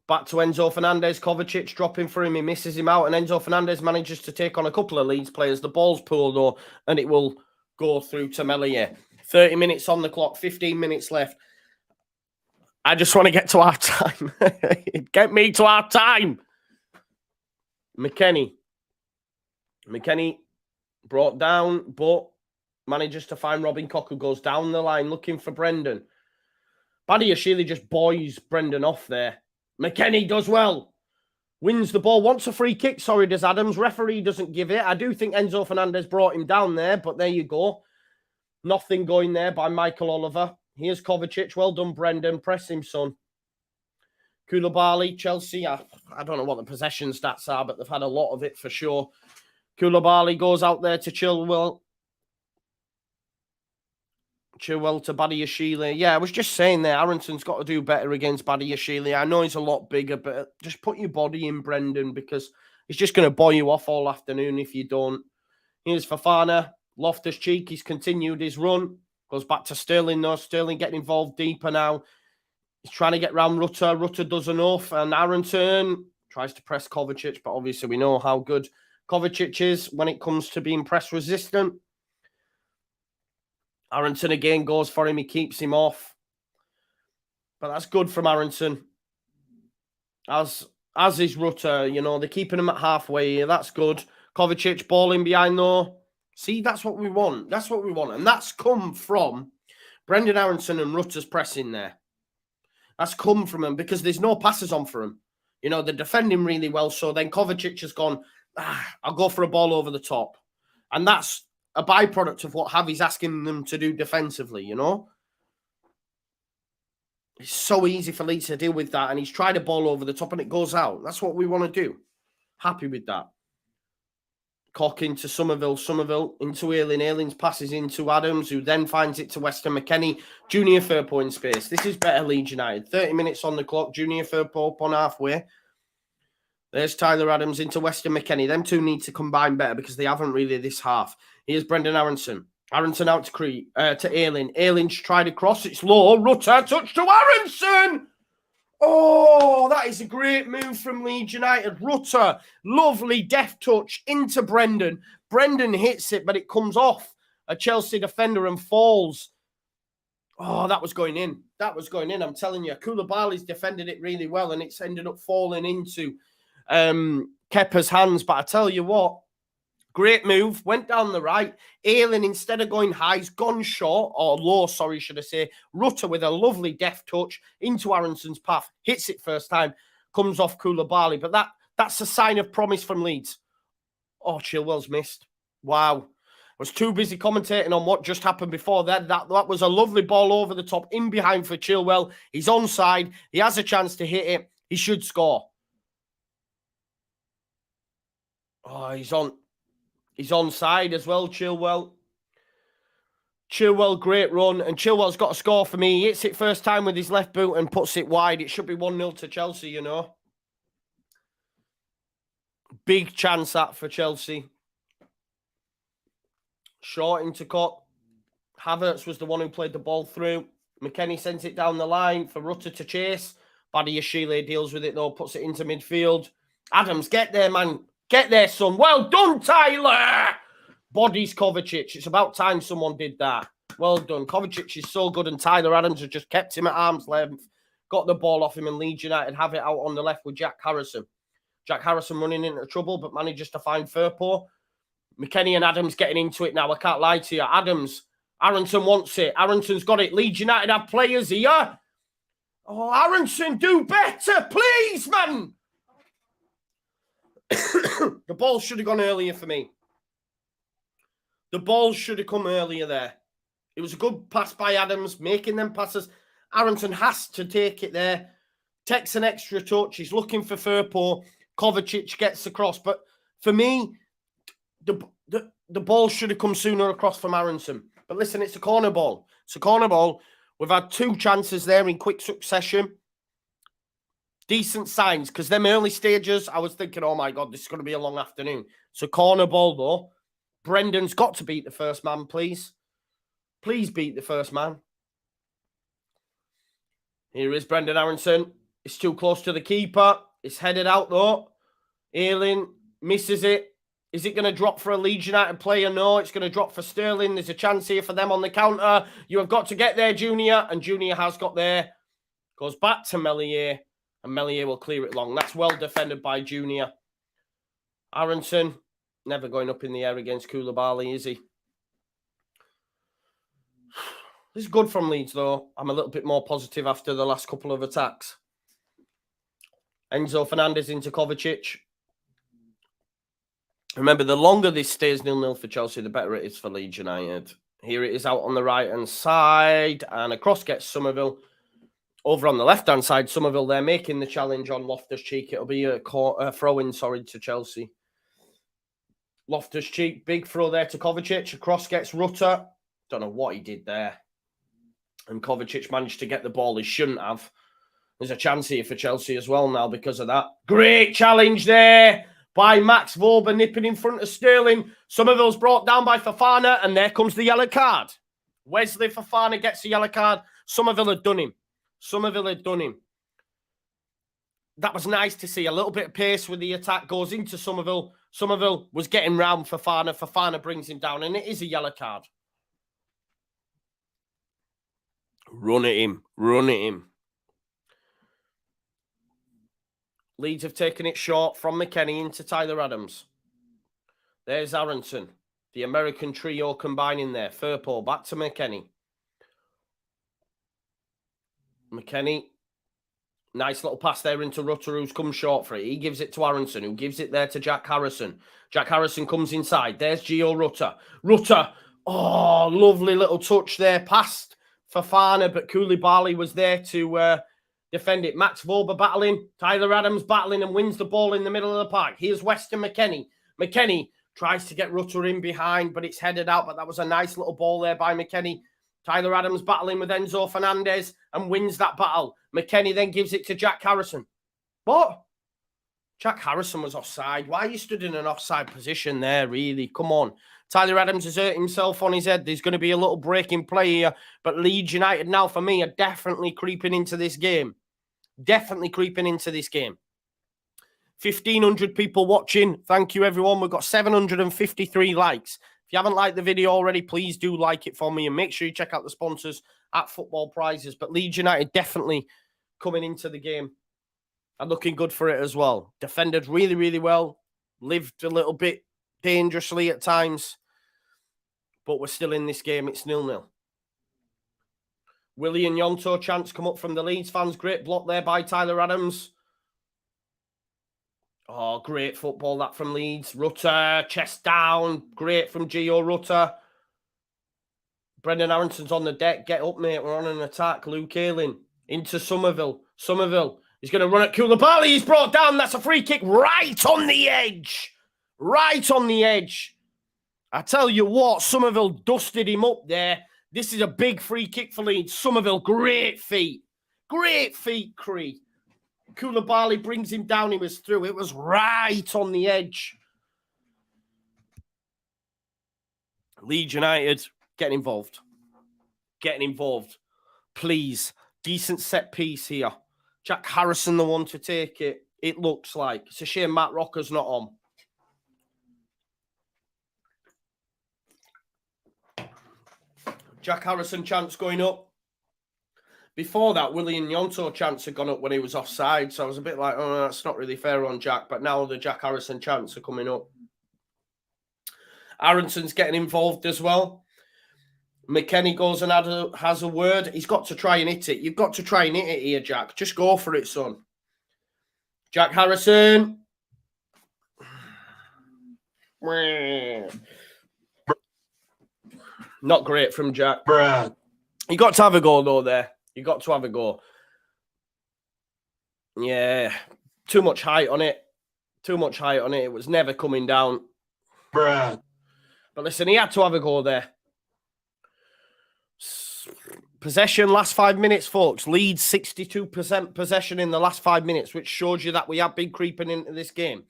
Speaker 2: Back to Enzo Fernandez. Kovacic dropping for him. He misses him out. And Enzo Fernandez manages to take on a couple of Leeds players. The ball's pooled, though, and it will go through to Meslier. 30 minutes on the clock. 15 minutes left. I just want to get to our time. Get me to our time. McKennie brought down, but manages to find Robin Koch, who goes down the line looking for Brendan. Badiashile just buoys Brendan off there. McKennie does well. Wins the ball. Wants a free kick. Sorry, does Adams. Referee doesn't give it. I do think Enzo Fernandez brought him down there, but there you go. Nothing going there by Michael Oliver. Here's Kovacic. Well done, Brendan. Press him, son. Koulibaly, Chelsea. I don't know what the possession stats are, but they've had a lot of it for sure. Koulibaly goes out there to Chilwell. Chilwell to Badiashile. Yeah, I was just saying there, Aronton's got to do better against Badiashile. I know he's a lot bigger, but just put your body in, Brendan, because he's just going to buoy you off all afternoon if you don't. Here's Fofana. Loftus-Cheek, he's continued his run. Goes back to Sterling, though. Sterling getting involved deeper now. He's trying to get round Rutter. Rutter does enough. And Aronton tries to press Kovacic, but obviously we know how good Kovacic is when it comes to being press resistant. Aronton again goes for him. He keeps him off. But that's good from Aronton. As is Rutter, you know, they're keeping him at halfway here. That's good. Kovacic balling behind though. See, that's what we want. That's what we want. And that's come from Brendan Aronson and Rutter's pressing there. That's come from him because there's no passes on for him. You know, they're defending really well. So then Kovacic has gone, I'll go for a ball over the top. And that's a byproduct of what Javi's asking them to do defensively, you know? It's so easy for Leeds to deal with that. And he's tried a ball over the top and it goes out. That's what we want to do. Happy with that. Koch into Somerville into Ayling. Ayling's passes into Adams, who then finds it to Weston McKennie. Junior Firpo in space. This is better Leeds United. 30 minutes on the clock. Junior Firpo up on halfway. There's Tyler Adams into Weston McKennie. Them two need to combine better because they haven't really this half. Here's Brendan Aronson. Aronson out to Ayling. Ayling's tried a cross. It's low. Rutter touch to Aronson. Oh, that is a great move from Leeds United. Rutter, lovely deft touch into Brendan. Brendan hits it, but it comes off a Chelsea defender and falls. Oh, that was going in. That was going in, I'm telling you. Koulibaly's defended it really well, and it's ended up falling into Kepa's hands. But I tell you what, great move. Went down the right. Ayling, instead of going high, has gone short, or low, sorry, should I say. Rutter with a lovely deft touch into Aronson's path. Hits it first time. Comes off Koulibaly. But that's a sign of promise from Leeds. Oh, Chilwell's missed. Wow. I was too busy commentating on what just happened before that. That was a lovely ball over the top, in behind for Chilwell. He's onside. He has a chance to hit it. He should score. Oh, he's onside as well, Chilwell. Chilwell, great run. And Chilwell's got a score for me. He hits it first time with his left boot and puts it wide. It should be 1-0 to Chelsea, you know. Big chance that for Chelsea. Short into Koch. Havertz was the one who played the ball through. McKennie sends it down the line for Rutter to chase. Badiashile deals with it, though. Puts it into midfield. Adams, get there, man. Get there, son. Well done, Tyler. Bodies Kovacic. It's about time someone did that. Well done. Kovacic is so good, and Tyler Adams has just kept him at arm's length. Got the ball off him, and Leeds United have it out on the left with Jack Harrison. Jack Harrison running into trouble, but manages to find Firpo. McKennie and Adams getting into it now. I can't lie to you. Aronson wants it. Aronson's got it. Leeds United have players here. Oh, Aronson, do better, please, man. The ball should have gone earlier for me. The ball should have come earlier there. It was a good pass by Adams, making them passes. Aronson has to take it there. Takes an extra touch. He's looking for Firpo. Kovacic gets across. But for me, the ball should have come sooner across from Aronson. But listen, it's a corner ball. It's a corner ball. We've had 2 chances there in quick succession. Decent signs, because them early stages, I was thinking, oh my God, this is going to be a long afternoon. So corner ball, though. Brendan's got to beat the first man, please. Please beat the first man. Here is Brendan Aronson. It's too close to the keeper. It's headed out, though. Ayling misses it. Is it going to drop for a Leeds United player? No, it's going to drop for Sterling. There's a chance here for them on the counter. You have got to get there, Junior. And Junior has got there. Goes back to Meslier. And Meslier will clear it long. That's well defended by Junior. Aronson, never going up in the air against Koulibaly, is he? This is good from Leeds, though. I'm a little bit more positive after the last couple of attacks. Enzo Fernandez into Kovacic. Remember, the longer this stays 0-0 for Chelsea, the better it is for Leeds United. Here it is out on the right-hand side. And across gets Somerville. Over on the left-hand side, Somerville, they're making the challenge on Loftus-Cheek. It'll be a throw-in, to Chelsea. Loftus-Cheek, big throw there to Kovacic. Across gets Rutter. Don't know what he did there. And Kovacic managed to get the ball he shouldn't have. There's a chance here for Chelsea as well now because of that. Great challenge there by Max Vorber, nipping in front of Sterling. Somerville's brought down by Fofana, and there comes the yellow card. Wesley Fofana gets the yellow card. Somerville had done him. Somerville had done him. That was nice to see. A little bit of pace with the attack goes into Somerville. Somerville was getting round Fofana. Fofana brings him down, and it is a yellow card. Run at him. Run at him. Leeds have taken it short from McKennie into Tyler Adams. There's Aronson. The American trio combining there. Firpo back to McKennie. McKennie. Nice little pass there into Rutter, who's come short for it. He gives it to Aronson, who gives it there to Jack Harrison. Jack Harrison comes inside. There's Gio Rutter. Rutter. Oh, lovely little touch there. Past Fofana, but Koulibaly was there to defend it. Max Vorber battling. Tyler Adams battling and wins the ball in the middle of the park. Here's Weston McKennie. McKennie tries to get Rutter in behind, but it's headed out. But that was a nice little ball there by McKennie. Tyler Adams battling with Enzo Fernandez and wins that battle. McKennie then gives it to Jack Harrison. What? Jack Harrison was offside. Why are you stood in an offside position there, really? Come on. Tyler Adams has hurt himself on his head. There's going to be a little break in play here. But Leeds United now, for me, are definitely creeping into this game. Definitely creeping into this game. 1,500 people watching. Thank you, everyone. We've got 753 likes. If you haven't liked the video already, please do like it for me. And make sure you check out the sponsors at Football Prizes. But Leeds United definitely coming into the game and looking good for it as well. Defended really, really well. Lived a little bit dangerously at times. But we're still in this game. It's 0-0. Willian Yonto chance come up from the Leeds fans. Great block there by Tyler Adams. Oh, great football that from Leeds. Rutter, chest down. Great from Gio Rutter. Brendan Aronson's on the deck. Get up, mate. We're on an attack. Luke Ayling into Somerville. Somerville. He's going to run at Koulibaly. He's brought down. That's a free kick right on the edge. Right on the edge. I tell you what, Somerville dusted him up there. This is a big free kick for Leeds. Somerville, great feet. Great feet, Cree. Koulibaly brings him down. He was through. It was right on the edge. Leeds United, getting involved. Getting involved. Please. Decent set piece here. Jack Harrison, the one to take it. It looks like. It's a shame Matt Rocker's not on. Jack Harrison chance going up. Before that, Willian Yonto chance had gone up when he was offside. So I was a bit like, oh, that's not really fair on Jack. But now the Jack Harrison chance are coming up. Aronson's getting involved as well. McKennie goes and has a word. He's got to try and hit it. You've got to try and hit it here, Jack. Just go for it, son. Jack Harrison. Not great from Jack. You got to have a go, though, there. You got to have a go. Yeah. Too much height on it. Too much height on it. It was never coming down. But listen, he had to have a go there. Possession, last 5 minutes, folks. Leeds 62% possession in the last 5 minutes, which shows you that we have been creeping into this game.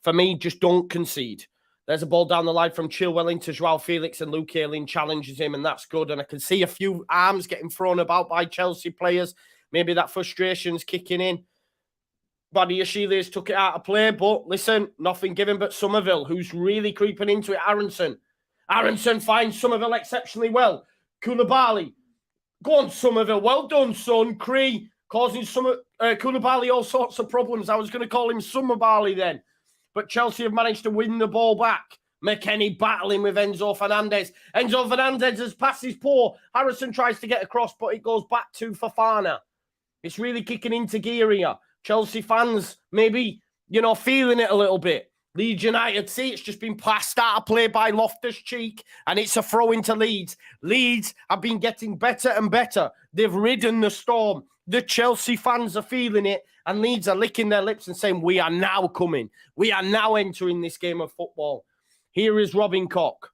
Speaker 2: For me, just don't concede. There's a ball down the line from Chilwell into Joao Felix, and Luke Ayling challenges him, and that's good. And I can see a few arms getting thrown about by Chelsea players. Maybe that frustration's kicking in. Badiashile's took it out of play, but listen, nothing given but Somerville, who's really creeping into it. Aronson finds Somerville exceptionally well. Koulibaly. Go on, Somerville. Well done, son. Cree causing Koulibaly all sorts of problems. I was going to call him Summerbali then. But Chelsea have managed to win the ball back. McKennie battling with Enzo Fernandez. Enzo Fernandez's pass is poor. Harrison tries to get across, but it goes back to Fofana. It's really kicking into gear here. Chelsea fans maybe, feeling it a little bit. Leeds United, see, it's just been passed out of play by Loftus-Cheek, and it's a throw into Leeds. Leeds have been getting better and better. They've ridden the storm. The Chelsea fans are feeling it, and Leeds are licking their lips and saying, we are now coming. We are now entering this game of football. Here is Robin Koch.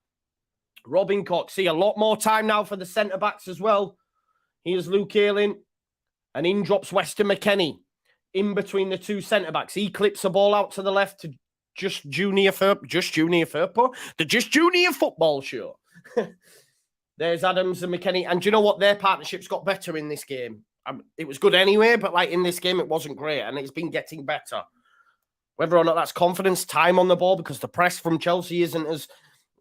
Speaker 2: Robin Koch, see, a lot more time now for the centre-backs as well. Here's Luke Ayling, and in drops Weston McKennie in between the two centre-backs. He clips the ball out to the left to Just Junior Furpo, the Just Junior Football Show. There's Adams and McKennie. And do you know what? Their partnership's got better in this game. It was good anyway, but in this game, it wasn't great. And it's been getting better. Whether or not that's confidence, time on the ball, because the press from Chelsea isn't as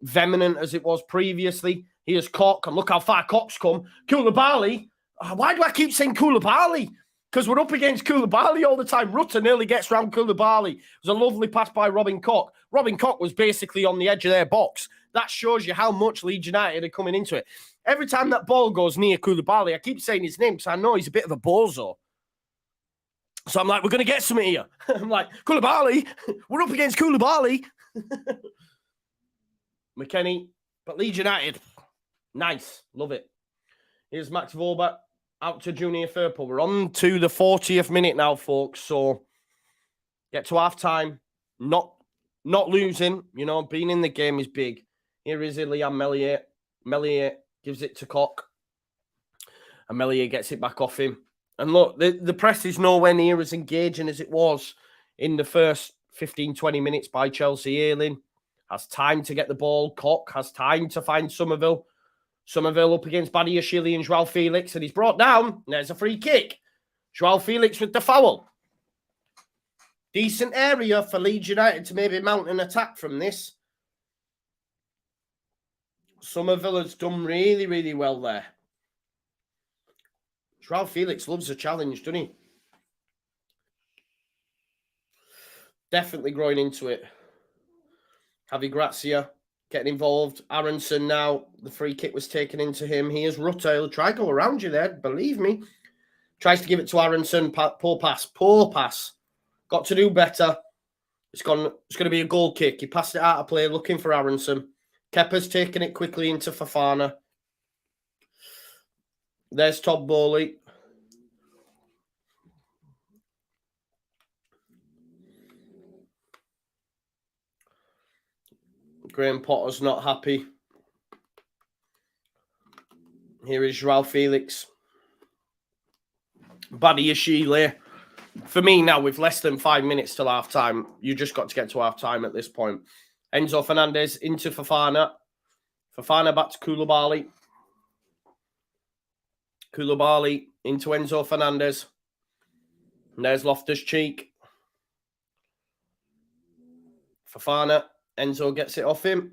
Speaker 2: vehement as it was previously. Here's Koch, and look how far Koch's come. Koulibaly. Why do I keep saying Koulibaly? Because we're up against Koulibaly all the time. Rutter nearly gets round Koulibaly. It was a lovely pass by Robin Koch. Robin Koch was basically on the edge of their box. That shows you how much Leeds United are coming into it. Every time that ball goes near Koulibaly, I keep saying his name because I know he's a bit of a bozo. So I'm like, we're going to get something here. I'm like, Koulibaly, we're up against Koulibaly. McKennie, but Leeds United, nice, love it. Here's Max Volbert. Out to Junior Firpo. We're on to the 40th minute now, folks. So get to half-time. Not losing. Being in the game is big. Here is Ilian Meslier. Meslier gives it to Koch. And Meslier gets it back off him. And look, the press is nowhere near as engaging as it was in the first 15, 20 minutes by Chelsea. Ayling has time to get the ball. Koch has time to find Somerville. Somerville up against Badiashile and Joao Felix, and he's brought down. There's a free kick. Joao Felix with the foul. Decent area for Leeds United to maybe mount an attack from this. Somerville has done really, really well there. Joao Felix loves a challenge, doesn't he? Definitely growing into it. Javi Gracia getting involved. Aronson now. The free kick was taken into him. Here's Rutter. He'll try to go around you there. Believe me. Tries to give it to Aronson. Poor pass. Poor pass. Got to do better. It's going to be a goal kick. He passed it out of play looking for Aronson. Kepa's taking it quickly into Fofana. There's Todd Bowley. Graham Potter's not happy. Here is Joao Felix. Badiashile. For me now, with less than 5 minutes till half-time, you just got to get to half-time at this point. Enzo Fernandez into Fofana. Fofana back to Koulibaly. Koulibaly into Enzo Fernandez. And there's Loftus-Cheek. Fofana. Enzo gets it off him.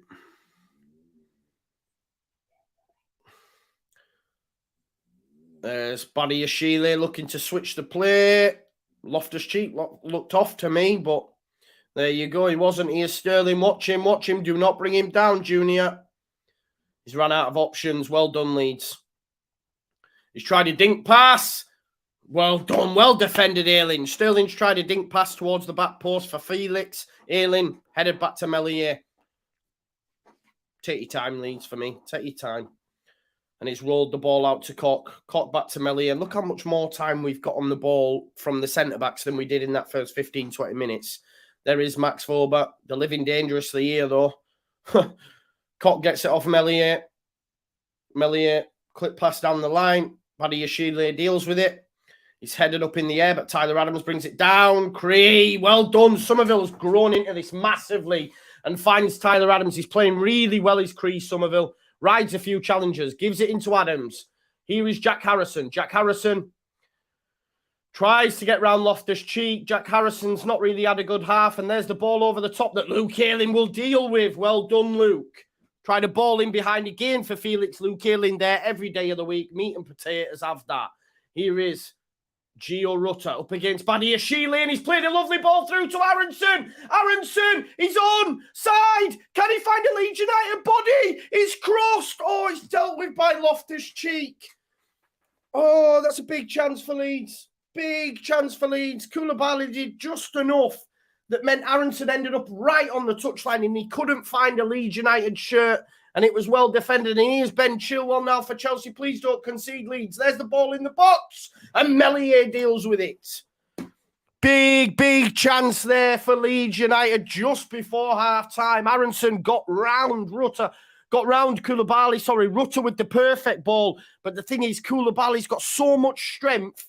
Speaker 2: There's Badiashile looking to switch the play. Loftus-Cheek looked off to me, but there you go. He wasn't here. Sterling, watch him. Watch him. Do not bring him down, Junior. He's run out of options. Well done, Leeds. He's tried a dink pass. Well done. Well defended, Ayling. Sterling's tried a dink pass towards the back post for Felix. Ayling headed back to Meslier. Take your time, Leeds, for me. Take your time. And he's rolled the ball out to Koch. Koch back to Meslier. Look how much more time we've got on the ball from the centre-backs than we did in that first 15, 20 minutes. There is Max Volbert. They're living dangerously here, though. Koch gets it off Meslier. Meslier, clip pass down the line. Badiashile deals with it. He's headed up in the air, but Tyler Adams brings it down. Cree, well done. Somerville's grown into this massively and finds Tyler Adams. He's playing really well, is Cree Somerville. Rides a few challengers, gives it into Adams. Here is Jack Harrison. Jack Harrison tries to get round Loftus-Cheek. Jack Harrison's not really had a good half, and there's the ball over the top that Luke Ayling will deal with. Well done, Luke. Try to ball in behind again for Felix. Luke Ayling there every day of the week. Meat and potatoes, have that. Here is Gio Rutter up against Badiashile, and he's played a lovely ball through to Aronson. Aronson, he's on side. Can he find a Leeds United body? It's crossed. Oh, it's dealt with by Loftus-Cheek. Oh, that's a big chance for Leeds. Big chance for Leeds. Koulibaly did just enough that meant Aronson ended up right on the touchline and he couldn't find a Leeds United shirt, and it was well defended. And here's Ben Chilwell now for Chelsea. Please don't concede, Leeds. There's the ball in the box, and Meslier deals with it. Big chance there for Leeds United just before half-time. Aronson got round Rutter. Got round Koulibaly. Sorry, Rutter with the perfect ball. But the thing is, Koulibaly's got so much strength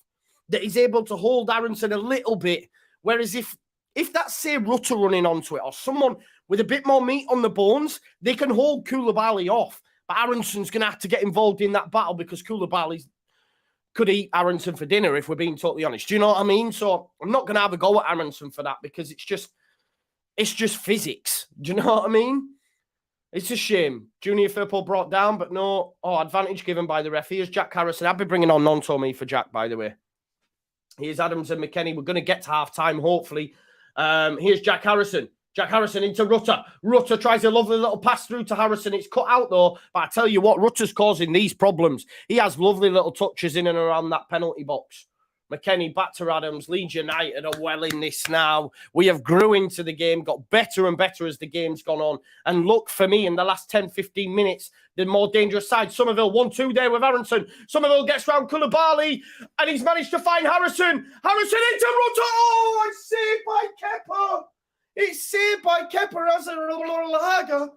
Speaker 2: that he's able to hold Aronson a little bit. Whereas if that's, say, Rutter running onto it or someone with a bit more meat on the bones, they can hold Koulibaly off. But Aronson's going to have to get involved in that battle because Koulibaly could eat Aronson for dinner, if we're being totally honest. Do you know what I mean? So I'm not going to have a go at Aronson for that because it's just physics. Do you know what I mean? It's a shame. Junior Firpo brought down, but no. Oh, advantage given by the ref. Here's Jack Harrison. I'd be bringing on Nonto for Jack, by the way. Here's Adams and McKennie. We're going to get to half-time, hopefully. Here's Jack Harrison. Jack Harrison into Rutter. Rutter tries a lovely little pass through to Harrison. It's cut out, though. But I tell you what, Rutter's causing these problems. He has lovely little touches in and around that penalty box. McKennie back to Adams. Leeds United are well in this now. We have grew into the game, got better and better as the game's gone on. And look, for me, in the last 10, 15 minutes, the more dangerous side. Somerville 1-2 there with Aronson. Somerville gets round Koulibaly, and he's managed to find Harrison. Harrison into Rutter. Oh, it's saved by Kepa. It's saved by Kepa as a lager.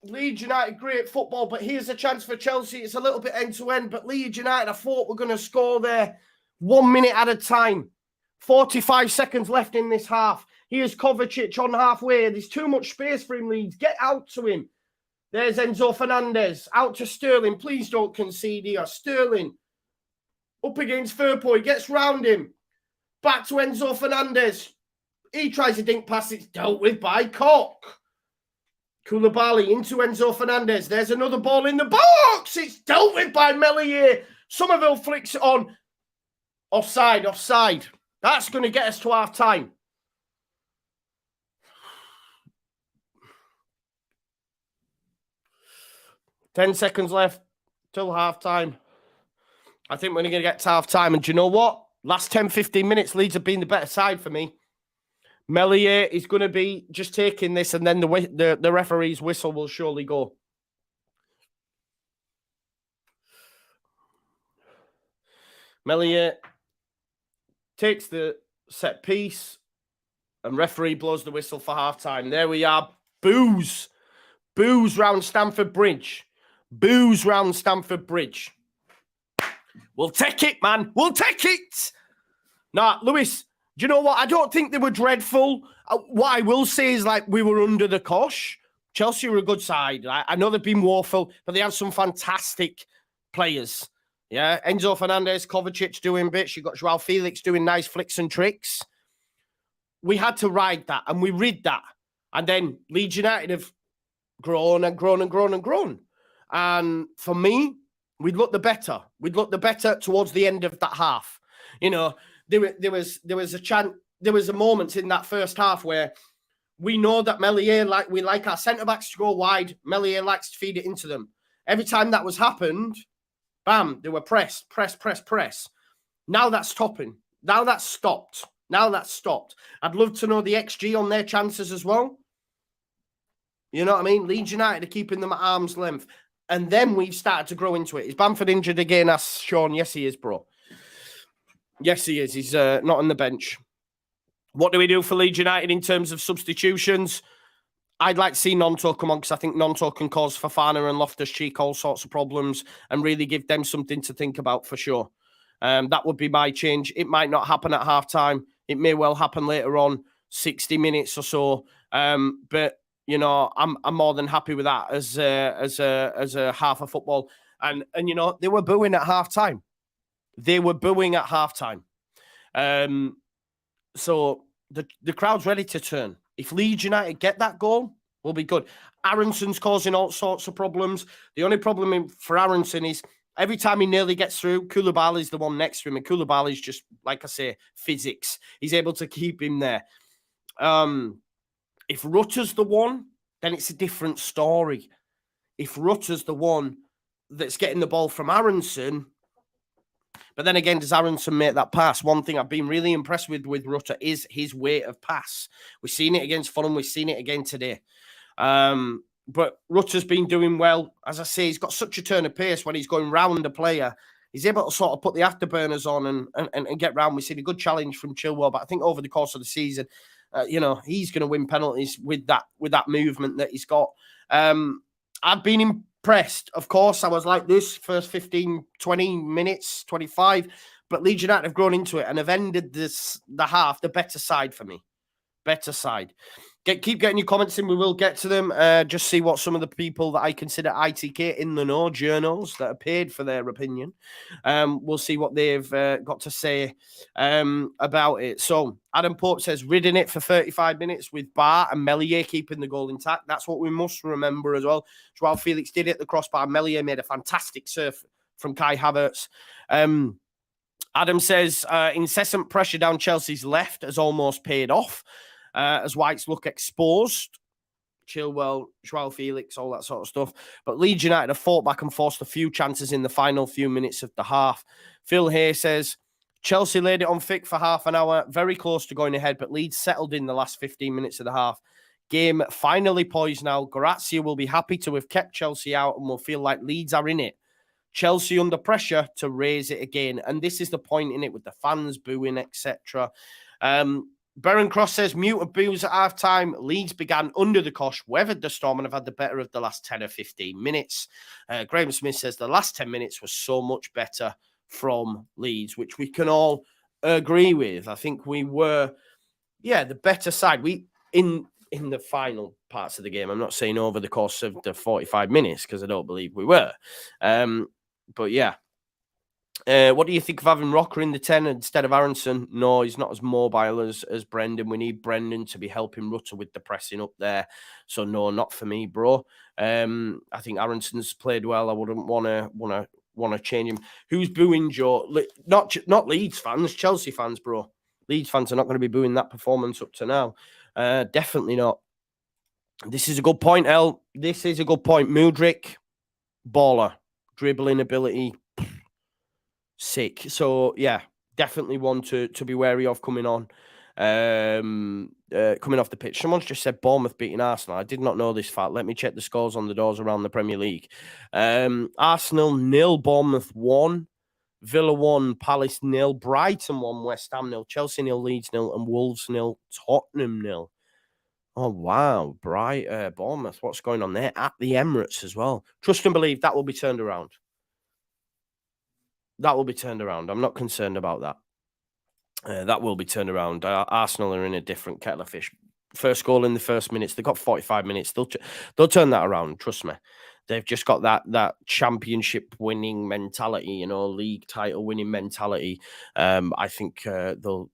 Speaker 2: Leeds United, great football, but here's a chance for Chelsea. It's a little bit end-to-end, but Leeds United, I thought were going to score there 1 minute at a time. 45 seconds left in this half. Here's Kovacic on halfway. There's too much space for him, Leeds. Get out to him. There's Enzo Fernandez. Out to Sterling. Please don't concede here. Sterling up against Firpo. He gets round him. Back to Enzo Fernandez. He tries a dink pass. It's dealt with by Koch. Koulibaly into Enzo Fernandez. There's another ball in the box. It's dealt with by Meslier. Somerville flicks it on. Offside. That's going to get us to half-time. Ten seconds left till half-time. I think we're going to get to half-time. And do you know what? Last 10, 15 minutes, Leeds have been the better side for me. Meslier is going to be just taking this, and then the referee's whistle will surely go. Meslier takes the set piece, and referee blows the whistle for half-time. There we are. Boos. Boos round Stamford Bridge. Boos round Stamford Bridge. We'll take it, man. We'll take it. Nah, Lewis, do you know what? I don't think they were dreadful. What I will say is, like, we were under the cosh. Chelsea were a good side. I know they've been woeful, but they had some fantastic players. Yeah, Enzo Fernandez, Kovacic doing bits. You got Joao Felix doing nice flicks and tricks. We had to ride that, and we rid that. And then Leeds United have grown and grown and grown and grown. And for me, we'd look the better. We'd look the better towards the end of that half. You know, there was a moment in that first half where we know that Meslier, we like our centre-backs to go wide. Meslier likes to feed it into them. Every time that was happened, bam, they were press. Now that's stopping. Now that's stopped. I'd love to know the XG on their chances as well. You know what I mean? Leeds United are keeping them at arm's length. And then we've started to grow into it. Is Bamford injured again? Asks Sean. Yes, he is, bro. Yes, he is. He's not on the bench. What do we do for Leeds United in terms of substitutions? I'd like to see Nonto come on because I think Nonto can cause Fofana and Loftus-Cheek all sorts of problems and really give them something to think about for sure. That would be my change. It might not happen at halftime. It may well happen later on, 60 minutes or so. But you know, I'm more than happy with that as a half of football. And you know, they were booing at halftime. They were booing at halftime. So the crowd's ready to turn. If Leeds United get that goal, we'll be good. Aronson's causing all sorts of problems. The only problem for Aronson is every time he nearly gets through, Koulibaly's the one next to him, and Koulibaly's just, like I say, physics. He's able to keep him there. If Rutter's the one, then it's a different story. If Rutter's the one that's getting the ball from Aronson, but then again, does Aronson make that pass? One thing I've been really impressed with Rutter is his weight of pass. We've seen it against Fulham. We've seen it again today. But Rutter's been doing well. As I say, he's got such a turn of pace when he's going round a player. He's able to sort of put the afterburners on and get round. We've seen a good challenge from Chilwell, but I think over the course of the season, you know, he's going to win penalties with that movement that he's got. I've been impressed. Of course, I was like this first 15, 20 minutes, 25, but Leeds United have grown into it and have ended the half, the better side for me. Better side. Keep getting your comments in. We will get to them. Just see what some of the people that I consider ITK in the know, journals that are paid for their opinion. We'll see what they've got to say about it. So Adam Pope says, ridden it for 35 minutes with Bar and Meslier keeping the goal intact. That's what we must remember as well. Joao Felix did hit the crossbar. Meslier made a fantastic serve from Kai Havertz. Adam says, incessant pressure down Chelsea's left has almost paid off. As Whites look exposed, Chilwell, Joao Felix, all that sort of stuff. But Leeds United have fought back and forced a few chances in the final few minutes of the half. Phil Hay says, Chelsea laid it on thick for half an hour, very close to going ahead, but Leeds settled in the last 15 minutes of the half. Game finally poised now. Gorazia will be happy to have kept Chelsea out and will feel like Leeds are in it. Chelsea under pressure to raise it again. And this is the point in it with the fans booing, etc. Baron Cross says, muted boos at half-time. Leeds began under the cosh, weathered the storm, and have had the better of the last 10 or 15 minutes. Graham Smith says, the last 10 minutes was so much better from Leeds, which we can all agree with. I think we were, the better side. We in the final parts of the game. I'm not saying over the course of the 45 minutes, because I don't believe we were. But yeah. What do you think of having Rocker in the 10 instead of Aronson? No, he's not as mobile as Brendan. We need Brendan to be helping Rutter with the pressing up there. So no, not for me, bro. I think Aronson's played well. I wouldn't want to change him. Who's booing Joe? Not Leeds fans, Chelsea fans, bro. Leeds fans are not going to be booing that performance up to now. Definitely not. This is a good point, El. This is a good point. Mudryk, baller, dribbling ability. Sick. So yeah, definitely one to be wary of coming on. Coming off the pitch. Someone's just said Bournemouth beating Arsenal. I did not know this fact. Let me check the scores on the doors around the Premier League. Arsenal 0, Bournemouth 1, Villa 1, Palace 0, Brighton 1, West Ham 0, Chelsea 0, Leeds 0, and Wolves 0, Tottenham 0. Oh wow, Bournemouth. What's going on there at the Emirates as well? Trust and believe that will be turned around. That will be turned around. I'm not concerned about that. That will be turned around. Arsenal are in a different kettle of fish. First goal in the first minutes. They've got 45 minutes. They'll turn that around. Trust me. They've just got that championship winning mentality, league title winning mentality. I think they'll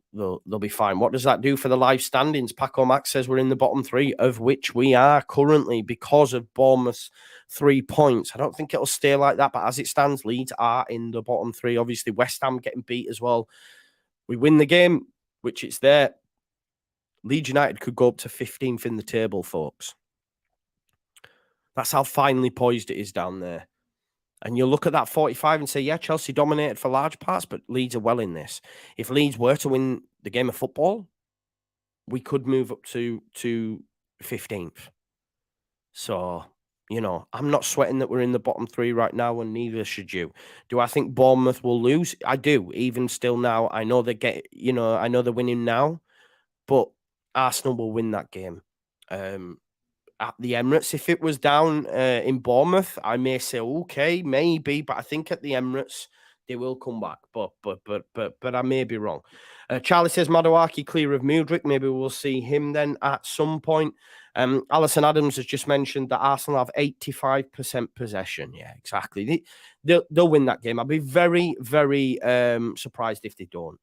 Speaker 2: be fine. What does that do for the live standings? Paco Max says we're in the bottom 3, of which we are currently because of Bournemouth's 3 points. I don't think it'll stay like that, but as it stands, Leeds are in the bottom 3. Obviously, West Ham getting beat as well. We win the game, which it's there. Leeds United could go up to 15th in the table, folks. That's how finely poised it is down there. And you look at that 45 and say, yeah, Chelsea dominated for large parts, but Leeds are well in this. If Leeds were to win the game of football, we could move up to 15th. So, I'm not sweating that we're in the bottom 3 right now, and neither should you. Do I think Bournemouth will lose? I do, even still now. I know I know they're winning now, but Arsenal will win that game. at the Emirates. If it was down in Bournemouth, I may say, okay, maybe, but I think at the Emirates, they will come back. But I may be wrong. Charlie says, Madawaki clear of Mudryk. Maybe we'll see him then at some point. Alison Adams has just mentioned that Arsenal have 85% possession. Yeah, exactly. They'll win that game. I'll be very, very surprised if they don't.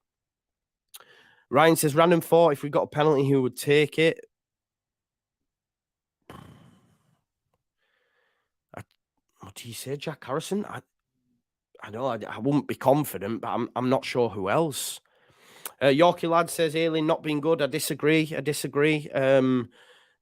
Speaker 2: Ryan says, random thought, if we got a penalty, who would take it? What do you say, Jack Harrison? I know I wouldn't be confident, but I'm not sure who else. Yorkie Lad says, Ailing not being good. I disagree.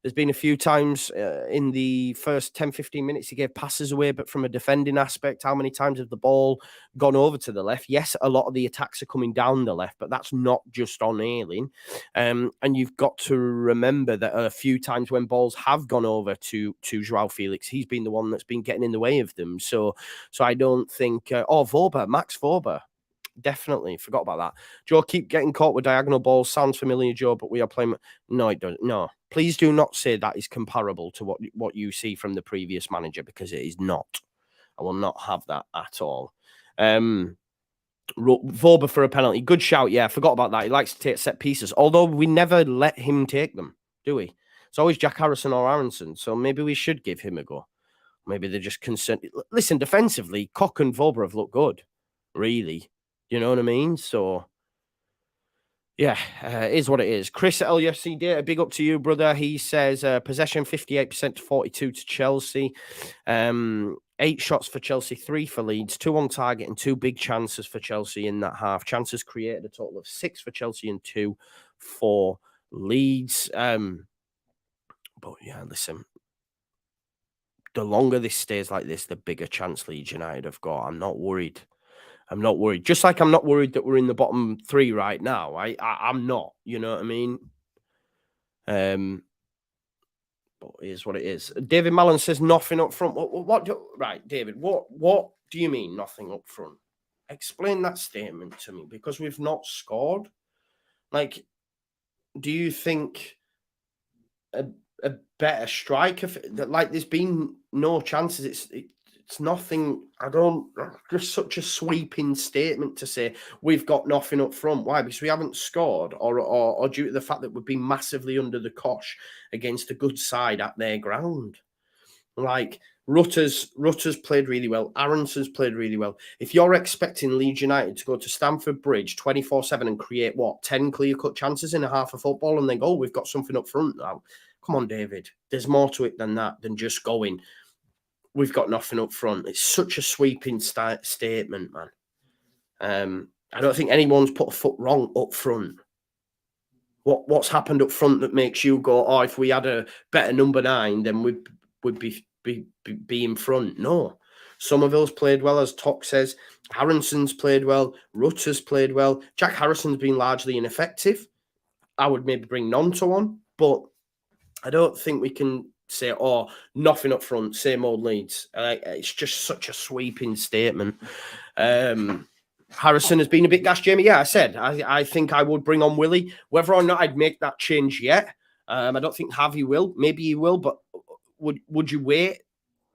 Speaker 2: There's been a few times in the first 10, 15 minutes he gave passes away, but from a defending aspect, how many times have the ball gone over to the left? Yes, a lot of the attacks are coming down the left, but that's not just on Ailing. And you've got to remember that a few times when balls have gone over to Joao Felix, he's been the one that's been getting in the way of them. So I don't think... Max Vorber. Definitely forgot about that. Joe, keep getting caught with diagonal balls. Sounds familiar, Joe, but we are playing. No, it doesn't. No, please do not say that is comparable to what you see from the previous manager, because it is not. I will not have that at all. Vorber for a penalty. Good shout. Yeah, I forgot about that. He likes to take set pieces, although we never let him take them, do we? It's always Jack Harrison or Aronson, so maybe we should give him a go. Maybe they're just concerned. Listen, defensively, Koch and Vorber have looked good, really. You know what I mean? So, yeah, it is what it is. Chris at LUFC Data, big up to you, brother. He says possession 58% to 42 to Chelsea. 8 shots for Chelsea, 3 for Leeds, 2 on target and 2 big chances for Chelsea in that half. Chances created a total of 6 for Chelsea and 2 for Leeds. But yeah, listen, the longer this stays like this, the bigger chance Leeds United have got. I'm not worried. Just like I'm not worried that we're in the bottom 3 right now. I'm not. You know what I mean? But it is what it is. David Mallon says nothing up front. Right, David, what do you mean nothing up front? Explain that statement to me, because we've not scored. Like, do you think a better striker, like, there's been no chances? It's nothing. Just such a sweeping statement to say we've got nothing up front. Why? Because we haven't scored, or due to the fact that we've been massively under the cosh against a good side at their ground. Like, Rutter's played really well. Aronson's played really well. If you're expecting Leeds United to go to Stamford Bridge 24/7 and create 10 clear-cut chances in a half of football and then go, we've got something up front now. Come on, David. There's more to it than that, than just going, we've got nothing up front. It's such a sweeping statement, man. I don't think anyone's put a foot wrong up front. What's happened up front that makes you go, oh, if we had a better number 9, then we'd be in front? No. Somerville's played well, as Tock says. Harrison's played well. Rutter's played well. Jack Harrison's been largely ineffective. I would maybe bring Nonto on, but I don't think we can say, oh, nothing up front, same old Leeds. It's just such a sweeping statement. Harrison has been a bit gassed, Jamie. Yeah, I said, I think I would bring on Willie. Whether or not I'd make that change yet, I don't think Javi will. Maybe he will, but would you wait,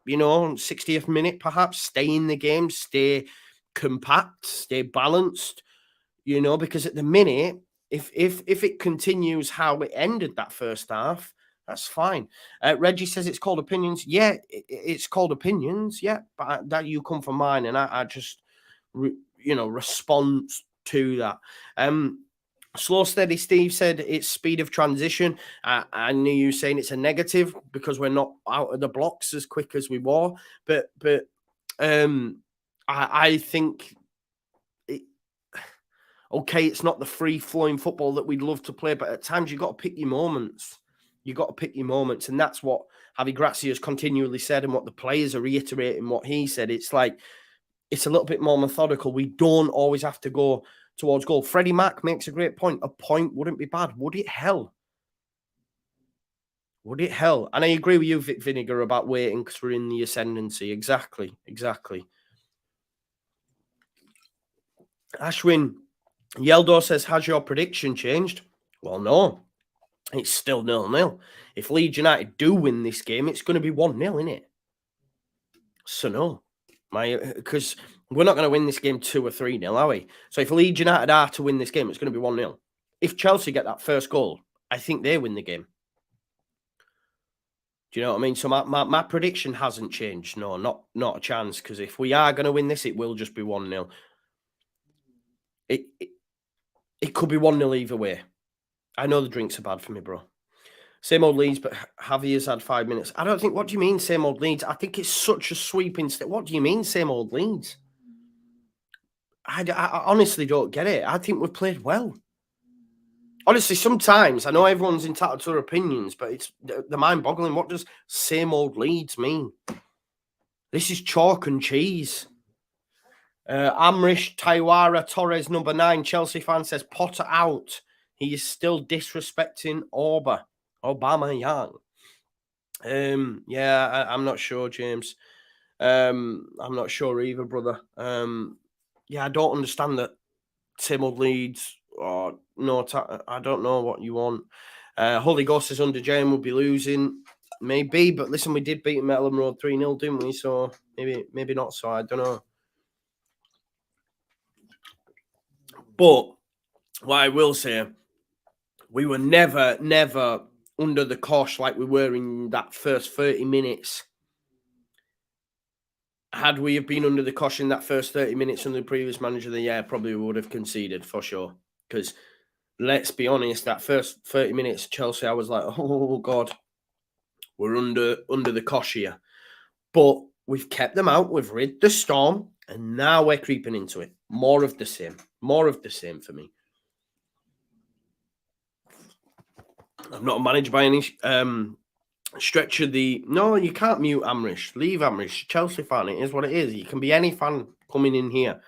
Speaker 2: 60th minute perhaps, stay in the game, stay compact, stay balanced, because at the minute, if it continues how it ended that first half, that's fine. Reggie says it's called opinions. Yeah, it's called opinions. Yeah, but that you come from mine, and I just, respond to that. Slow Steady Steve said it's speed of transition. I knew you saying it's a negative because we're not out of the blocks as quick as we were. But I think it's not the free-flowing football that we'd love to play, but at times you've got to pick your moments. And that's what Javi Gracia has continually said, and what the players are reiterating what he said. It's like, it's a little bit more methodical. We don't always have to go towards goal. Freddie Mac makes a great point. A point wouldn't be bad. Would it? Hell. And I agree with you, Vic Vinegar, about waiting because we're in the ascendancy. Exactly. Ashwin Yeldor says, has your prediction changed? Well, no. It's still 0-0. If Leeds United do win this game, it's going to be 1-0, isn't it? So no. Because we're not going to win this game 2 or 3-0, are we? So if Leeds United are to win this game, it's going to be 1-0. If Chelsea get that first goal, I think they win the game. Do you know what I mean? So my prediction hasn't changed. No, not a chance. Because if we are going to win this, it will just be 1-0. It could be 1-0 either way. I know the drinks are bad for me, bro. Same old Leeds, but Javi has had 5 minutes. I don't think, what do you mean, same old Leeds? I think it's such a sweeping step. What do you mean, same old Leeds? I honestly don't get it. I think we've played well. Honestly, sometimes, I know everyone's entitled to their opinions, but it's the mind-boggling. What does same old Leeds mean? This is chalk and cheese. Amrish Taiwara Torres, number 9, Chelsea fan, says, Potter out. He is still disrespecting Obama Young. Yeah, I'm not sure, James. I'm not sure either, brother. Yeah, I don't understand that same old Leeds or no. I don't know what you want. Holy Ghost is under Jane will be losing, maybe. But listen, we did beat Melham Road 3-0, didn't we? So maybe not. So I don't know. But what I will say, we were never under the cosh like we were in that first 30 minutes. Had we have been under the cosh in that first 30 minutes under the previous manager of the year, probably would have conceded for sure. Because let's be honest, that first 30 minutes, Chelsea, I was like, oh God, we're under the cosh here. But we've kept them out, we've rid the storm, and now we're creeping into it. More of the same for me. I'm not managed by any stretch of the... No, you can't mute Amrish. Leave Amrish. Chelsea fan, it is what it is. You can be any fan coming in here.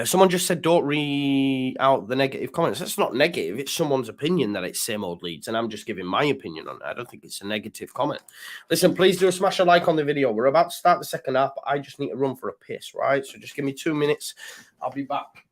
Speaker 2: Someone just said, don't read out the negative comments. That's not negative. It's someone's opinion that it's same old Leeds, and I'm just giving my opinion on it. I don't think it's a negative comment. Listen, please do smash a like on the video. We're about to start the second half. I just need to run for a piss, right? So just give me 2 minutes. I'll be back.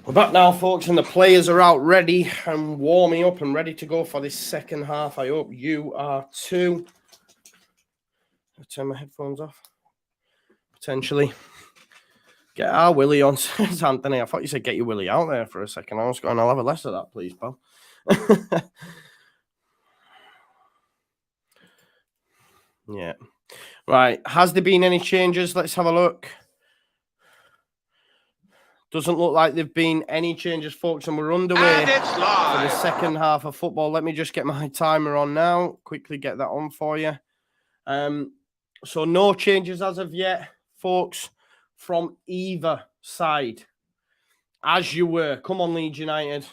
Speaker 2: We're back now, folks, and the players are out ready and warming up and ready to go for this second half. I hope you are too. I'll turn my headphones off. Potentially. Get our Willie on, says Anthony. I thought you said get your Willie out there for a second. I was going, I'll have a less of that, please, pal. Yeah. Right. Has there been any changes? Let's have a look. Doesn't look like there've been any changes, folks, and we're underway for the second half of football. Let me just get my timer on now. Quickly get that on for you. So no changes as of yet, folks, from either side. As you were. Come on, Leeds United.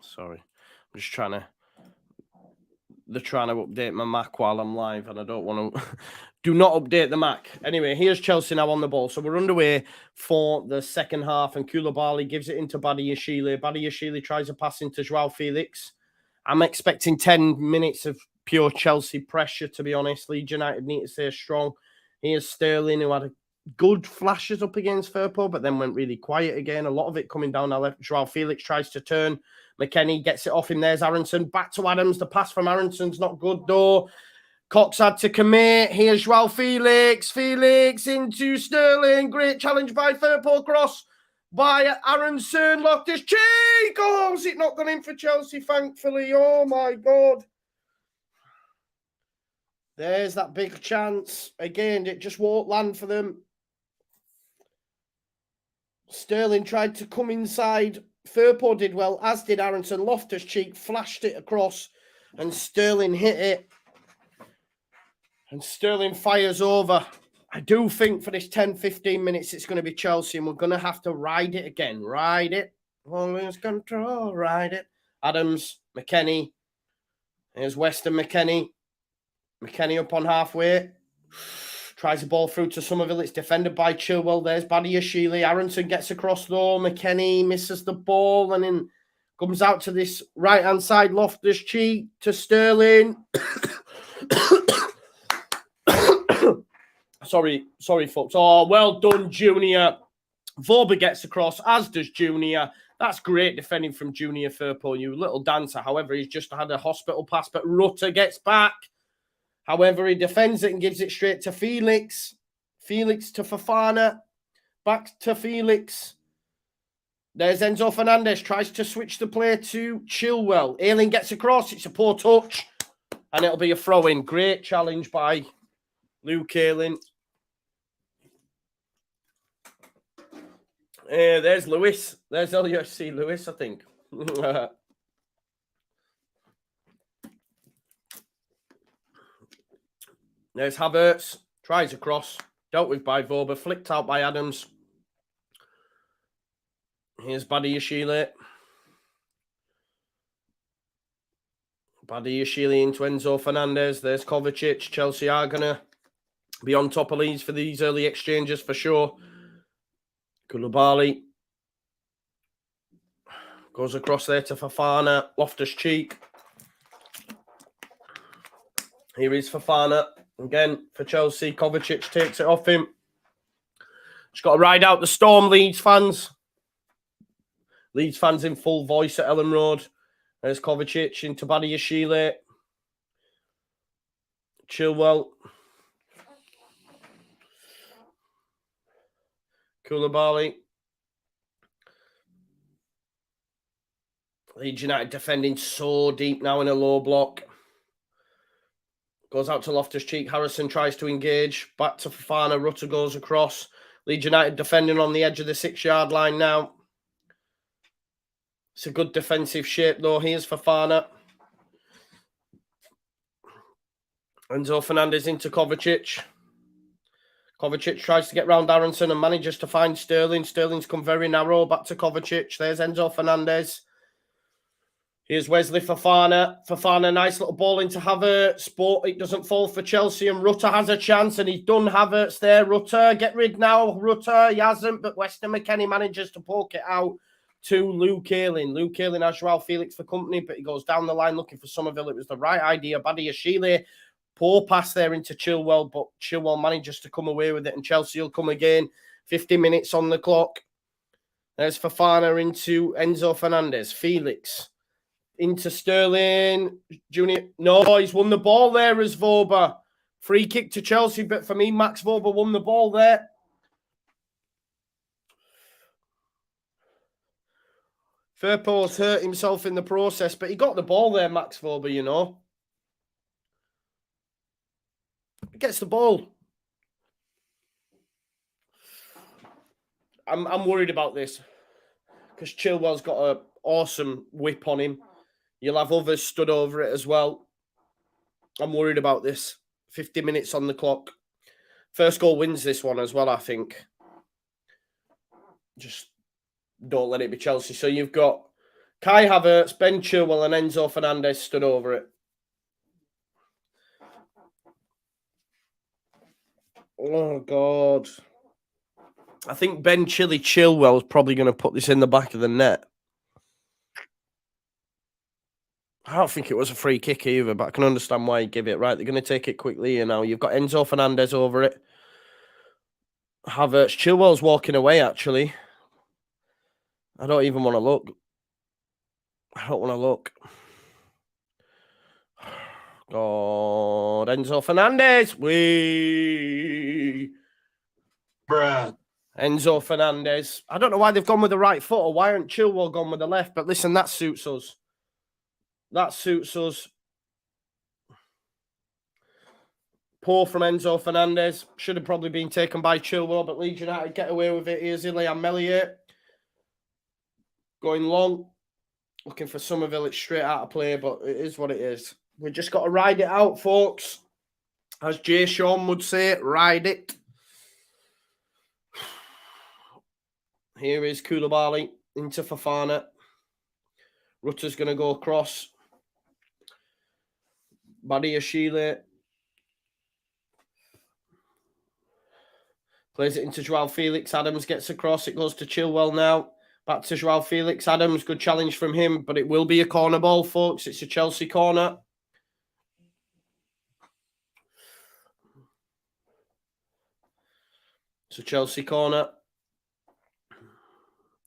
Speaker 2: Sorry. I'm just trying to... They're trying to update my Mac while I'm live, and I don't want to... Do not update the Mac. Anyway, here's Chelsea now on the ball. So we're underway for the second half, and Koulibaly gives it into Badiashile. Badiashile tries a pass into Joao Felix. I'm expecting 10 minutes of pure Chelsea pressure, to be honest. Leeds United need to stay strong. Here's Sterling, who had a good flashes up against Firpo, but then went really quiet again. A lot of it coming down our left. Joao Felix tries to turn. McKennie gets it off him. There's Aronson. Back to Adams. The pass from Aronson's not good, though. Cox had to commit. Here's Joao Felix. Felix into Sterling. Great challenge by Firpo. Cross by Aronson. Loftus-Cheek. Oh, has it not gone in for Chelsea, thankfully? Oh, my God. There's that big chance. Again, it just won't land for them. Sterling tried to come inside. Firpo did well, as did Aronson. Loftus-Cheek flashed it across, and Sterling hit it. And Sterling fires over. I do think for this 10-15 minutes, it's going to be Chelsea, and we're going to have to ride it again. Ride it. Always control. Ride it. Adams, McKennie. Here's Weston McKennie. McKennie up on halfway. Tries the ball through to Somerville. It's defended by Chilwell. There's Badiashile. Aronson gets across though. McKennie misses the ball and then comes out to this right-hand side. Loftus-Cheek to Sterling. Sorry, folks. Oh, well done, Junior. Vorba gets across, as does Junior. That's great defending from Junior Firpo, you little dancer. However, he's just had a hospital pass, but Rutter gets back. However, he defends it and gives it straight to Felix. Felix to Fofana. Back to Felix. There's Enzo Fernandez. Tries to switch the play to Chilwell. Ayling gets across. It's a poor touch. And it'll be a throw-in. Great challenge by Luke Ayling. There's Lewis. There's LUFC Lewis, I think. There's Havertz. Tries across. Dealt with by Vorba. Flicked out by Adams. Here's Badiashile. Badiashile into Enzo Fernandez. There's Kovacic. Chelsea are going to be on top of Leeds for these early exchanges for sure. Koulibaly goes across there to Fofana. Loftus-Cheek. Here is Fofana. Again, for Chelsea, Kovacic takes it off him. Just got to ride out the storm, Leeds fans. Leeds fans in full voice at Ellen Road. There's Kovacic into Badiashile. Chilwell. Koulibaly. Leeds United defending so deep now in a low block. Goes out to Loftus-Cheek. Harrison tries to engage. Back to Fofana. Rutter goes across. Leeds United defending on the edge of the 6-yard line now. It's a good defensive shape, though. Here's Fofana. Enzo Fernandez into Kovacic. Kovacic tries to get round Aronson and manages to find Sterling. Sterling's come very narrow. Back to Kovacic. There's Enzo Fernandez. Here's Wesley Fofana. Fofana, nice little ball into Havertz, but it doesn't fall for Chelsea, and Rutter has a chance, and he's done Havertz there. Rutter, get rid now. Rutter, he hasn't, but Weston McKennie manages to poke it out to Luke Ayling. Luke Ayling has Joao Felix for company, but he goes down the line looking for Somerville. It was the right idea. Badiashile, poor pass there into Chilwell, but Chilwell manages to come away with it, and Chelsea will come again. 50 minutes on the clock. There's Fofana into Enzo Fernandez. Felix. Into Sterling. Junior. No, he's won the ball there as Vorba. Free kick to Chelsea, but for me, Max Vorba won the ball there. Firpo's hurt himself in the process, but he got the ball there, Max Vorba, you know. He gets the ball. I'm worried about this because Chilwell's got an awesome whip on him. You'll have others stood over it as well. I'm worried about this. 50 minutes on the clock. First goal wins this one as well, I think. Just don't let it be Chelsea. So you've got Kai Havertz, Ben Chilwell and Enzo Fernandez stood over it. Oh, God. I think Ben Chilwell is probably going to put this in the back of the net. I don't think it was a free kick either, but I can understand why he gave it. Right, they're going to take it quickly here now. You've got Enzo Fernandez over it. Havertz. Chilwell's walking away, actually. I don't even want to look. I don't want to look. God, Enzo Fernandez.
Speaker 1: Bruh.
Speaker 2: Enzo Fernandez. I don't know why they've gone with the right foot or why aren't Chilwell gone with the left. But listen, that suits us. That suits us. Poor from Enzo Fernandez. Should have probably been taken by Chilwell, but Leeds United get away with it. Here's Ilya Melier. Going long. Looking for Somerville. It's straight out of play, but it is what it is. We just got to ride it out, folks. As Jay Sean would say, ride it. Here is Koulibaly into Fofana. Rutter's going to go across. Badiashile. Plays it into Joao Felix. Adams gets across. It goes to Chilwell now. Back to Joao Felix. Adams, good challenge from him, but it will be a corner ball, folks. It's a Chelsea corner. It's a Chelsea corner.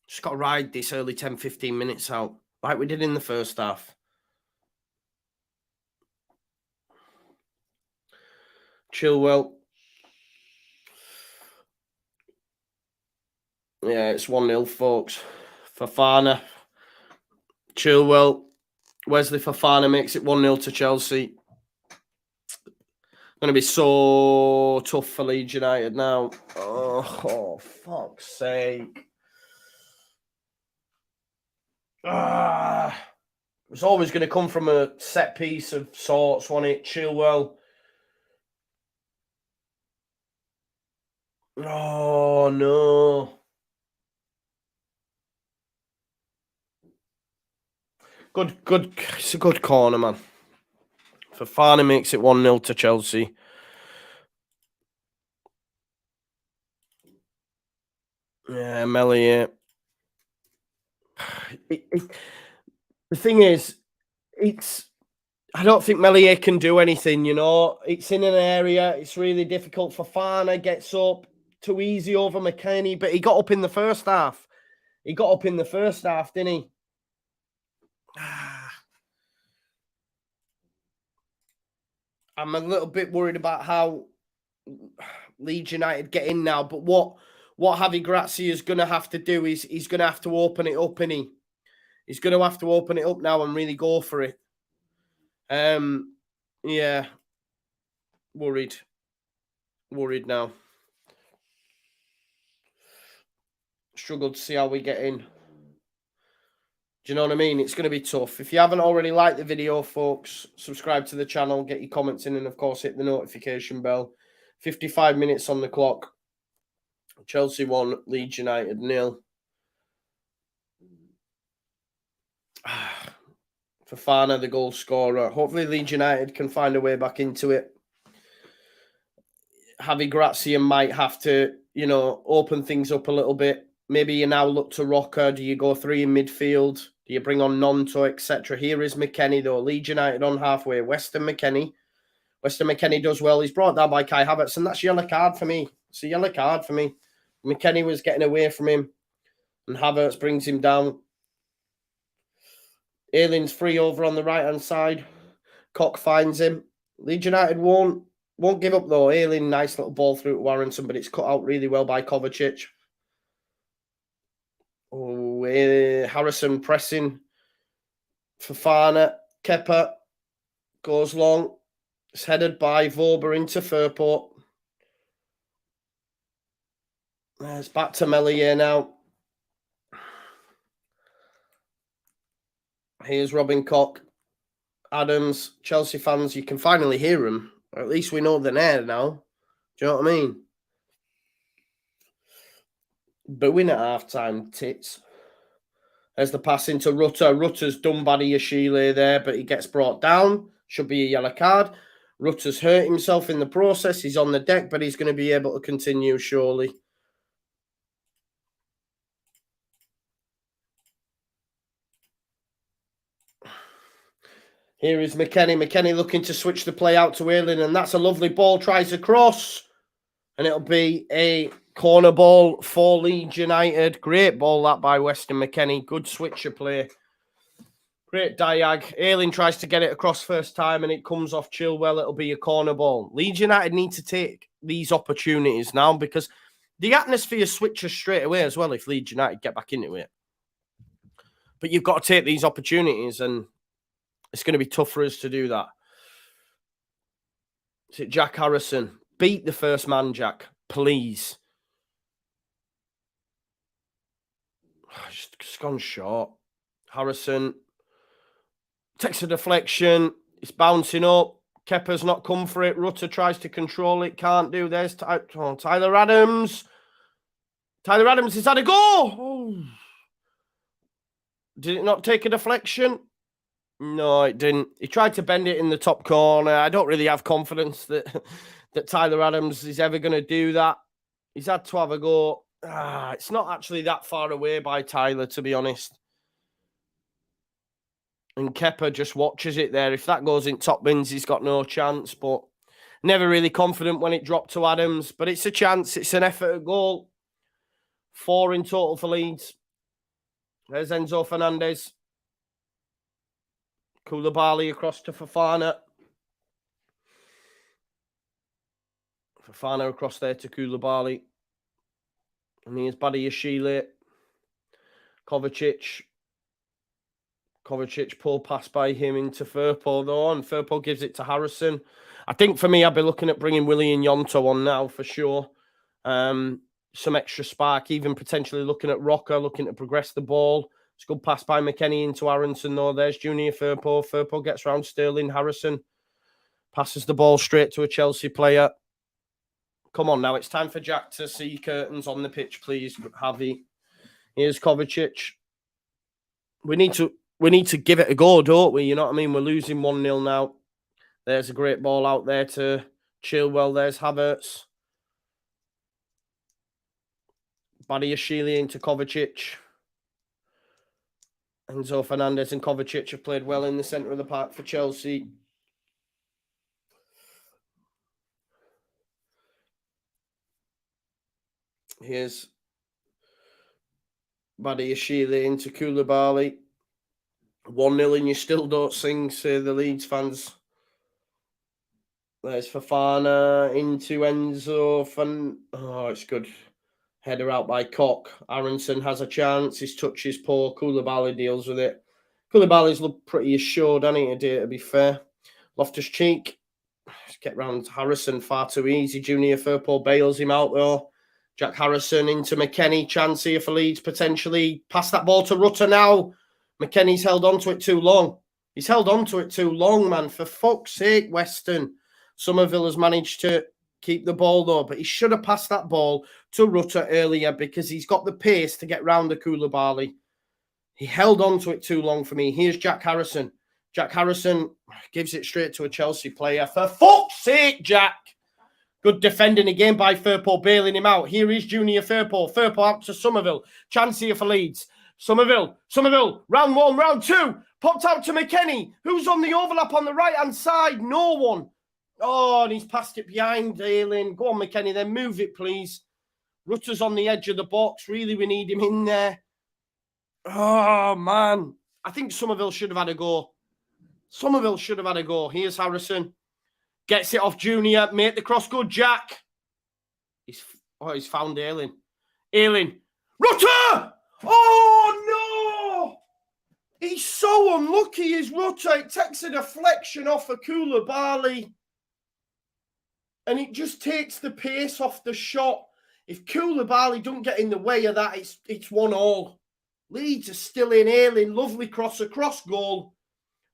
Speaker 2: Just got to ride this early 10, 15 minutes out, like we did in the first half. Chilwell. Yeah, it's 1-0, folks. Fofana. Chilwell. Wesley Fofana makes it 1-0 to Chelsea. Going to be so tough for Leeds United now. Oh, fuck's sake. It was always going to come from a set piece of sorts, wasn't it? Chilwell. Oh, no. Good. It's a good corner, man. Fofana makes it 1-0 to Chelsea. Yeah, Melier. The thing is, I don't think Melier can do anything, you know. It's in an area. It's really difficult. Fofana gets up too easy over McKennie, but he got up in the first half. Didn't he? I'm a little bit worried about how Leeds United get in now, but what Javi Gracia is going to have to do is he's going to have to open it up, innit? He's going to have to open it up now and really go for it. Yeah. Worried now. Struggle to see how we get in. Do you know what I mean? It's going to be tough. If you haven't already liked the video, folks, subscribe to the channel, get your comments in, and of course, hit the notification bell. 55 minutes on the clock. Chelsea 1, Leeds United 0. Fofana, the goal scorer. Hopefully, Leeds United can find a way back into it. Javi Gracia might have to, you know, open things up a little bit. Maybe you now look to Rocker. Do you go 3 in midfield? Do you bring on Nonto, etc.? Here is McKennie, though. Leeds United on halfway. Weston McKennie does well. He's brought down by Kai Havertz, and that's a yellow card for me. It's a yellow card for me. McKennie was getting away from him, and Havertz brings him down. Aylin's free over on the right-hand side. Koch finds him. Leeds United won't give up, though. Aylin, nice little ball through to Warrington, but it's cut out really well by Kovacic. Oh, Harrison pressing. Fofana. Kepa goes long. It's headed by Vober into Fairport. It's back to Melier now. Here's Robin Koch. Adams. Chelsea fans, you can finally hear them. Or at least we know they're there now. Do you know what I mean? Booing at half-time, tits. There's the pass into Rutter. Rutter's done Badiashile there, but he gets brought down. Should be a yellow card. Rutter's hurt himself in the process. He's on the deck, but he's going to be able to continue, surely. Here is McKennie. McKennie looking to switch the play out to Aylin, and that's a lovely ball. Tries a cross, and it'll be a Corner ball for Leeds United. Great ball that by Weston McKennie. Good switcher play. Great diag. Ayling tries to get it across first time and it comes off Chilwell. It'll be a corner ball. Leeds United need to take these opportunities now because the atmosphere switches straight away as well if Leeds United get back into it. But you've got to take these opportunities and it's going to be tough for us to do that. Is it Jack Harrison? Beat the first man, Jack. Please. Just gone short. Harrison takes a deflection. It's bouncing up. Kepa's not come for it. Rutter tries to control it. Can't do. There's Tyler Adams. Tyler Adams has had a goal. Oh. Did it not take a deflection? No, it didn't. He tried to bend it in the top corner. I don't really have confidence that Tyler Adams is ever going to do that. He's had to have a go. It's not actually that far away by Tyler, to be honest. And Kepa just watches it there. If that goes in top bins, he's got no chance. But never really confident when it dropped to Adams. But it's a chance. It's an effort at goal. 4 in total for Leeds. There's Enzo Fernandez. Koulibaly across to Fofana. Fofana across there to Koulibaly. And here's Badiashile. Kovacic. Kovacic pull pass by him into Firpo though. And Firpo gives it to Harrison. I think for me, I'd be looking at bringing Willian Yonto on now for sure. Some extra spark. Even potentially looking at Rocker, looking to progress the ball. It's a good pass by McKennie into Aronson, though. There's Junior Firpo. Firpo gets round Sterling. Harrison passes the ball straight to a Chelsea player. Come on now. It's time for Jack to see curtains on the pitch, please. Javi. Here's Kovacic. We need to give it a go, don't we? You know what I mean? We're losing 1-0 now. There's a great ball out there to Chilwell. There's Havertz. Badiashile into Kovacic. Enzo Fernandez and Kovacic have played well in the centre of the park for Chelsea. Here's Badiashile into Koulibaly. 1-0 and you still don't sing, say the Leeds fans. There's Fofana into Enzo. Oh, it's good. Header out by Koch. Aronson has a chance. His touch is poor. Koulibaly deals with it. Koulibaly's looked pretty assured, hasn't he, today, to be fair. Loftus-Cheek. Let's get round Harrison far too easy. Junior Firpo bails him out, though. Jack Harrison into McKennie. Chance here for Leeds, potentially. Pass that ball to Rutter now. McKennie's held on to it too long. He's held on to it too long, man. For fuck's sake, Weston. Somerville has managed to keep the ball, though, but he should have passed that ball to Rutter earlier because he's got the pace to get round the Koulibaly. He held on to it too long for me. Here's Jack Harrison. Jack Harrison gives it straight to a Chelsea player. For fuck's sake, Jack. Good defending again by Firpo, bailing him out. Here is Junior Firpo. Firpo out to Somerville. Chance here for Leeds. Somerville. Round 1, round 2. Popped out to McKennie. Who's on the overlap on the right-hand side? No one. Oh, and he's passed it behind Ayling. Go on, McKennie, then move it, please. Rutter's on the edge of the box. Really, we need him in there. Oh, man. I think Somerville should have had a go. Here's Harrison. Gets it off Junior. Make the cross good, Jack. He's found Ayling. Rutter! Oh, no! He's so unlucky, is Rutter. It takes a deflection off of Koulibaly. And it just takes the pace off the shot. If Koulibaly don't get in the way of that, it's 1-1. Leeds are still in. Ayling, lovely cross across goal.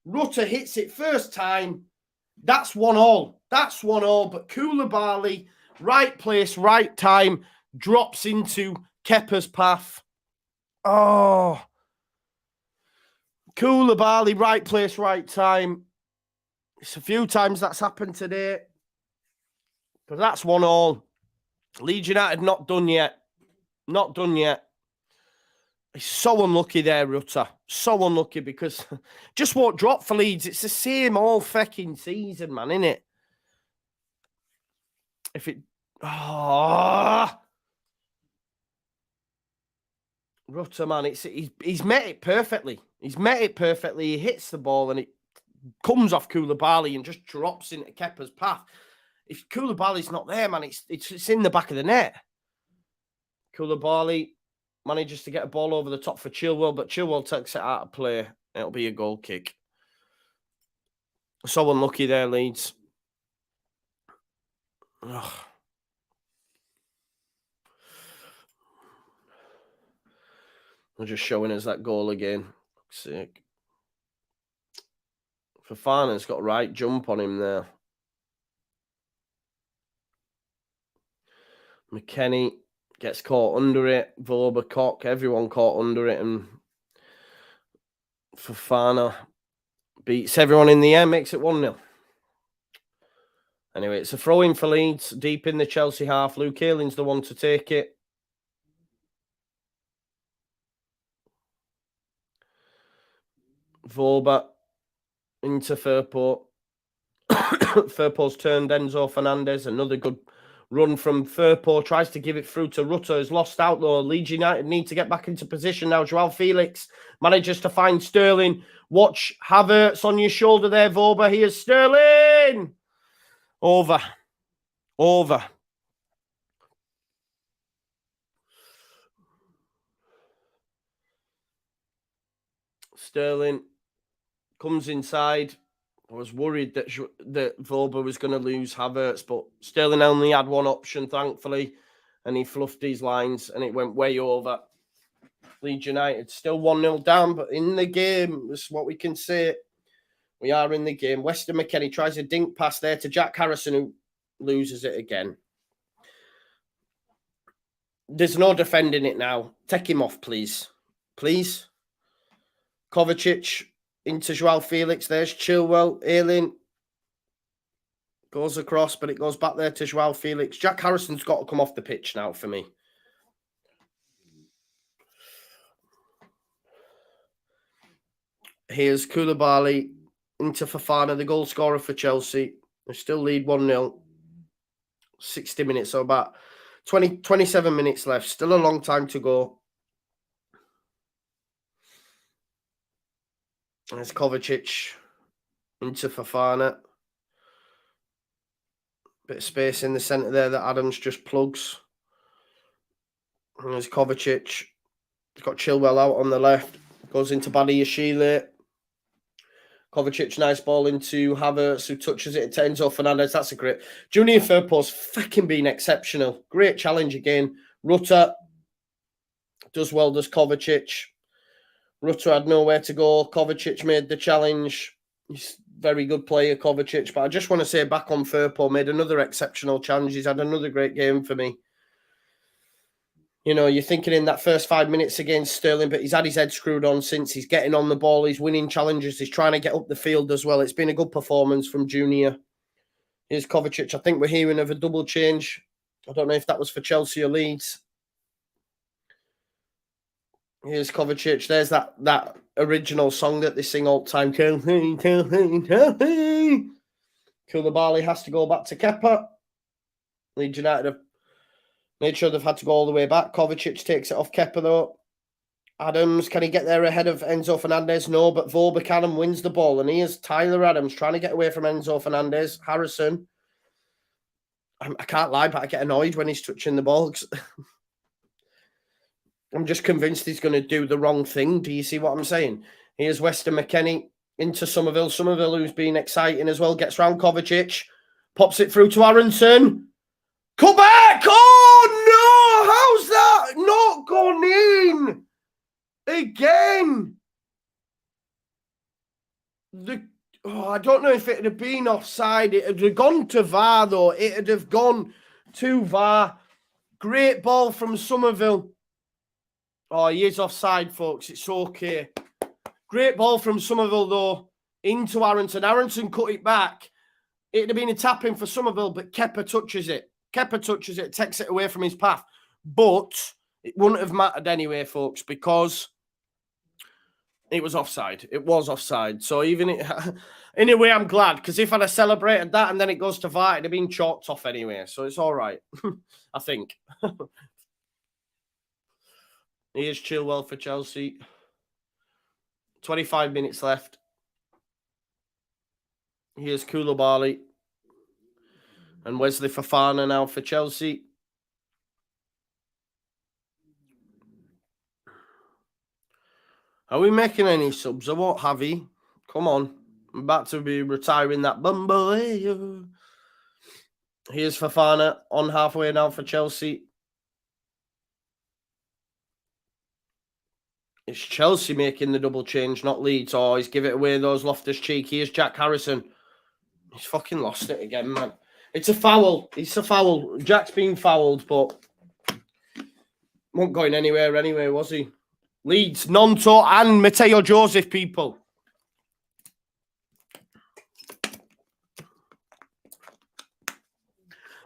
Speaker 2: Rutter hits it first time. That's 1-1. But Koulibaly, right place, right time, drops into Kepa's path. Oh. Koulibaly, right place, right time. It's a few times that's happened today. But that's 1-1. Leeds United not done yet. He's so unlucky there, Rutter. So unlucky because just won't drop for Leeds. It's the same all fucking season, man, innit? If it... Oh, Rutter, man, he's met it perfectly. He's met it perfectly. He hits the ball and it comes off Koulibaly and just drops into Kepa's path. If Koulibaly's not there, man, it's in the back of the net. Koulibaly manages to get a ball over the top for Chilwell, but Chilwell takes it out of play. It'll be a goal kick. So unlucky there, Leeds. Ugh. They're just showing us that goal again. Sick. Fofana's got a right jump on him there. McKennie gets caught under it. Voba, Koch, everyone caught under it. And Fofana beats everyone in the air, makes it 1-0. Anyway, it's a throw-in for Leeds, deep in the Chelsea half. Luke Ayling's the one to take it. Voba into Firpo. Firpo's turned Enzo Fernandez. Another good run from Firpo. Tries to give it through to Rutter. Has lost out though. Leeds United need to get back into position now. Joao Felix manages to find Sterling. Watch Havertz on your shoulder there, Voba. Here's Sterling. Over. Sterling comes inside. I was worried that Voba was going to lose Havertz, but Sterling only had one option, thankfully, and he fluffed these lines, and it went way over. Leeds United still 1-0 down, but in the game, that's what we can say. We are in the game. Weston McKennie tries a dink pass there to Jack Harrison, who loses it again. There's no defending it now. Take him off, please. Please. Kovacic into Joao Felix. There's Chilwell. Ayling goes across, but it goes back there to Joao Felix. Jack Harrison's got to come off the pitch now for me. Here's Koulibaly into Fofana, the goal scorer for Chelsea. They still lead 1-0. 60 minutes, so about 27 minutes left. Still a long time to go. There's Kovacic into Fofana. Bit of space in the centre there that Adams just plugs. And there's Kovacic. He's got Chilwell out on the left. Goes into Badiashile. Kovacic, nice ball into Havertz, who touches it to Enzo Fernandez. That's a great... Junior Firpo's fucking been exceptional. Great challenge again. Rutter does well, does Kovacic. Rutter had nowhere to go. Kovacic made the challenge. He's a very good player, Kovacic. But I just want to say back on Firpo, made another exceptional challenge. He's had another great game for me. You know, you're thinking in that first 5 minutes against Sterling, but he's had his head screwed on since. He's getting on the ball. He's winning challenges. He's trying to get up the field as well. It's been a good performance from Junior. Here's Kovacic. I think we're hearing of a double change. I don't know if that was for Chelsea or Leeds. Here's Kovacic. There's that original song that they sing all the time. Koulibaly has to go back to Kepa. Leeds United have made sure they've had to go all the way back. Kovacic takes it off Kepa, though. Adams, can he get there ahead of Enzo Fernandez? No, but Voba can and wins the ball. And here's Tyler Adams trying to get away from Enzo Fernandez. Harrison. I can't lie, but I get annoyed when he's touching the ball. I'm just convinced he's going to do the wrong thing. Do you see what I'm saying? Here's Weston McKennie into Somerville. Somerville, who's been exciting as well, gets round Kovacic. Pops it through to Aronson. Come back! Oh, no! How's that not gone in? Again! I don't know if it would have been offside. It would have gone to VAR, though. It would have gone to VAR. Great ball from Somerville. Oh, he is offside, folks. It's okay. Great ball from Somerville, though, into Aronson. Aronson cut it back. It would have been a tap-in for Somerville, but Kepa touches it. Kepa touches it, takes it away from his path. But it wouldn't have mattered anyway, folks, because it was offside. It was offside. So even in a way, I'm glad, because if I'd have celebrated that and then it goes to VAR, it'd have been chalked off anyway. So it's all right, I think. Here's Chilwell for Chelsea. 25 minutes left. Here's Koulibaly. And Wesley Fofana now for Chelsea. Are we making any subs or what, Javi? Come on. I'm about to be retiring that bumble. Here's Fofana on halfway now for Chelsea. It's Chelsea making the double change, not Leeds. Oh, he's give it away, those Loftus-Cheek. Here's Jack Harrison. He's fucking lost it again, man. It's a foul. It's a foul. Jack's been fouled, but wasn't going anywhere anyway, was he? Leeds, Nonto and Mateo Joseph, people.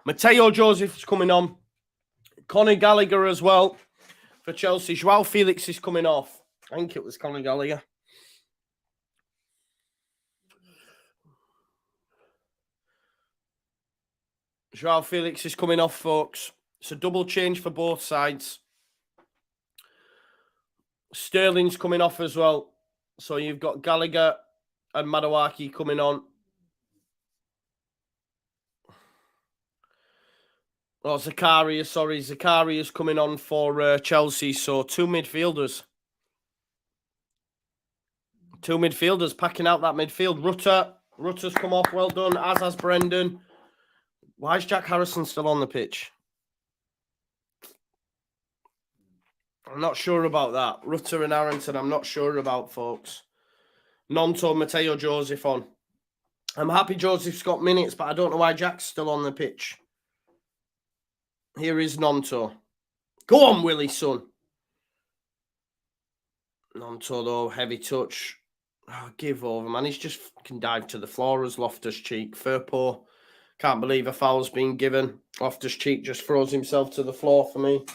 Speaker 2: Mateo Joseph's coming on. Conor Gallagher as well for Chelsea. Joao Felix is coming off. I think it was Conor Gallagher. Joao Felix is coming off, folks. It's a double change for both sides. Sterling's coming off as well. So you've got Gallagher and Madawaki coming on. Oh, Zakaria is coming on for Chelsea. So two midfielders. Two midfielders packing out that midfield. Rutter's come off. Well done, as has Brendan. Why is Jack Harrison still on the pitch? I'm not sure about that. Rutter and Arrington, I'm not sure about, folks. Nonto, Mateo Joseph on. I'm happy Joseph's got minutes, but I don't know why Jack's still on the pitch. Here is Nonto. Go on, Willie, son. Nonto, though, heavy touch. Oh, give over, man. He's just fucking dived to the floor as Loftus-Cheek. Firpo. Can't believe a foul's been given. Loftus-Cheek just throws himself to the floor for me.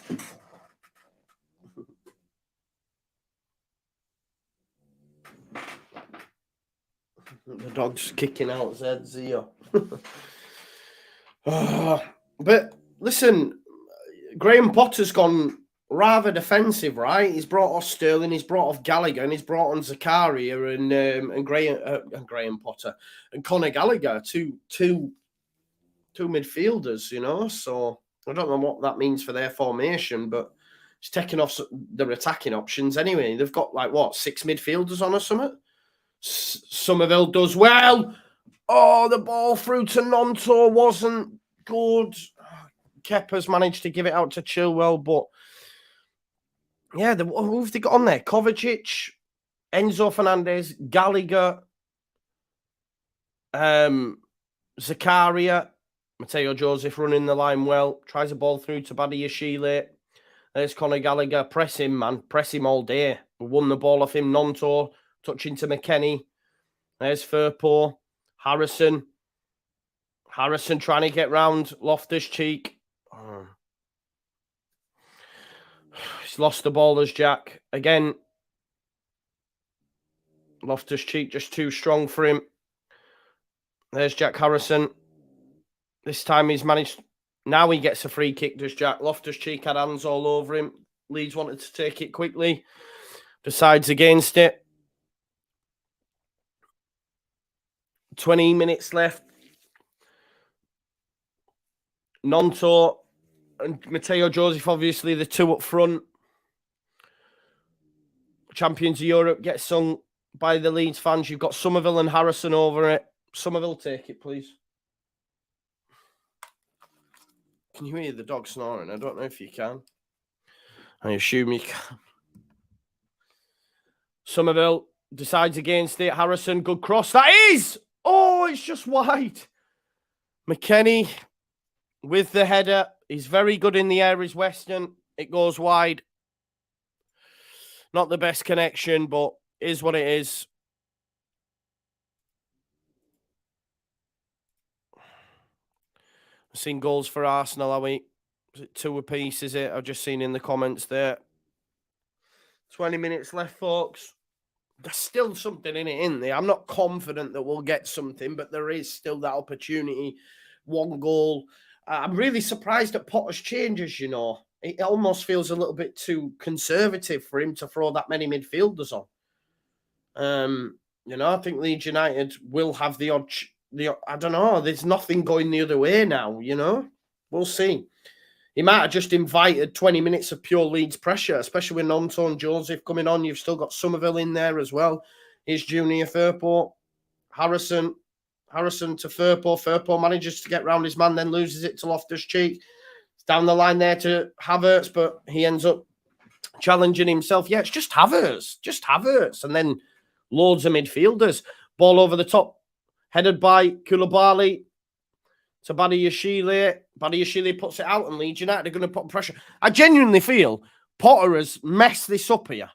Speaker 2: The dog's kicking out Zed's ear. But listen, Graham Potter's gone rather defensive, right? He's brought off Sterling, he's brought off Gallagher, and he's brought on Zakaria and Graham Potter and Conor Gallagher, two midfielders, you know. So I don't know what that means for their formation, but it's taking off their attacking options anyway. They've got like what, 6 midfielders on or something. Somerville does well. Oh, the ball through to Nonto wasn't good. Kepa's managed to give it out to Chilwell, but yeah, who have they got on there? Kovacic, Enzo Fernandez, Gallagher, Zakaria, Mateo Joseph running the line well. Tries a ball through to Badiashile. There's Conor Gallagher. Press him, man. Press him all day. We won the ball off him. Nonto touching to McKennie. There's Firpo. Harrison trying to get round Loftus-Cheek. Oh. He's lost the ball as Jack. Again, Loftus-Cheek just too strong for him. There's Jack Harrison. This time he's managed. Now he gets a free kick, does Jack. Loftus-Cheek had hands all over him. Leeds wanted to take it quickly. Decides against it. 20 minutes left. Nonto and Mateo Joseph, obviously, the two up front. Champions of Europe gets sung by the Leeds fans. You've got Somerville and Harrison over it. Somerville, take it, please. Can you hear the dog snoring? I don't know if you can. I assume you can. Somerville decides against it. Harrison, good cross. That is! Oh, it's just wide. McKennie with the header. He's very good in the air, is Weston. It goes wide. Not the best connection, but is what it is. I've seen goals for Arsenal, are we? Is it 2 apiece, is it? I've just seen in the comments there. 20 minutes left, folks. There's still something in it, isn't there? I'm not confident that we'll get something, but there is still that opportunity. 1 goal. I'm really surprised at Potter's changes, you know. It almost feels a little bit too conservative for him to throw that many midfielders on. I think Leeds United will have the odd. I don't know. There's nothing going the other way now. We'll see. He might have just invited 20 minutes of pure Leeds pressure, especially with Nonto and Joseph coming on. You've still got Somerville in there as well. Here's Junior Firpo, Harrison to Firpo. Firpo manages to get round his man, then loses it to Loftus-Cheek. It's down the line there to Havertz, but he ends up challenging himself. Yeah, it's just Havertz. And then loads of midfielders. Ball over the top, headed by Koulibaly to Badiashile. Badiashile puts it out, and Leeds United are going to put pressure. I genuinely feel Potter has messed this up here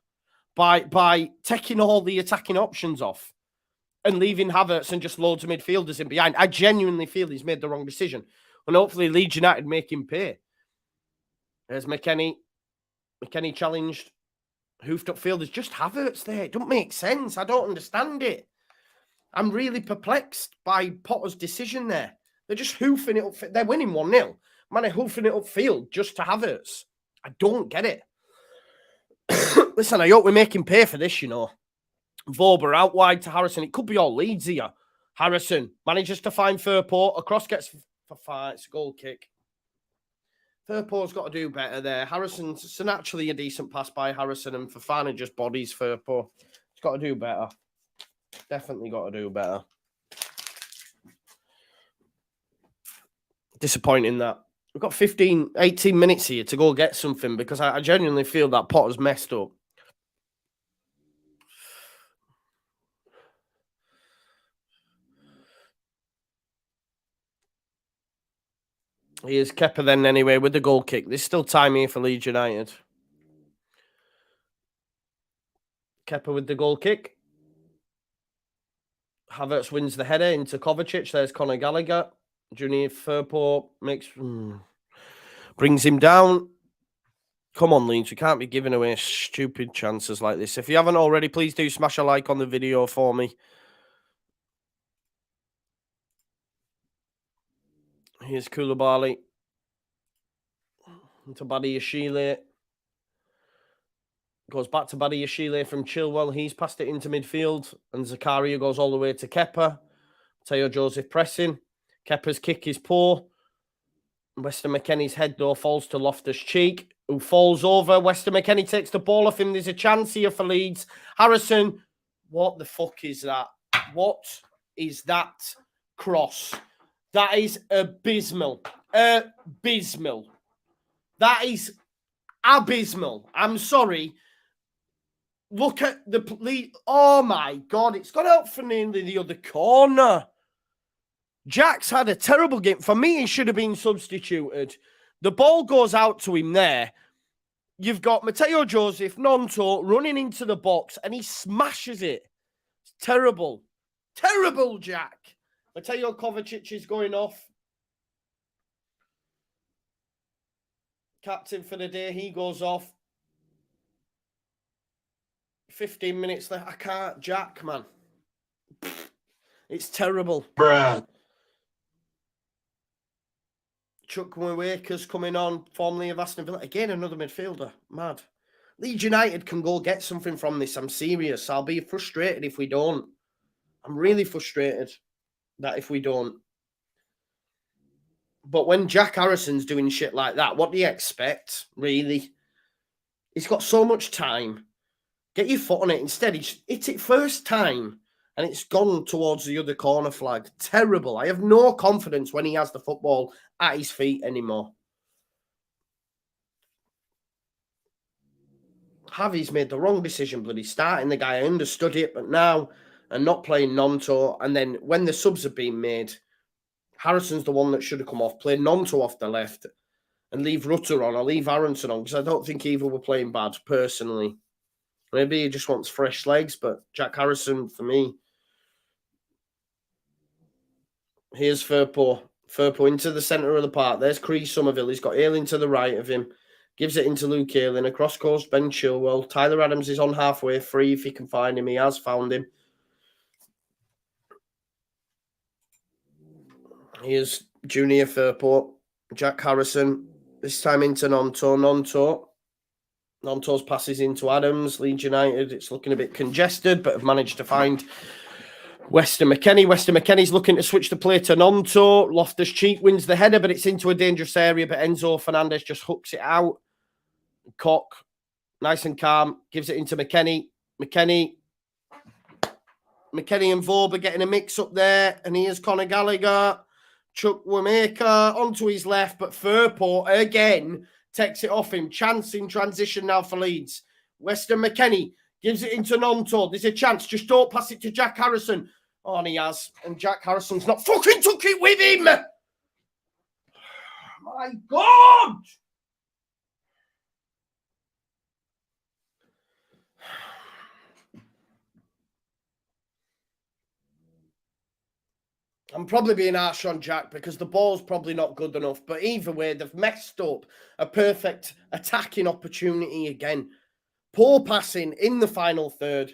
Speaker 2: by taking all the attacking options off and leaving Havertz and just loads of midfielders in behind. I genuinely feel he's made the wrong decision. And hopefully Leeds United make him pay. There's McKennie. McKennie challenged. Hoofed up field. There's just Havertz there. It don't make sense. I don't understand it. I'm really perplexed by Potter's decision there. They're just hoofing it up. They're winning 1-0. Man, they're hoofing it upfield just to Havertz. I don't get it. Listen, I hope we make him pay for this, Vober out wide to Harrison. It could be all Leeds here. Harrison manages to find Firpo. Across gets for far. It's a goal kick. Firpo's got to do better there. Harrison's naturally a decent pass by Harrison, and Fofana just bodies Firpo. He's got to do better. Definitely got to do better. Disappointing that. We've got 18 minutes here to go get something because I genuinely feel that Potter's messed up. Here's Kepa then anyway with the goal kick. There's still time here for Leeds United. Kepa with the goal kick. Havertz wins the header into Kovacic. There's Conor Gallagher. Junior Firpo brings him down. Come on, Leeds. We can't be giving away stupid chances like this. If you haven't already, please do smash a like on the video for me. Here's Koulibaly. To Badiashile. Goes back to Badiashile from Chilwell. He's passed it into midfield. And Zakaria goes all the way to Kepa. Teo Joseph pressing. Kepa's kick is poor. Weston McKennie's head, though, falls to Loftus-Cheek, who falls over. Weston McKennie takes the ball off him. There's a chance here for Leeds. Harrison, what the fuck is that? What is that cross? That is abysmal. Abysmal. That is abysmal. I'm sorry. Look at the... Oh, my God. It's gone out for nearly the other corner. Jack's had a terrible game. For me, he should have been substituted. The ball goes out to him there. You've got Mateo Joseph, Nonto, running into the box, and he smashes it. It's terrible. Terrible, Jack. Mateo Kovacic is going off. Captain for the day, he goes off. 15 minutes left. I can't. Jack, man. It's terrible.
Speaker 1: Bruh.
Speaker 2: Chuck Waker's coming on, formerly of Aston Villa. Again, another midfielder. Mad. Leeds United can go get something from this. I'm serious. I'll be frustrated if we don't. I'm really frustrated that if we don't. But when Jack Harrison's doing shit like that, what do you expect, really? He's got so much time. Get your foot on it. Instead, he's hit it first time, and it's gone towards the other corner flag. Terrible. I have no confidence when he has the football at his feet anymore. Javi's made the wrong decision, bloody starting the guy. I understood it, but now, and not playing Nonto. And then when the subs have been made, Harrison's the one that should have come off. Play Nonto off the left and leave Rutter on or leave Aronson on, because I don't think either were playing bad, personally. Maybe he just wants fresh legs, but Jack Harrison, for me. Here's Firpo. Firpo into the centre of the park. There's Cree Somerville. He's got Ayling to the right of him. Gives it into Luke Ayling. Across course, Ben Chilwell. Tyler Adams is on halfway free if he can find him. He has found him. Here's Junior Firpo. Jack Harrison. This time into Nonto's passes into Adams. Leeds United, it's looking a bit congested, but have managed to find Weston McKennie. Weston McKennie's looking to switch the play to Nonto. Loftus-Cheek wins the header, but it's into a dangerous area, but Enzo Fernandez just hooks it out. Cock, nice and calm, gives it into McKennie. McKennie and Vorba getting a mix up there, and here's Conor Gallagher. Chukwuemeka onto his left, but Firpo again takes it off him. Chance in transition now for Leeds. Weston McKennie gives it into Nonto. There's a chance. Just don't pass it to Jack Harrison. Oh, and he has. And Jack Harrison's not fucking took it with him. My God. I'm probably being harsh on Jack because the ball's probably not good enough. But either way, they've messed up a perfect attacking opportunity again. Poor passing in the final third.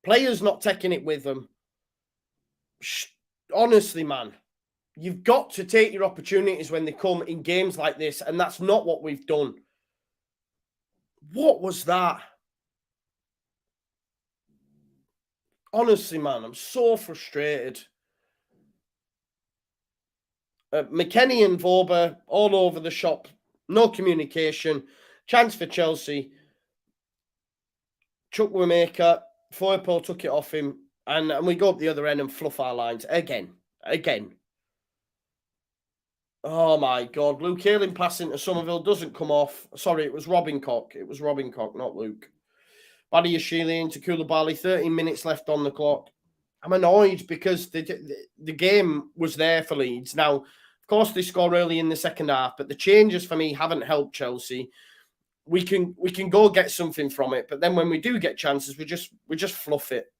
Speaker 2: Players not taking it with them. Honestly, man, you've got to take your opportunities when they come in games like this. And that's not what we've done. What was that? Honestly, man, I'm so frustrated. McKennie and Vorba all over the shop. No communication. Chance for Chelsea. Chukwuemeka. Firpo took it off him. And we go up the other end and fluff our lines. Again. Oh, my God. Luke Ayling passing to Somerville doesn't come off. Sorry, it was Robin Koch. It was Robin Koch, not Luke. Badiashile into Koulibaly. 13 minutes left on the clock. I'm annoyed because the game was there for Leeds. Now, of course, they score early in the second half, but the changes for me haven't helped Chelsea. We can go get something from it, but then when we do get chances, we just fluff it.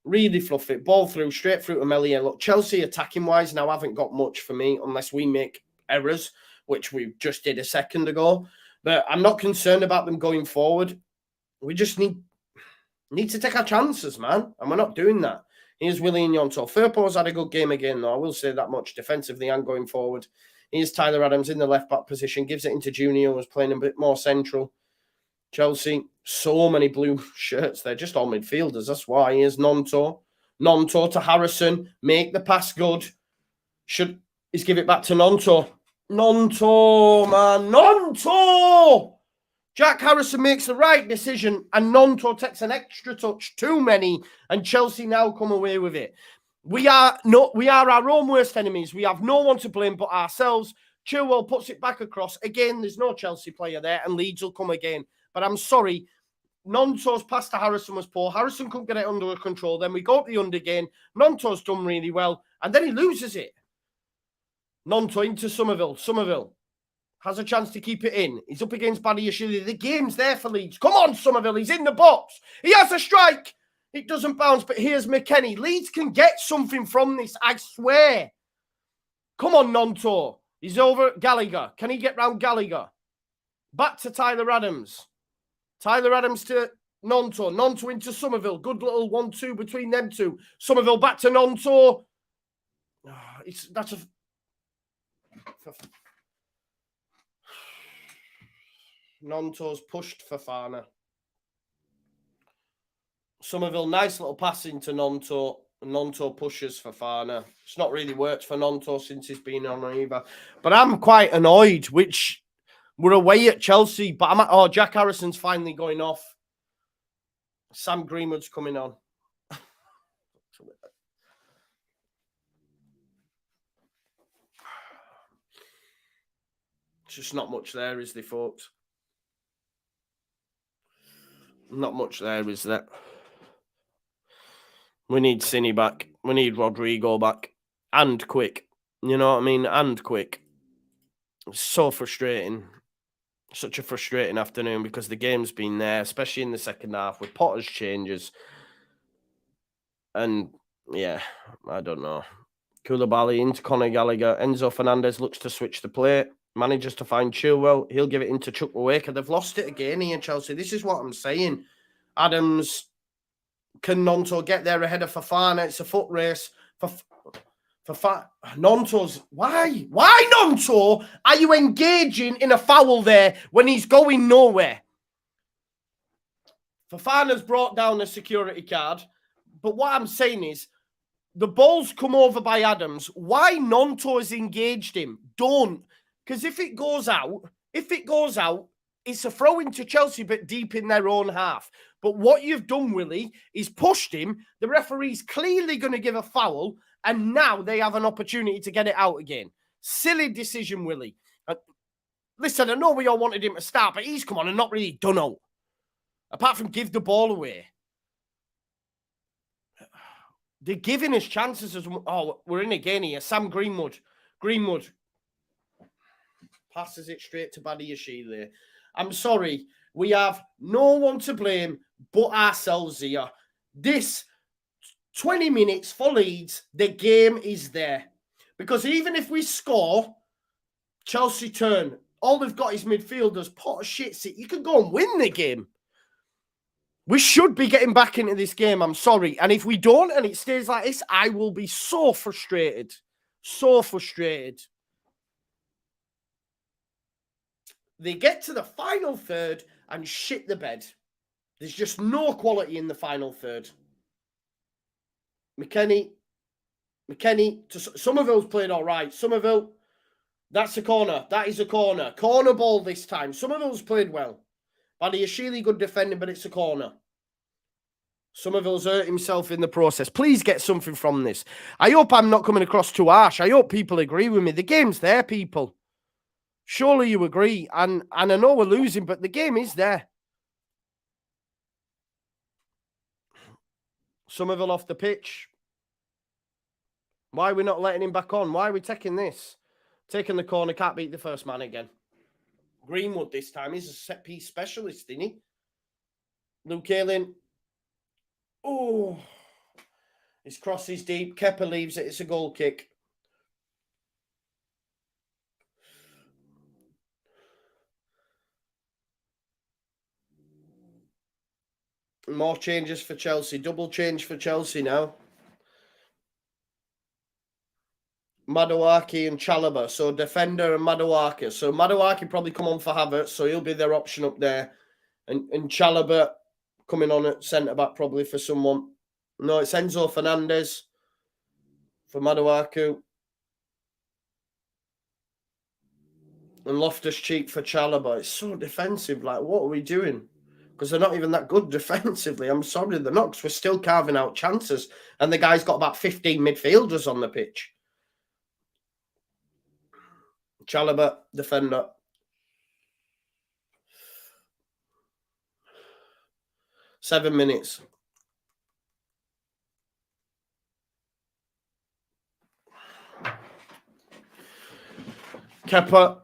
Speaker 2: Really fluff it. Ball through, straight through to Melia. Look, Chelsea attacking-wise now haven't got much for me unless we make errors, which we just did a second ago. But I'm not concerned about them going forward. We just need to take our chances, man, and we're not doing that. Here's Willie Gnonto. Firpo's had a good game again, though. I will say that much defensively and going forward. Here's Tyler Adams in the left-back position. Gives it into Junior, who's playing a bit more central. Chelsea, so many blue shirts. They're just all midfielders. That's why. Here's Gnonto. Gnonto to Harrison. Make the pass good. He's give it back to Gnonto. Gnonto, man. Gnonto! Jack Harrison makes the right decision and Gnonto takes an extra touch, too many, and Chelsea now come away with it. We are our own worst enemies. We have no one to blame but ourselves. Chilwell puts it back across. Again, there's no Chelsea player there and Leeds will come again. But I'm sorry, Gnonto's pass to Harrison was poor. Harrison couldn't get it under control. Then we go up the under again. Gnonto's done really well and then he loses it. Gnonto into Somerville. Somerville has a chance to keep it in. He's up against Badiashile. The game's there for Leeds. Come on, Somerville. He's in the box. He has a strike. It doesn't bounce, but here's McKennie. Leeds can get something from this, I swear. Come on, Gnonto. He's over Gallagher. Can he get round Gallagher? Back to Tyler Adams. Tyler Adams to Gnonto. Gnonto into Somerville. Good little 1-2 between them two. Somerville back to Gnonto. Gnonto's pushed Fofana. Somerville, nice little pass into Gnonto. Gnonto pushes Fofana. It's not really worked for Gnonto since he's been on either. But I'm quite annoyed, which we're away at Chelsea. But Jack Harrison's finally going off. Sam Greenwood's coming on. It's just not much there, is there, folks? Not much there, is there? We need Cine back. We need Rodrigo back. And quick. You know what I mean? And quick. It's so frustrating. Such a frustrating afternoon because the game's been there, especially in the second half with Potter's changes. And, yeah, I don't know. Koulibaly into Conor Gallagher. Enzo Fernandez looks to switch the play. Manages to find Chilwell. He'll give it into Chukwuemeka. They've lost it again here, Chelsea. This is what I'm saying. Adams, can Gnonto get there ahead of Fofana? It's a foot race. Nonto's, why? Why, Nonto, are you engaging in a foul there when he's going nowhere? Fofana's brought down a security card. But what I'm saying is, the ball's come over by Adams. Why Nonto has engaged him? Don't. Because if it goes out, it's a throw into Chelsea, but deep in their own half. But what you've done, Willie, is pushed him. The referee's clearly going to give a foul, and now they have an opportunity to get it out again. Silly decision, Willie. Listen, I know we all wanted him to start, but he's come on and not really done out. Apart from give the ball away. They're giving us chances as well. Oh, we're in again here. Sam Greenwood. Passes it straight to Badiashile. I'm sorry. We have no one to blame but ourselves here. This 20 minutes for Leeds, the game is there. Because even if we score, Chelsea turn. All they've got is midfielders. Pot of shit. You can go and win the game. We should be getting back into this game. I'm sorry. And if we don't and it stays like this, I will be so frustrated. So frustrated. They get to the final third and shit the bed. There's just no quality in the final third. McKennie, Somerville's played all right. Somerville, that's a corner. That is a corner. Corner ball this time. Somerville's played well. Badiashile, good defending, but it's a corner. Somerville's hurt himself in the process. Please get something from this. I hope I'm not coming across too harsh. I hope people agree with me. The game's there, people. Surely you agree. And I know we're losing, but the game is there. Somerville off the pitch. Why are we not letting him back on? Why are we taking this? Taking the corner, can't beat the first man again. Greenwood this time. He's a set-piece specialist, isn't he? Luke Ayling. Oh. His cross is deep. Kepa leaves it. It's a goal kick. More changes for Chelsea. Double change for Chelsea now. Madueke and Chalobah. So defender and Madueke. So Madueke probably come on for Havertz. So he'll be their option up there. And Chalobah coming on at centre-back probably for someone. No, it's Enzo Fernandez for Madueke. And Loftus-Cheek for Chalobah. It's so defensive. Like, what are we doing? Because they're not even that good defensively. I'm sorry, they're not, because we're still carving out chances. And the guy's got about 15 midfielders on the pitch. Chalobah, defender. Seven minutes. Kepa,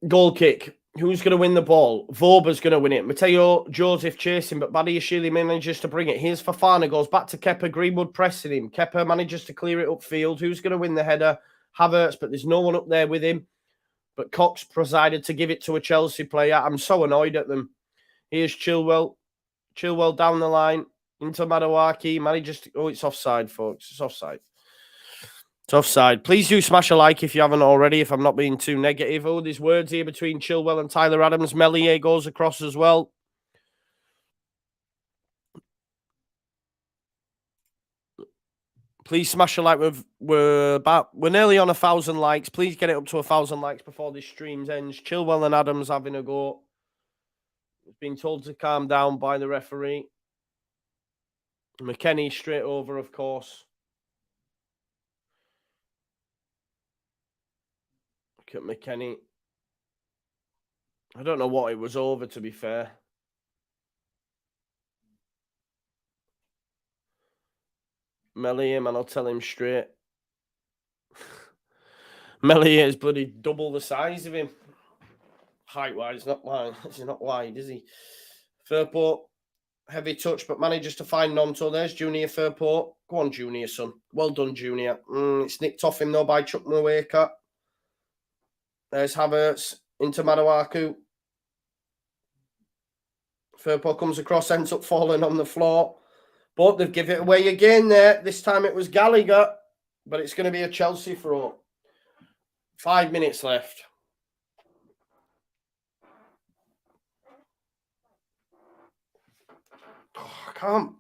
Speaker 2: goal kick. Who's going to win the ball? Voba's going to win it. Mateo Joseph chasing, but Badiashile manages to bring it. Here's Fofana, goes back to Kepa. Greenwood pressing him. Kepa manages to clear it upfield. Who's going to win the header? Havertz, but there's no one up there with him. But Cox decided to give it to a Chelsea player. I'm so annoyed at them. Here's Chilwell. Chilwell down the line into Madueke. Manages to... Oh, it's offside, folks. It's offside. It's offside. Please do smash a like if you haven't already, if I'm not being too negative. Oh, there's words here between Chilwell and Tyler Adams. Meslier goes across as well. Please smash a like. We're nearly on 1,000 likes. Please get it up to 1,000 likes before this stream ends. Chilwell and Adams having a go. He's been told to calm down by the referee. McKennie straight over, of course. Look at McKennie. I don't know what it was over, to be fair. Meslier, man, I'll tell him straight. Meslier is bloody double the size of him. Height-wise, not wide. He's not wide, is he? Firpo, heavy touch, but manages to find Nonto. There's Junior Firpo. Go on, Junior, son. Well done, Junior. It's nicked off him, though, by Chuck Mweka. There's Havertz into Madueke. Firpo comes across, ends up falling on the floor. But they've given it away again there. This time it was Gallagher. but it's going to be a Chelsea throw. 5 minutes left. Oh, I can't.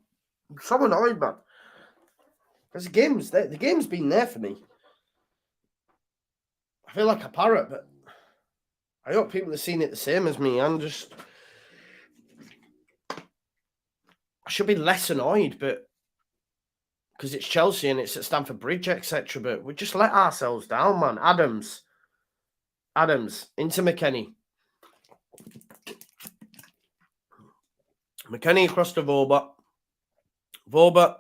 Speaker 2: I'm so annoyed, man. Because the game's been there for me. I feel like a parrot, but I hope people have seen it the same as me. I should be less annoyed, but because it's Chelsea and it's at Stamford Bridge, etc. But we just let ourselves down, man. Adams into McKennie. McKennie across to Voba. Voba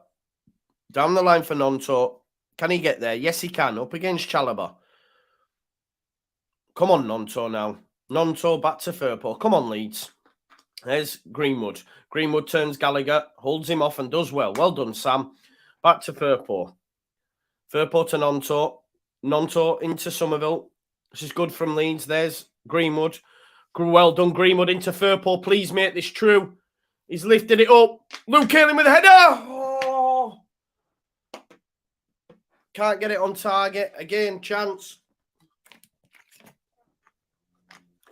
Speaker 2: down the line for Nonto. Can he get there? Yes, he can. Up against Chalobah. Come on, Nonto now. Nonto back to Firpo. Come on, Leeds. There's Greenwood. Greenwood turns Gallagher, holds him off and does well. Well done, Sam. Back to Firpo. Firpo to Nonto. Nonto into Somerville. This is good from Leeds. There's Greenwood. Well done, Greenwood into Firpo. Please make this true. He's lifted it up. Luke Ayling with a header. Oh. Can't get it on target. Again, chance.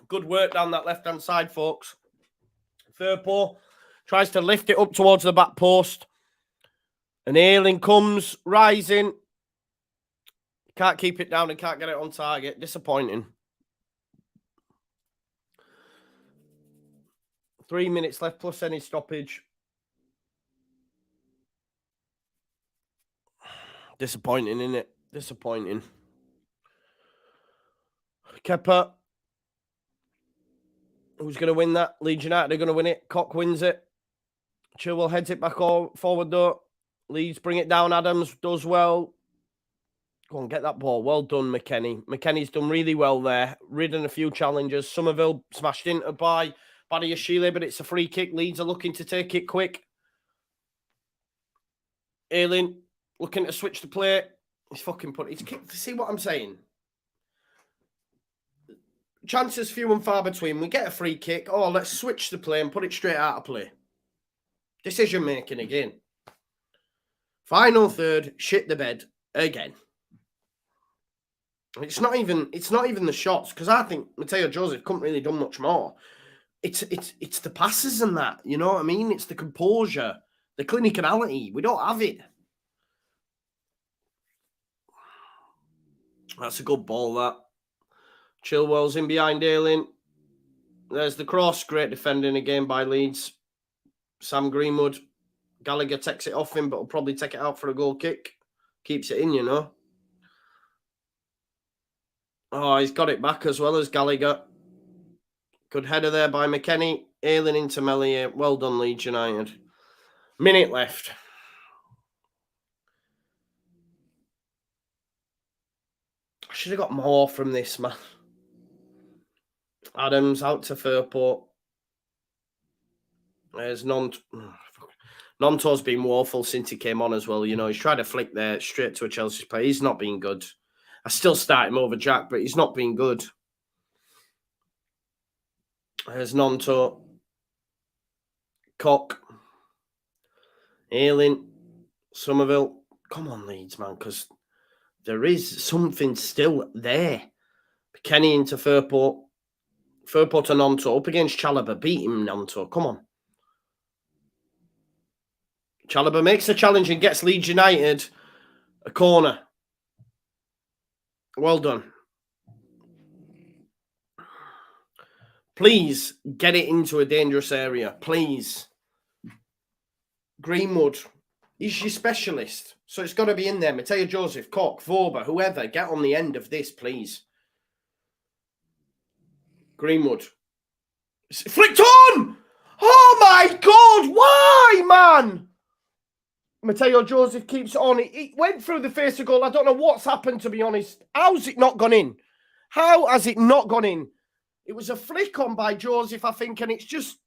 Speaker 2: Good work down that left-hand side, folks. Firpo tries to lift it up towards the back post. And Ayling comes, rising. Can't keep it down and can't get it on target. Disappointing. 3 minutes left plus any stoppage. Disappointing, isn't it? Disappointing. Kepa. Who's going to win that? Leeds United are going to win it. Cock wins it. Chilwell heads it back forward though. Leeds bring it down. Adams does well. Go on, get that ball. Well done, McKennie. McKennie's done really well there. Ridden a few challenges. Somerville smashed into by Badiashile, but it's a free kick. Leeds are looking to take it quick. Ayling looking to switch the play. He's fucking put his kick. See what I'm saying? Chances few and far between. We get a free kick. Oh, let's switch the play and put it straight out of play. Decision making again. Final third, shit the bed again. It's not even the shots, because I think Mateo Joseph couldn't really done much more. It's the passes and that, you know what I mean? It's the composure, the clinicality. We don't have it. That's a good ball, that. Chilwell's in behind Ayling. There's the cross. Great defending again by Leeds. Sam Greenwood. Gallagher takes it off him, but will probably take it out for a goal kick. Keeps it in, you know. Oh, he's got it back as well as Gallagher. Good header there by McKennie. Ayling into Meslier. Well done, Leeds United. Minute left. I should have got more from this, man. Adams out to Firpo. There's Nonto's been woeful since he came on as well. You know, he's tried to flick there straight to a Chelsea player. He's not been good. I still start him over Jack, but he's not been good. There's Nonto. Cock. Ayling. Somerville. Come on, Leeds, man, because there is something still there. Kenny into Firpo. Firpo to Nonto. Up against Chalobah. Beat him, Nonto. Come on. Chalobah makes the challenge and gets Leeds United a corner. Well done. Please get it into a dangerous area. Please. Greenwood. He's your specialist. So it's got to be in there. Mateo Joseph, Koch, Voba, whoever. Get on the end of this, please. Greenwood. Flicked on! Oh my God! Why, man? Mateo Joseph keeps it on. It went through the face of goal. I don't know what's happened, to be honest. How's it not gone in? How has it not gone in? It was a flick on by Joseph, I think, and it's just...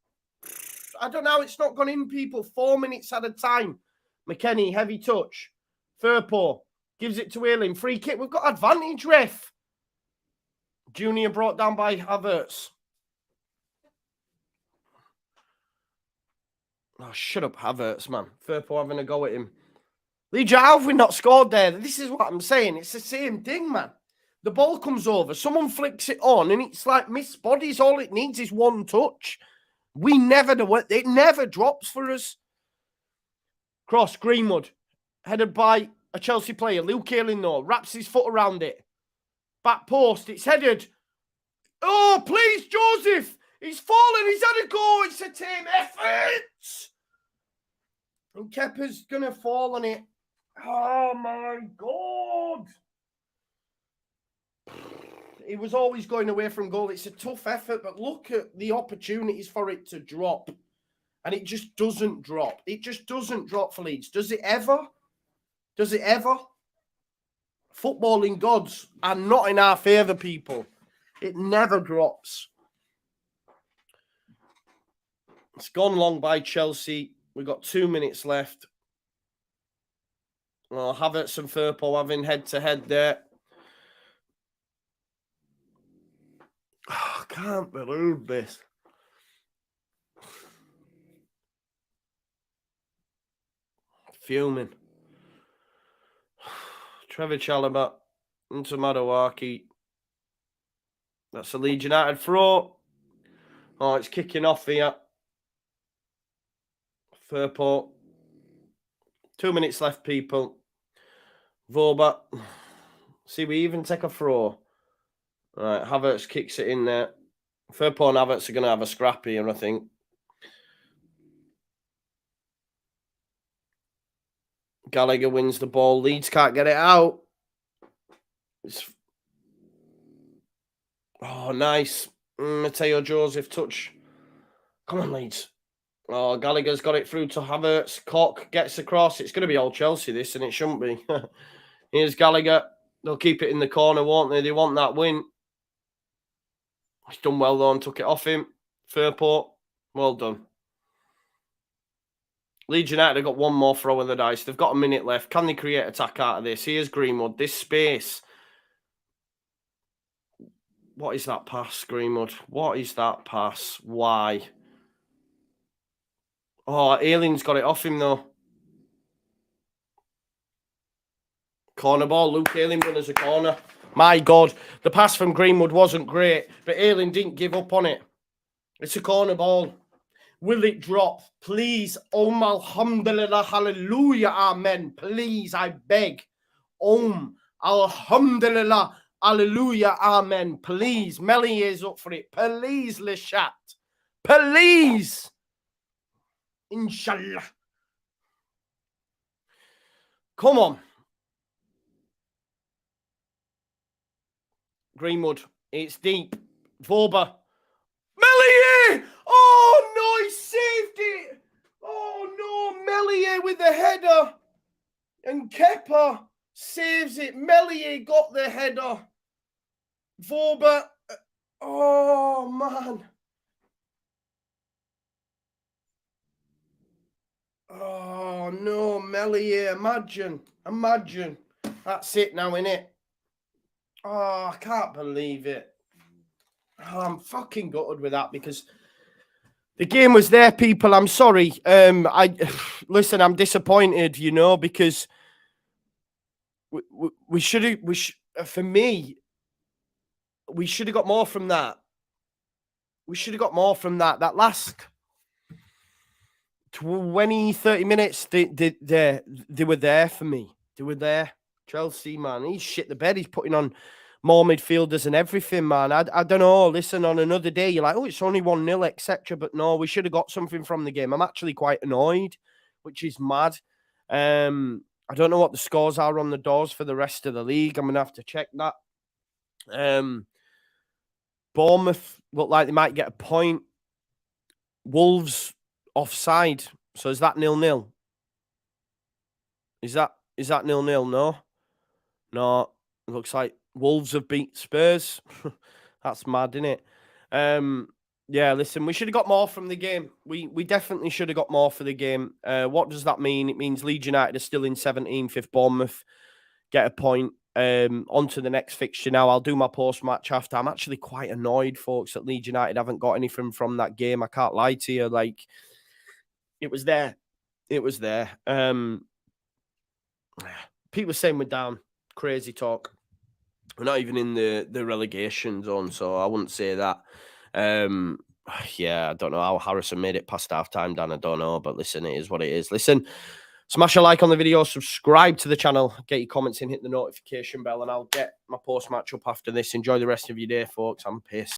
Speaker 2: I don't know. It's not gone in, people. 4 minutes at a time. McKennie, heavy touch. Firpo gives it to Ayling. Free kick. We've got advantage, ref. Junior brought down by Havertz. Oh, shut up, Havertz, man. Firpo having a go at him. Leeds, how have we not scored there? This is what I'm saying. It's the same thing, man. The ball comes over, someone flicks it on, and it's like missed bodies. All it needs is one touch. We never do it. It never drops for us. Cross, Greenwood, headed by a Chelsea player. Luke Ayling, though, wraps his foot around it. Back post, it's headed. Oh, please, Joseph. He's fallen. He's had a go. It's a team effort. And Kepa's going to fall on it. Oh, my God. He was always going away from goal. It's a tough effort, but look at the opportunities for it to drop. And it just doesn't drop. It just doesn't drop for Leeds. Does it ever? Does it ever? Footballing gods are not in our favour, people. It never drops. It's gone long by Chelsea. We've got 2 minutes left. Well, Havertz and Firpo having head-to-head there. Oh, I can't believe this. Fuming. Trevor Chalobah into Madawaki. That's a Leeds United throw. Oh, it's kicking off here. Firpo. 2 minutes left, people. Voba. See, we even take a throw. All right, Havertz kicks it in there. Firpo and Havertz are going to have a scrap here, I think. Gallagher wins the ball. Leeds can't get it out. Oh, nice. Mateo Joseph touch. Come on, Leeds. Oh, Gallagher's got it through to Havertz. Koch gets across. It's going to be all Chelsea, this, and it shouldn't be. Here's Gallagher. They'll keep it in the corner, won't they? They want that win. He's done well, though, and took it off him. Firpo, well done. Leeds United have got one more throw in the dice. They've got a minute left. Can they create attack out of this? Here's Greenwood. This space. What is that pass, Greenwood? What is that pass? Why? Oh, Ayling's got it off him, though. Corner ball. Luke Ayling winners a corner. My God. The pass from Greenwood wasn't great, but Ayling didn't give up on it. It's a corner ball. Will it drop? Please. Alhamdulillah. Hallelujah. Amen. Please, I beg. Alhamdulillah. Hallelujah. Amen. Please. Mellier's up for it. Please, Lishat. Please. Inshallah. Come on. Greenwood. It's deep. Voba. Mellier! Oh, no, he saved it. Oh, no, Mellier with the header. And Kepa saves it. Mellier got the header. Voba. Oh, man. Oh, no, Mellier. Imagine. That's it now, innit? Oh, I can't believe it. Oh, I'm fucking gutted with that because the game was there, people. I'm sorry. Listen, I'm disappointed, because we should have, for me, we should have got more from that. We should have got more from that. That last 20, 30 minutes, they were there for me. They were there. Chelsea, man, he's shit the bed. He's putting on more midfielders and everything, man. I don't know. Listen, on another day, you're like, oh, it's only 1-0, etc. But no, we should have got something from the game. I'm actually quite annoyed, which is mad. I don't know what the scores are on the doors for the rest of the league. I'm going to have to check that. Bournemouth look like they might get a point. Wolves offside. So is that 0-0? Is that 0-0? No. It looks like Wolves have beat Spurs. That's mad, isn't it? Yeah, listen, we should have got more from the game. We definitely should have got more for the game. What does that mean? It means Leeds United are still in 17th if Bournemouth get a point. On to the next fixture now. I'll do my post-match after. I'm actually quite annoyed, folks, that Leeds United haven't got anything from that game. I can't lie to you. Like, it was there. It was there. people are saying we're down. Crazy talk. We're not even in the relegation zone, so I wouldn't say that. Yeah, I don't know how Harrison made it past half-time, Dan. I don't know, but listen, it is what it is. Listen, smash a like on the video, subscribe to the channel, get your comments in, hit the notification bell, and I'll get my post-match up after this. Enjoy the rest of your day, folks. I'm pissed.